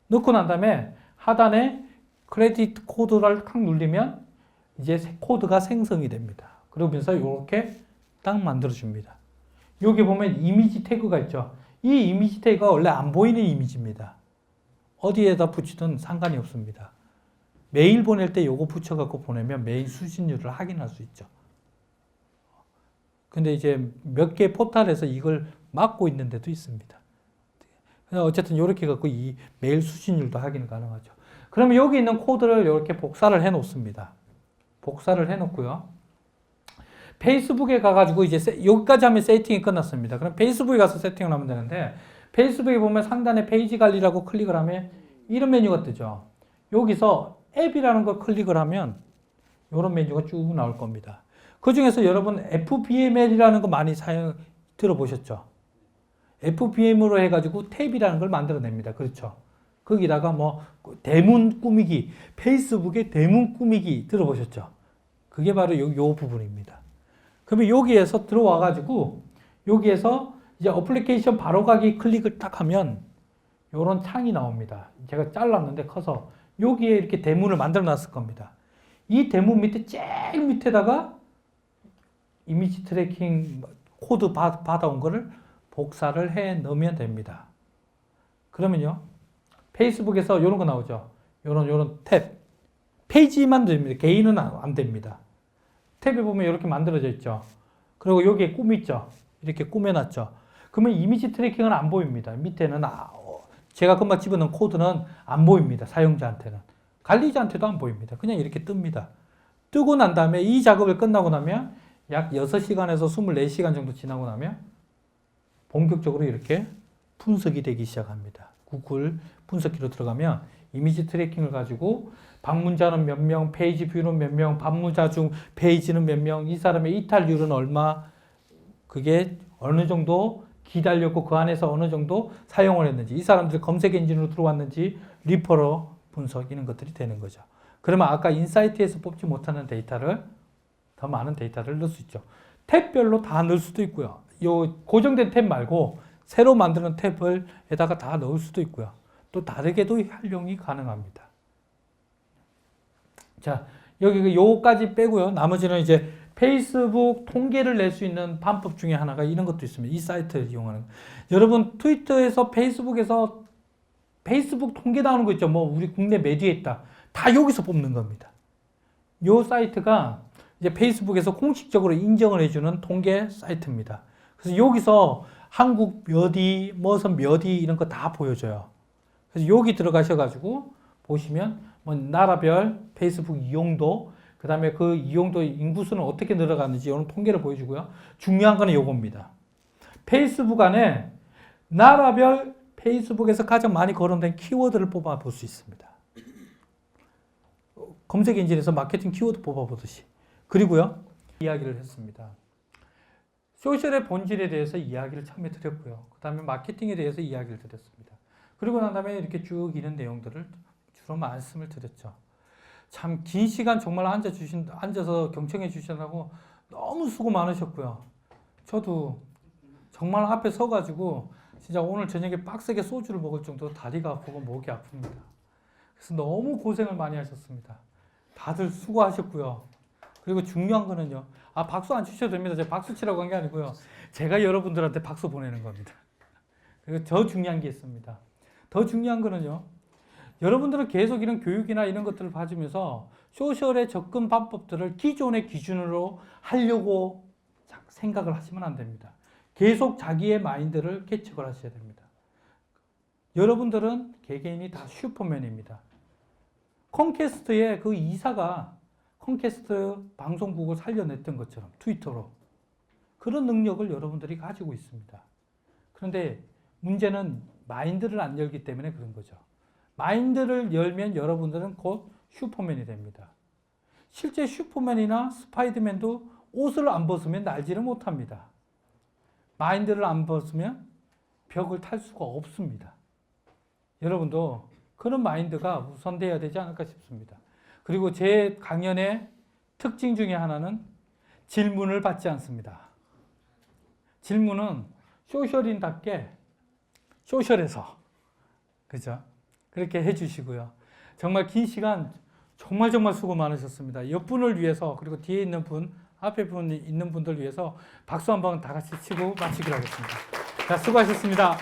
[SPEAKER 1] 넣고 난 다음에 하단에 크레딧 코드를 탁 누르면 이제 코드가 생성이 됩니다. 그러면서 이렇게 딱 만들어줍니다. 여기 보면 이미지 태그가 있죠. 이 이미지 태그가 원래 안 보이는 이미지입니다. 어디에다 붙이든 상관이 없습니다. 메일 보낼 때 요거 붙여갖고 보내면 메일 수신율을 확인할 수 있죠. 근데 이제 몇 개 포털에서 이걸 막고 있는 데도 있습니다. 어쨌든 이렇게 갖고 이 메일 수신율도 확인 가능하죠. 그러면 여기 있는 코드를 이렇게 복사를 해 놓습니다. 복사를 해 놓고요. 페이스북에 가가지고 이제 여기까지 하면 세팅이 끝났습니다. 그럼 페이스북에 가서 세팅을 하면 되는데, 페이스북에 보면 상단에 페이지 관리라고 클릭을 하면 이런 메뉴가 뜨죠. 여기서 앱이라는 걸 클릭을 하면 이런 메뉴가 쭉 나올 겁니다. 그 중에서 여러분 FBML이라는 거 많이 들어보셨죠? FBM으로 해가지고 탭이라는 걸 만들어냅니다. 그렇죠? 거기다가 뭐 대문 꾸미기, 페이스북의 대문 꾸미기 들어보셨죠? 그게 바로 요 부분입니다. 그러면 여기에서 들어와가지고 여기에서 이제 어플리케이션 바로가기 클릭을 딱 하면 이런 창이 나옵니다. 제가 잘랐는데 커서 여기에 이렇게 대문을 만들어 놨을 겁니다. 이 대문 밑에 제일 밑에다가 이미지 트래킹 코드 받아온 거를 복사를 해 넣으면 됩니다. 그러면요, 페이스북에서 이런 거 나오죠. 요런 탭. 페이지만 됩니다. 개인은 안 됩니다. 탭에 보면 이렇게 만들어져 있죠. 그리고 여기에 꿈 있죠. 이렇게 꾸며놨죠. 그러면 이미지 트래킹은 안 보입니다. 밑에는 제가 금방 집어넣은 코드는 안 보입니다. 사용자한테는. 관리자한테도 안 보입니다. 그냥 이렇게 뜹니다. 뜨고 난 다음에 이 작업을 끝나고 나면 약 6시간에서 24시간 정도 지나고 나면 본격적으로 이렇게 분석이 되기 시작합니다. 구글 분석기로 들어가면 이미지 트래킹을 가지고 방문자는 몇 명, 페이지 뷰는 몇 명, 방문자 중 페이지는 몇 명, 이 사람의 이탈률은 얼마, 그게 어느 정도 기다렸고 그 안에서 어느 정도 사용을 했는지, 이 사람들이 검색 엔진으로 들어왔는지, 리퍼러 분석 이런 것들이 되는 거죠. 그러면 아까 인사이트에서 뽑지 못하는 데이터를, 더 많은 데이터를 넣을 수 있죠. 탭별로 다 넣을 수도 있고요. 요 고정된 탭 말고 새로 만드는 탭을에다가 다 넣을 수도 있고요. 또 다르게도 활용이 가능합니다. 자, 여기 요까지 빼고요. 나머지는 이제 페이스북 통계를 낼 수 있는 방법 중에 하나가 이런 것도 있습니다. 이 사이트를 이용하는. 여러분 트위터에서 페이스북에서 페이스북 통계 나오는 거 있죠. 뭐 우리 국내 메디어에 있다. 다 여기서 뽑는 겁니다. 요 사이트가 이제 페이스북에서 공식적으로 인정을 해주는 통계 사이트입니다. 그래서 여기서 한국 몇위, 무슨 몇위 이런 거 다 보여줘요. 그래서 여기 들어가셔가지고 보시면 뭐 나라별 페이스북 이용도, 그 다음에 그 이용도 인구수는 어떻게 늘어가는지 이런 통계를 보여주고요. 중요한 거는 요겁니다. 페이스북 안에 나라별 페이스북에서 가장 많이 거론된 키워드를 뽑아 볼 수 있습니다. 검색 엔진에서 마케팅 키워드 뽑아 보듯이. 그리고요, 이야기를 했습니다. 소셜의 본질에 대해서 이야기를 처음에 드렸고요. 그 다음에 마케팅에 대해서 이야기를 드렸습니다. 그리고 난 다음에 이렇게 쭉 이런 내용들을 주로 말씀을 드렸죠. 참 긴 시간 정말 앉아서 경청해 주시느라고 너무 수고 많으셨고요. 저도 정말 앞에 서가지고 진짜 오늘 저녁에 빡세게 소주를 먹을 정도로 다리가 아프고 목이 아픕니다. 그래서 너무 고생을 많이 하셨습니다. 다들 수고하셨고요. 그리고 중요한 거는요. 박수 안 치셔도 됩니다. 제가 박수 치라고 한 게 아니고요. 제가 여러분들한테 박수 보내는 겁니다. 그리고 더 중요한 게 있습니다. 더 중요한 거는요. 여러분들은 계속 이런 교육이나 이런 것들을 받으면서 소셜의 접근 방법들을 기존의 기준으로 하려고 생각을 하시면 안 됩니다. 계속 자기의 마인드를 개척을 하셔야 됩니다. 여러분들은 개개인이 다 슈퍼맨입니다. 콘캐스트의 그 이사가 콘캐스트 방송국을 살려냈던 것처럼 트위터로 그런 능력을 여러분들이 가지고 있습니다. 그런데 문제는 마인드를 안 열기 때문에 그런 거죠. 마인드를 열면 여러분들은 곧 슈퍼맨이 됩니다. 실제 슈퍼맨이나 스파이더맨도 옷을 안 벗으면 날지를 못합니다. 마인드를 안 벗으면 벽을 탈 수가 없습니다. 여러분도 그런 마인드가 우선되어야 되지 않을까 싶습니다. 그리고 제 강연의 특징 중에 하나는 질문을 받지 않습니다. 질문은 소셜인답게 소셜해서 그죠? 그렇게 해주시고요. 정말 긴 시간 정말 수고 많으셨습니다. 옆분을 위해서 그리고 뒤에 있는 분, 앞에 분이 있는 분들 위해서 박수 한번 다 같이 치고 마치기로 하겠습니다. 자, 수고하셨습니다.